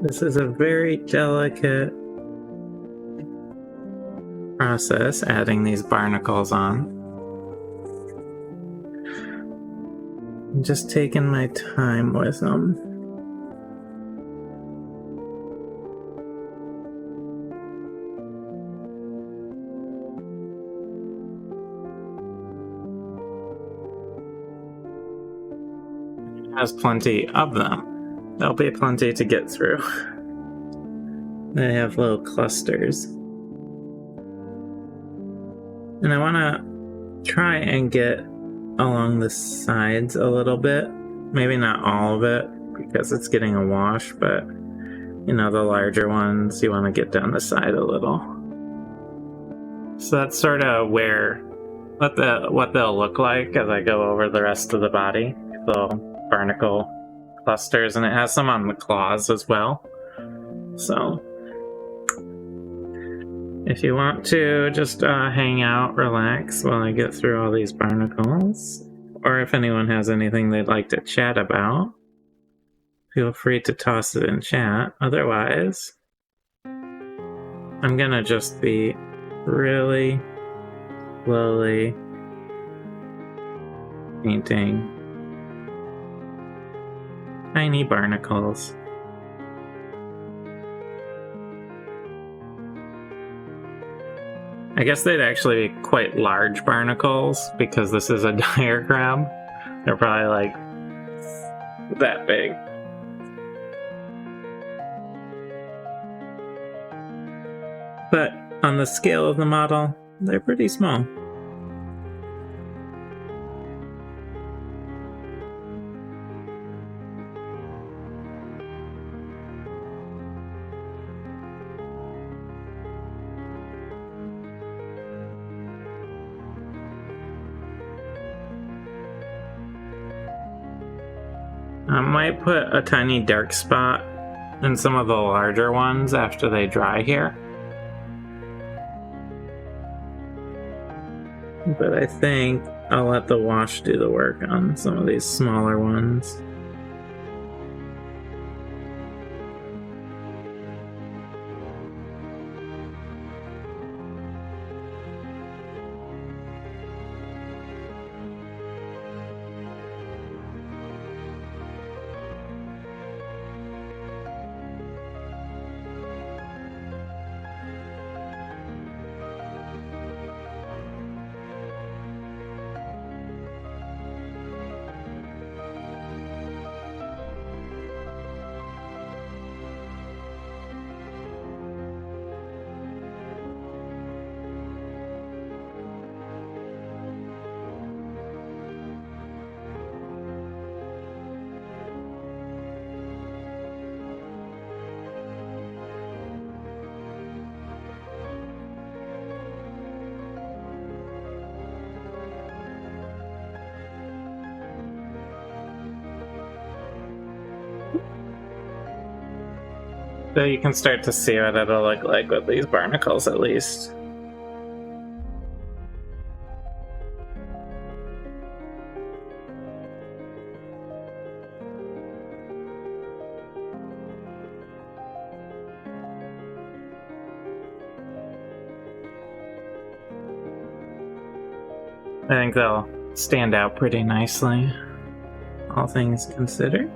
Speaker 1: This is a very delicate process, adding these barnacles on. I'm just taking my time with them. It has plenty of them. There'll be plenty to get through. They have little clusters. And I want to try and get along the sides a little bit. Maybe not all of it, because it's getting a wash, but you know, the larger ones, you want to get down the side a little. So that's sort of what they'll look like as I go over the rest of the body. Little barnacle clusters, and it has some on the claws as well. So if you want to just hang out, relax while I get through all these barnacles, or if anyone has anything they'd like to chat about, feel free to toss it in chat. Otherwise, I'm gonna just be really slowly painting tiny barnacles. I guess they'd actually be quite large barnacles because this is a diagram. They're probably like that big. But on the scale of the model, they're pretty small. I might put a tiny dark spot in some of the larger ones after they dry here. But I think I'll let the wash do the work on some of these smaller ones. So you can start to see what it'll look like with these barnacles, at least. I think they'll stand out pretty nicely, all things considered.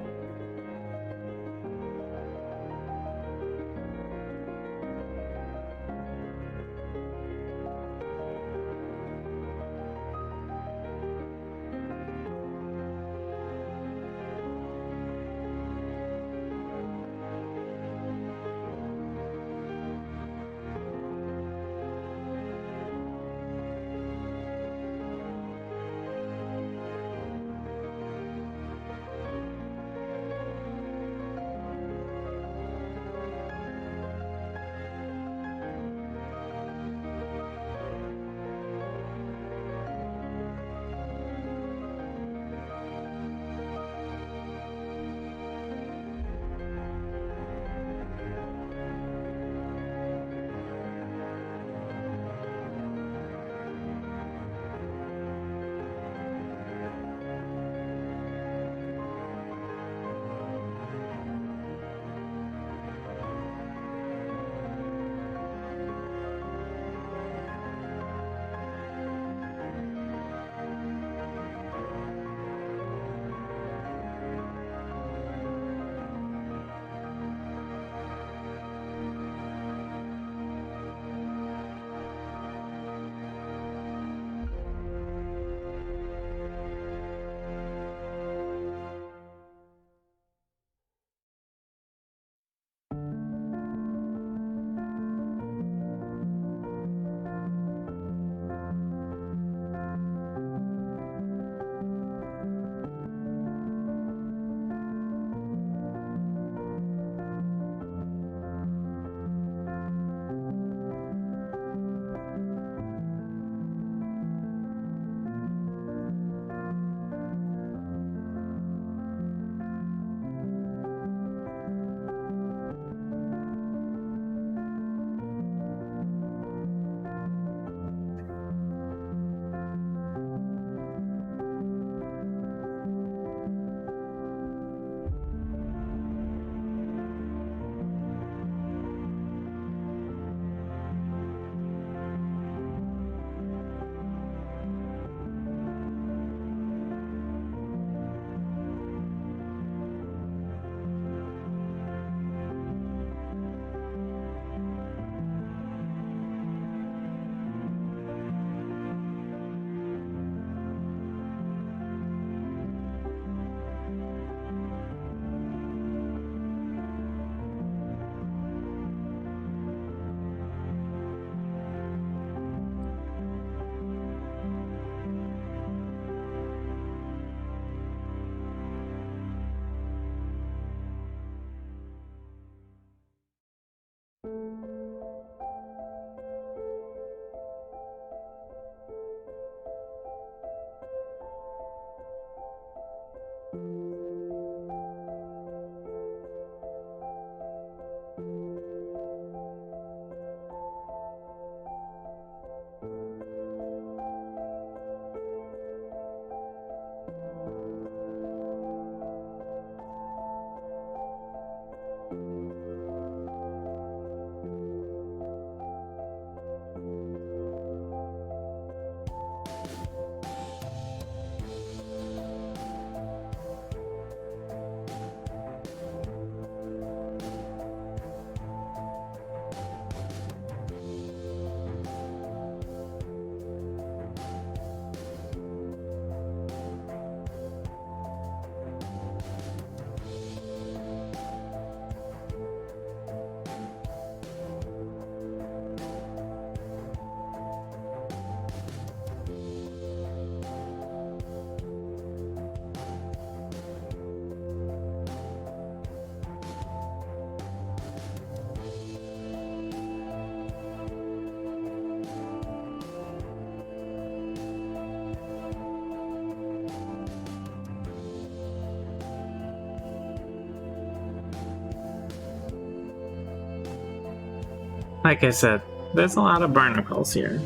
Speaker 1: Like I said, there's a lot of barnacles here.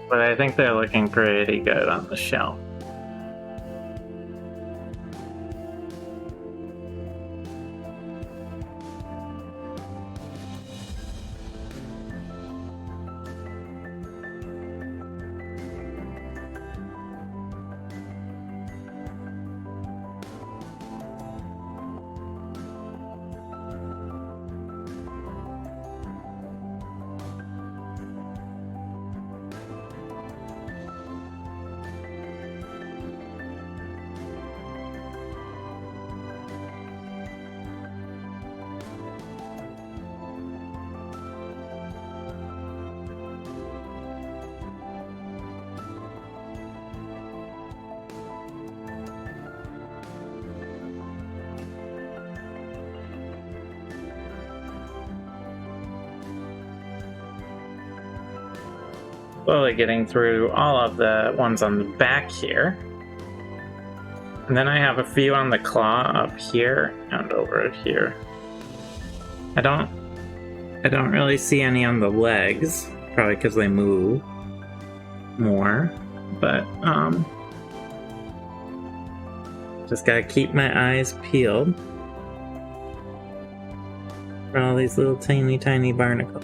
Speaker 1: But I think they're looking pretty good on the shelf. Slowly getting through all of the ones on the back here. And then I have a few on the claw up here and over here. I don't really see any on the legs, probably because they move more, but just gotta keep my eyes peeled for all these little tiny barnacles.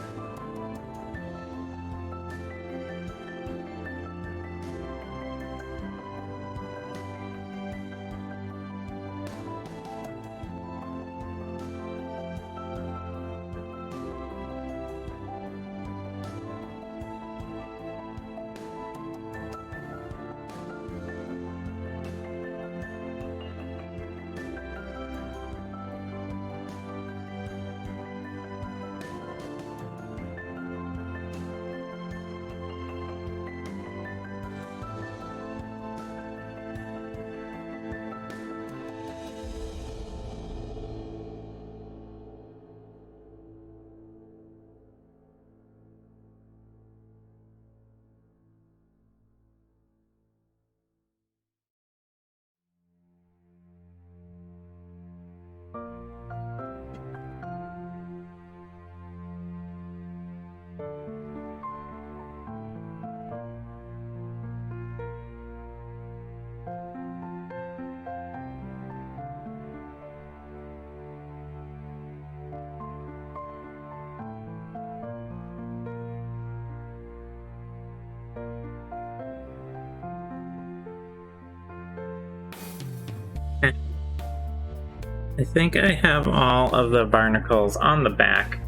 Speaker 1: I think I have all of the barnacles on the back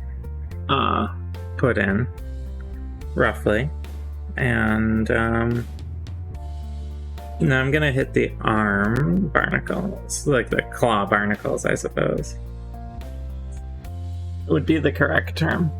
Speaker 1: put in, roughly. And now I'm gonna hit the arm barnacles, like the claw barnacles, I suppose. Would be the correct term.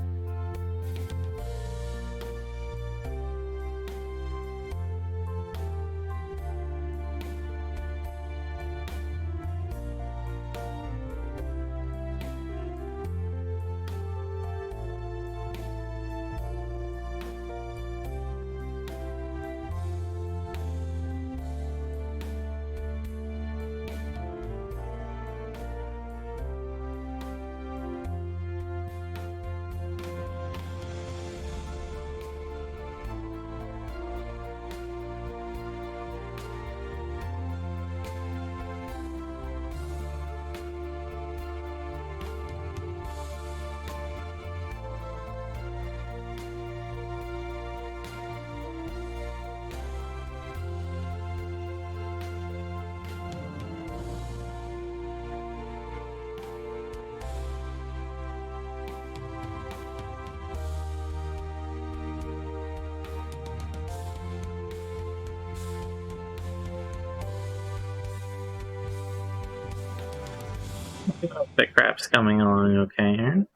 Speaker 1: The crap's coming along okay here.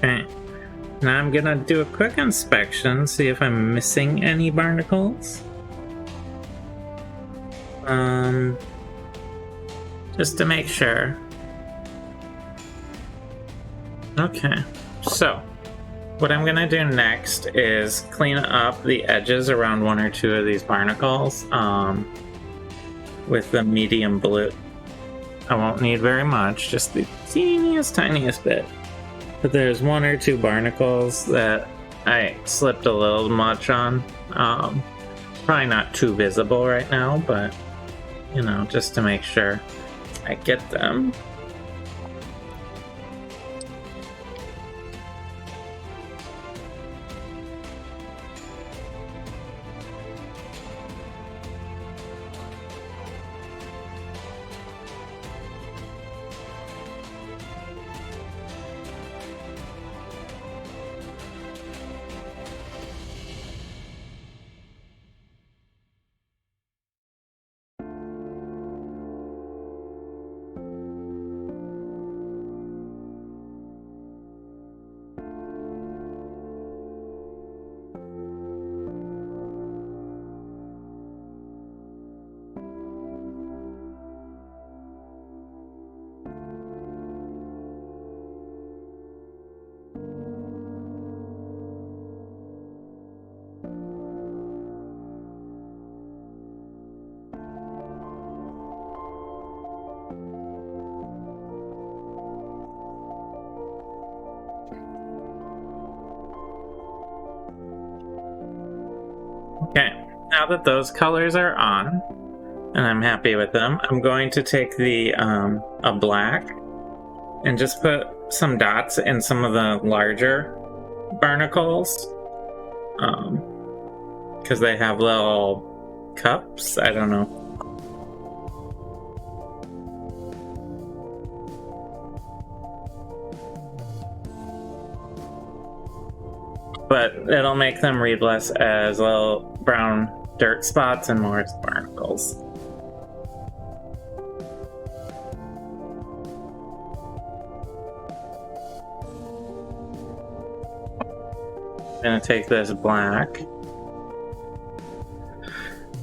Speaker 1: Okay, now I'm gonna do a quick inspection, see if I'm missing any barnacles. Just to make sure. Okay, so what I'm gonna do next is clean up the edges around one or two of these barnacles with the medium blue. I won't need very much, just the teeniest, tiniest bit. But there's one or two barnacles that I slipped a little much on. Probably not too visible right now, but you know, just to make sure I get them. Okay, now that those colors are on, and I'm happy with them, I'm going to take the a black and just put some dots in some of the larger barnacles, because they have little cups. I don't know. But it'll make them read less as little brown dirt spots and more as barnacles. I'm gonna take this black,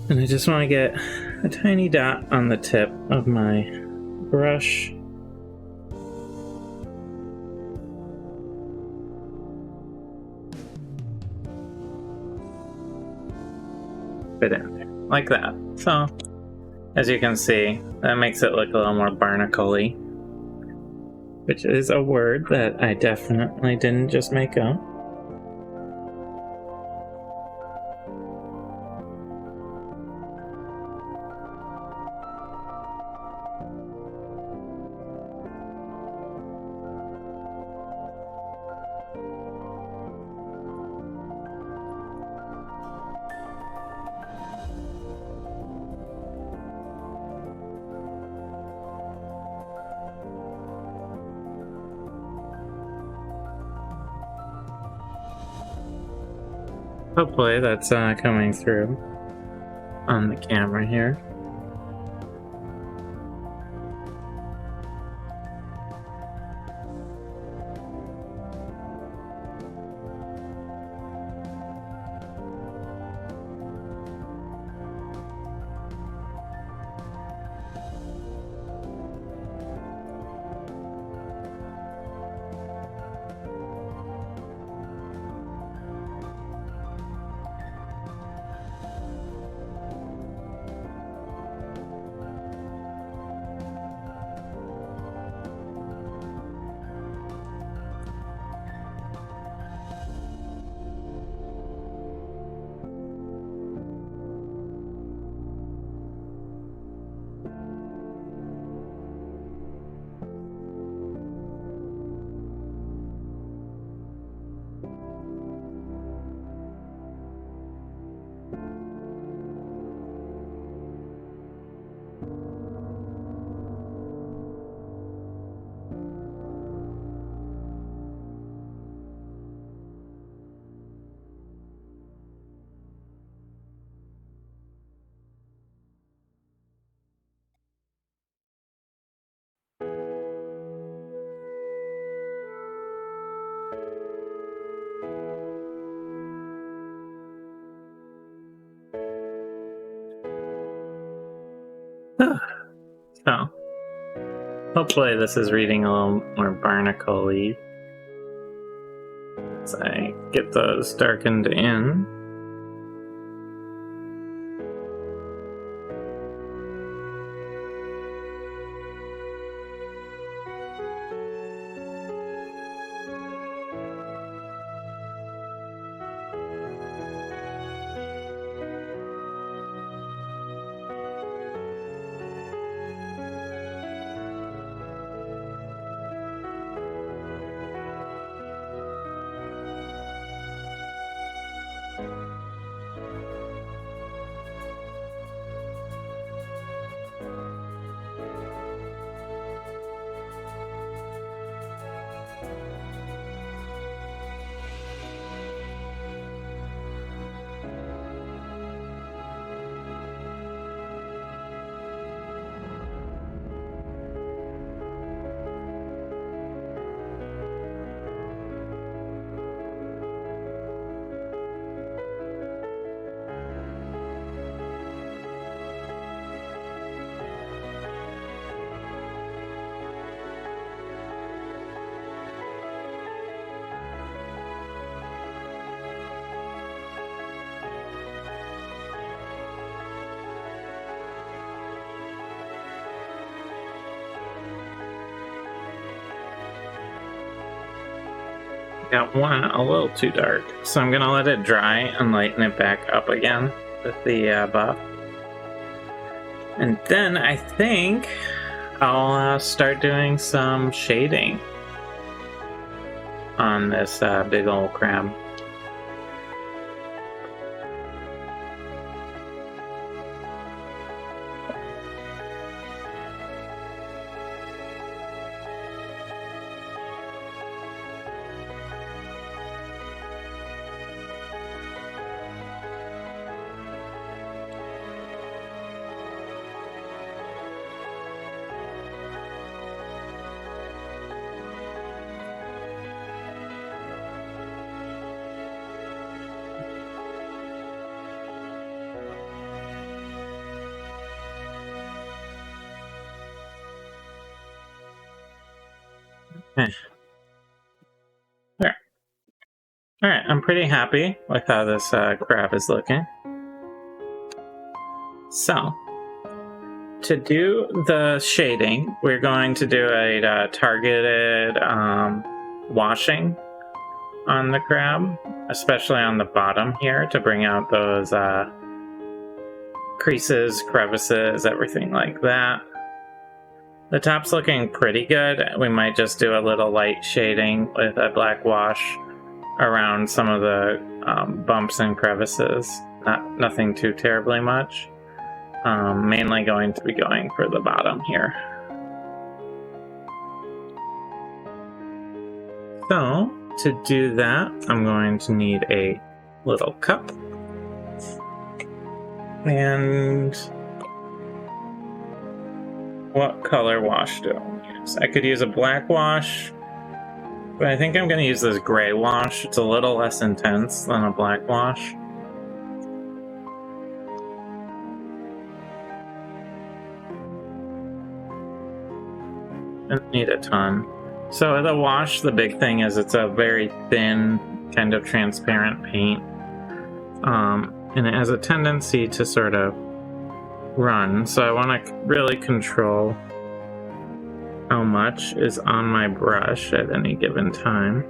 Speaker 1: and I just want to get a tiny dot on the tip of my brush. Fit in there, like that. So, as you can see, that makes it look a little more barnacle-y, which is a word that I definitely didn't just make up. Hopefully that's coming through on the camera here. So, hopefully this is reading a little more barnacle-y as I get those darkened in. Got one a little too dark, so I'm gonna let it dry and lighten it back up again with the buff. And then I think I'll start doing some shading on this big old crab. Okay. There. Alright, I'm pretty happy with how this crab is looking. So, to do the shading, we're going to do a targeted washing on the crab, especially on the bottom here, to bring out those creases, crevices, everything like that. The top's looking pretty good. We might just do a little light shading with a black wash around some of the bumps and crevices. Nothing too terribly much. Mainly going to be going for the bottom here. So, to do that, I'm going to need a little cup. And what color wash do I want to use? I could use a black wash, but I think I'm going to use this gray wash. It's a little less intense than a black wash. Don't need a ton. So the wash, the big thing is it's a very thin, kind of transparent paint. And it has a tendency to sort of run. So I want to really control how much is on my brush at any given time.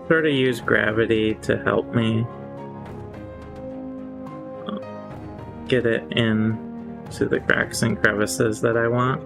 Speaker 1: Sort of use gravity to help me get it in to the cracks and crevices that I want.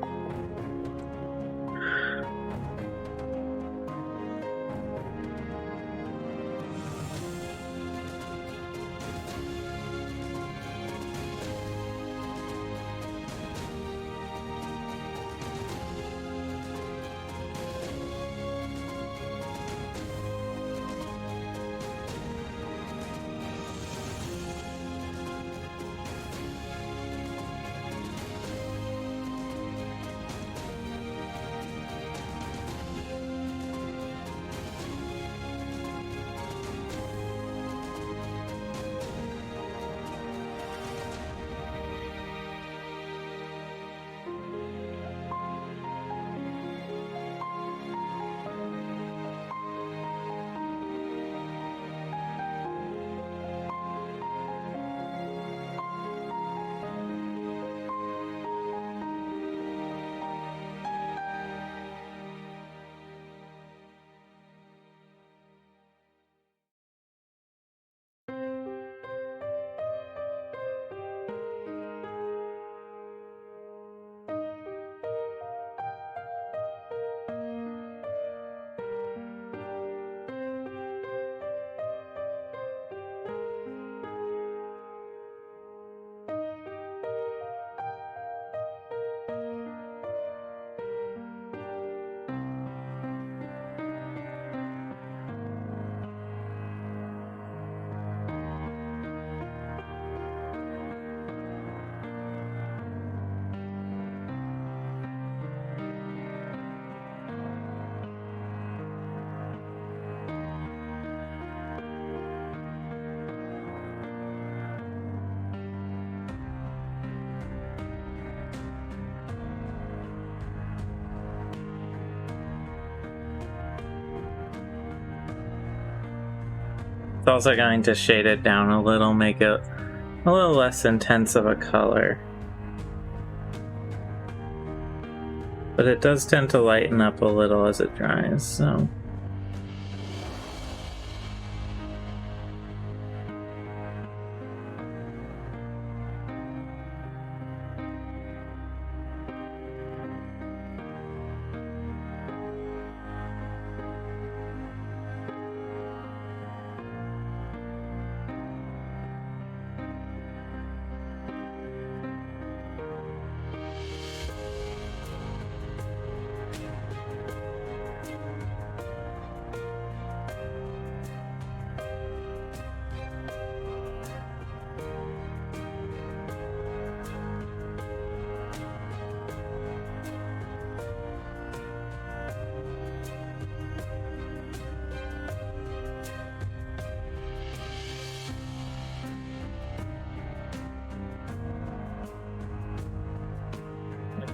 Speaker 1: It's also going to shade it down a little, make it a little less intense of a color. But it does tend to lighten up a little as it dries, so...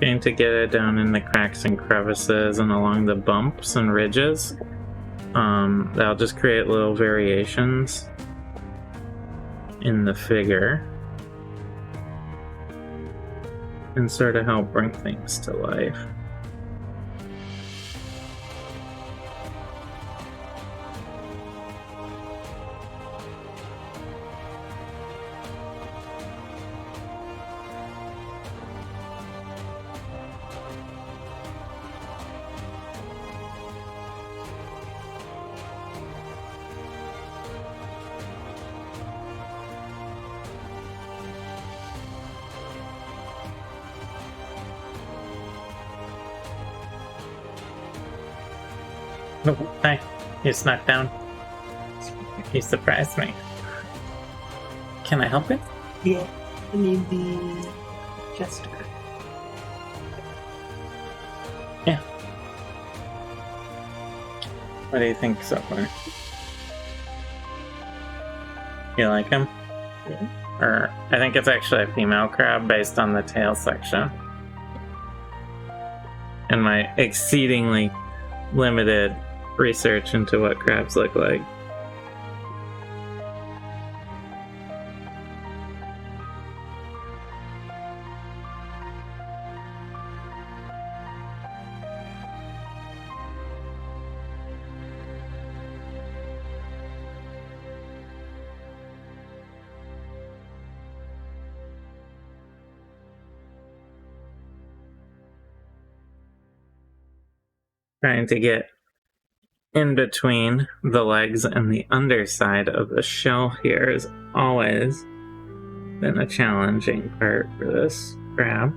Speaker 1: Going to get it down in the cracks and crevices and along the bumps and ridges. That'll just create little variations in the figure and sort of help bring things to life. Oh, hi. You snuck down. You surprised me. Can I help you?
Speaker 3: Yeah, I need the jester.
Speaker 1: Yeah. What do you think so far? You like him?
Speaker 3: Yeah.
Speaker 1: Or I think it's actually a female crab based on the tail section. And my exceedingly limited research into what crabs look like. Trying to get in between the legs and the underside of the shell here has always been a challenging part for this crab.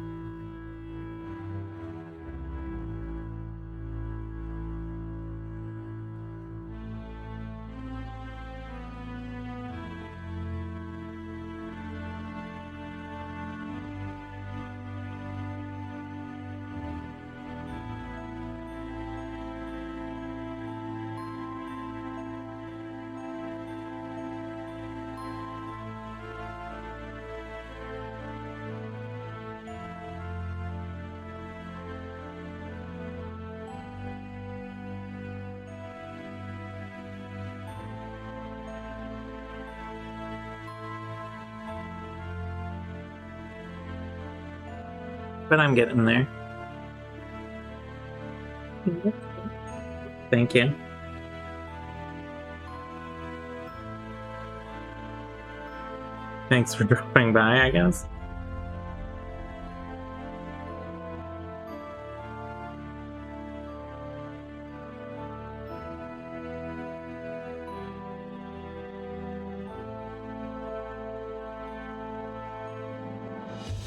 Speaker 1: But I'm getting there. Thank you. Thanks for dropping by, I guess.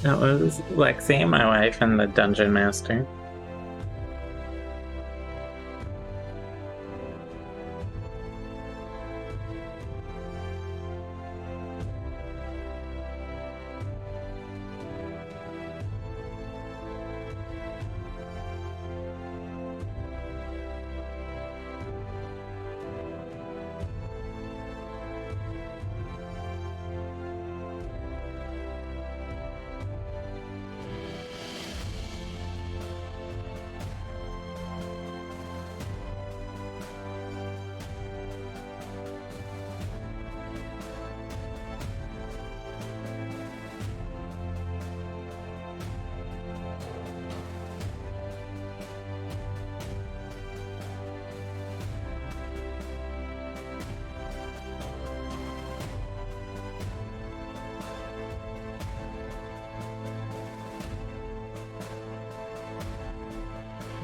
Speaker 1: That was Lexi, my wife, and the dungeon master.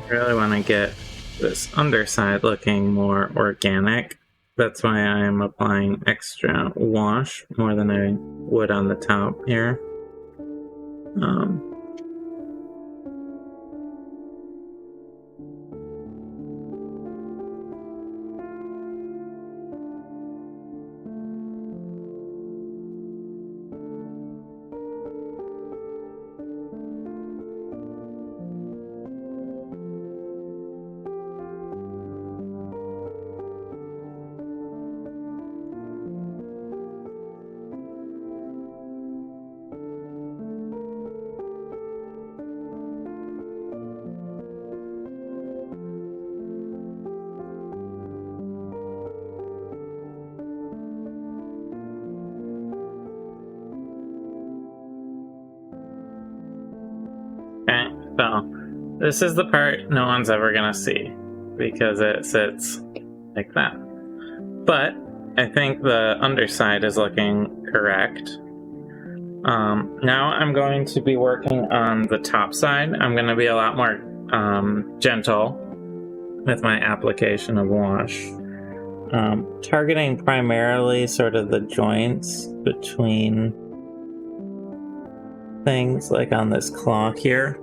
Speaker 1: I really want to get this underside looking more organic. That's why I am applying extra wash more than I would on the top here. Okay, so this is the part no one's ever gonna see because it sits like that. But I think the underside is looking correct. Now I'm going to be working on the top side. I'm going to be a lot more gentle with my application of wash. Targeting primarily sort of the joints between things, like on this claw here.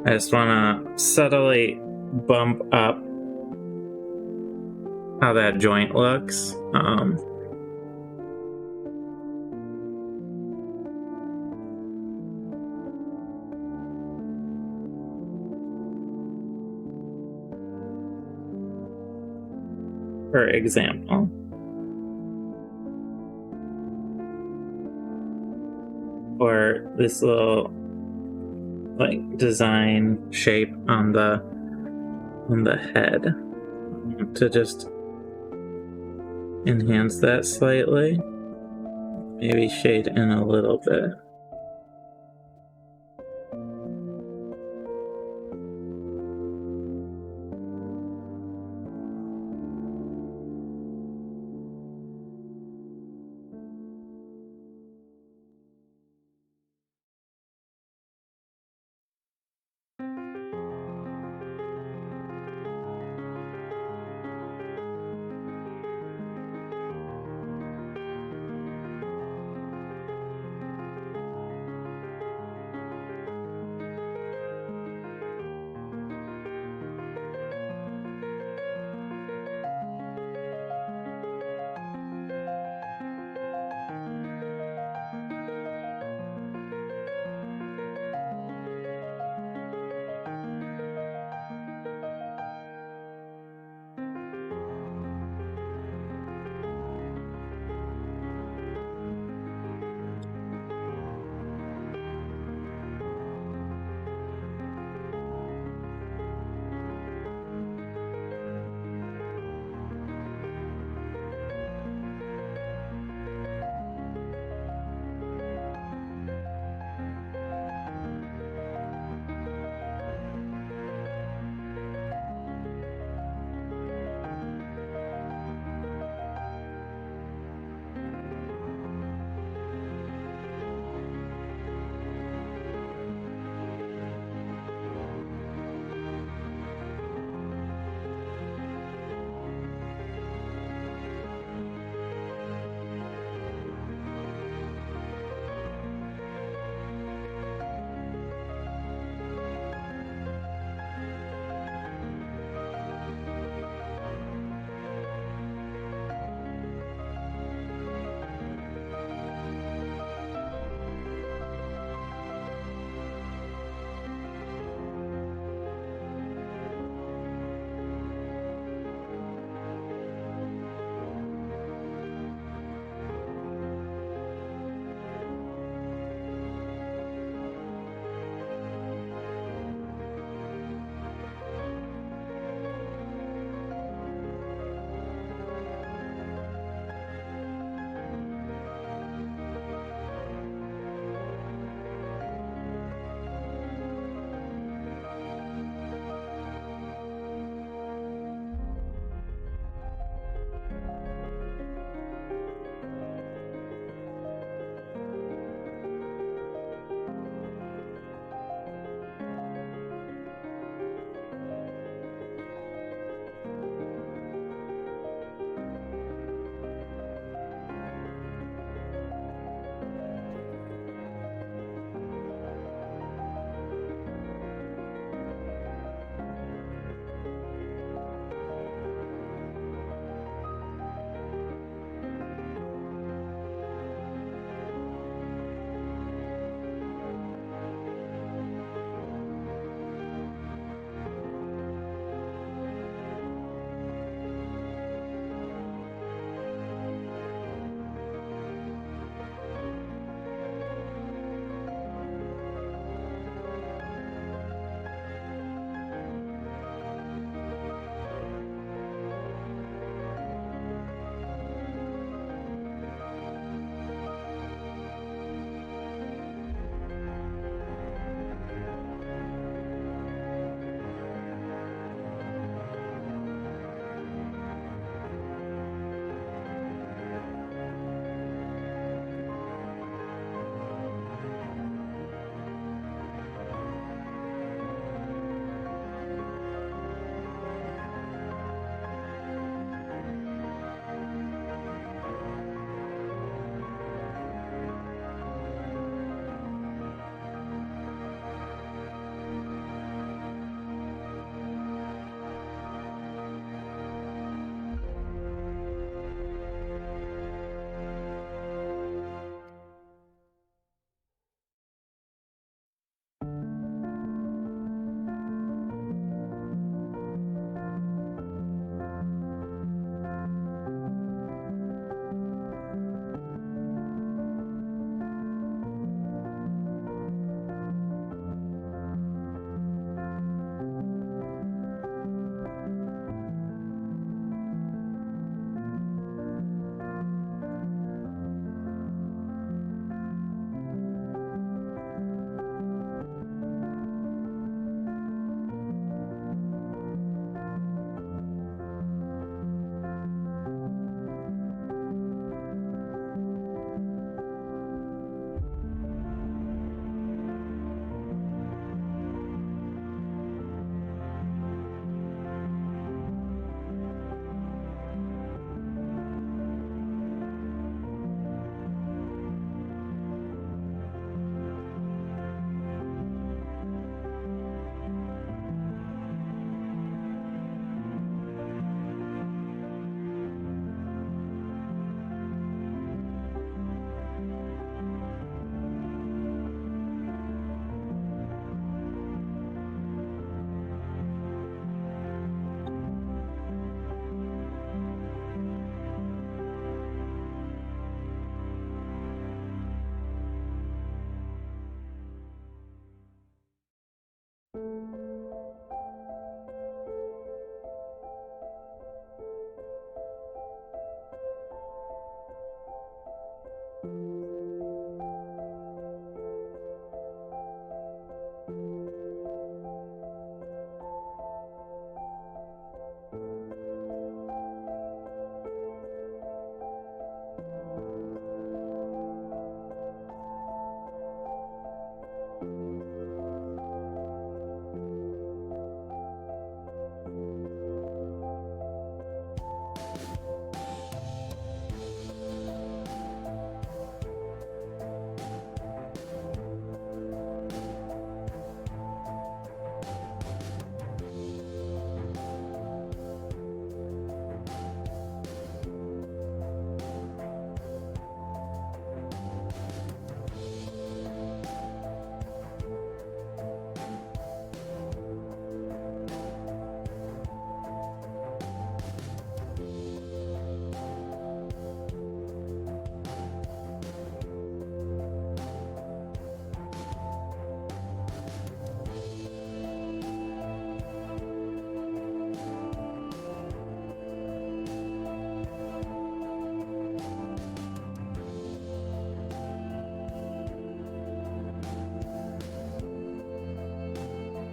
Speaker 1: I just want to subtly bump up how that joint looks. For example. Or this little like design shape on the head to just enhance that slightly. Maybe shade in a little bit.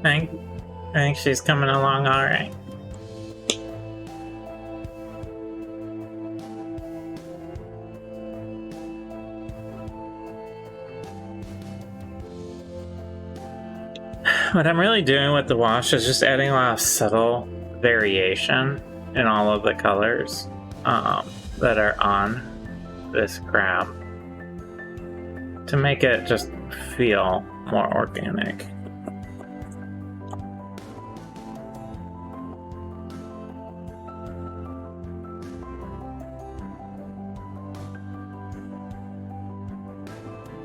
Speaker 1: I think she's coming along all right. What I'm really doing with the wash is just adding a lot of subtle variation in all of the colors that are on this crab to make it just feel more organic.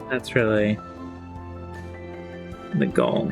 Speaker 1: That's really the goal.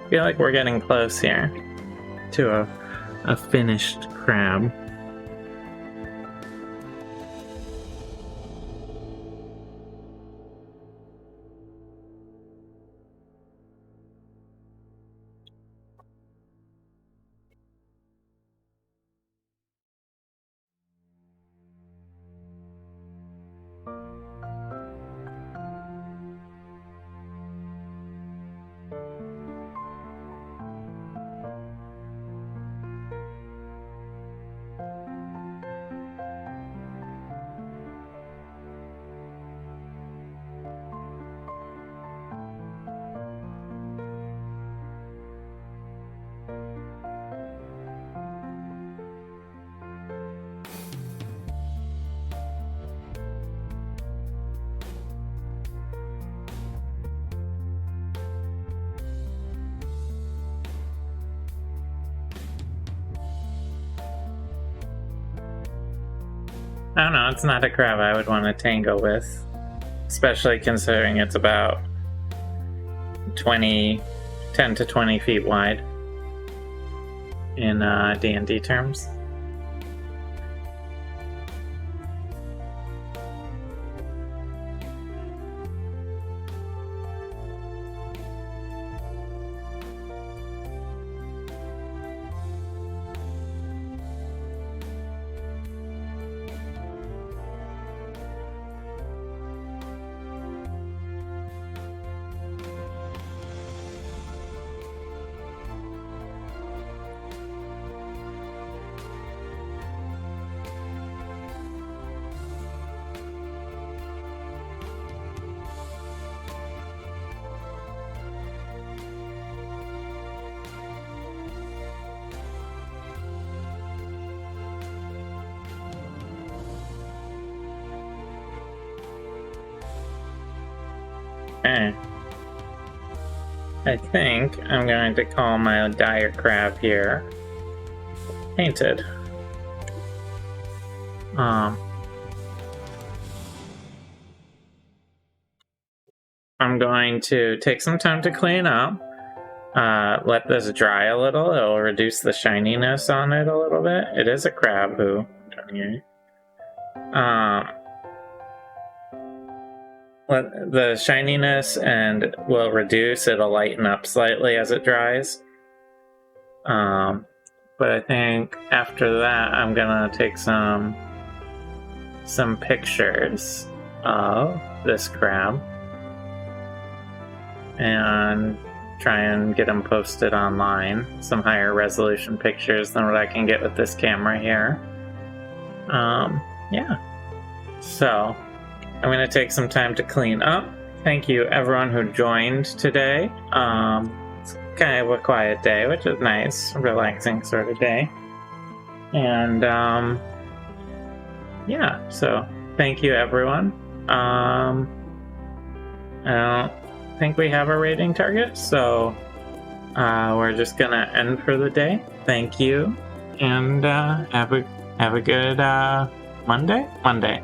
Speaker 1: I feel like we're getting close here to a finished crab. I don't know, it's not a crab I would want to tangle with, especially considering it's about 10 to 20 feet wide in D&D terms. Okay. I think I'm going to call my dire crab here painted. I'm going to take some time to clean up. Let this dry a little. It'll reduce the shininess on it a little bit. It is a crab who. Let the shininess and will reduce. It'll lighten up slightly as it dries. But but I think after that I'm gonna take some pictures of this crab and try and get them posted online. Some higher resolution pictures than what I can get with this camera here. Yeah. So I'm gonna take some time to clean up. Thank you everyone who joined today. It's kind of a quiet day, which is nice, relaxing sort of day. And yeah, so thank you everyone. I don't think we have a rating target, so we're just gonna end for the day. Thank you, and have a good Monday.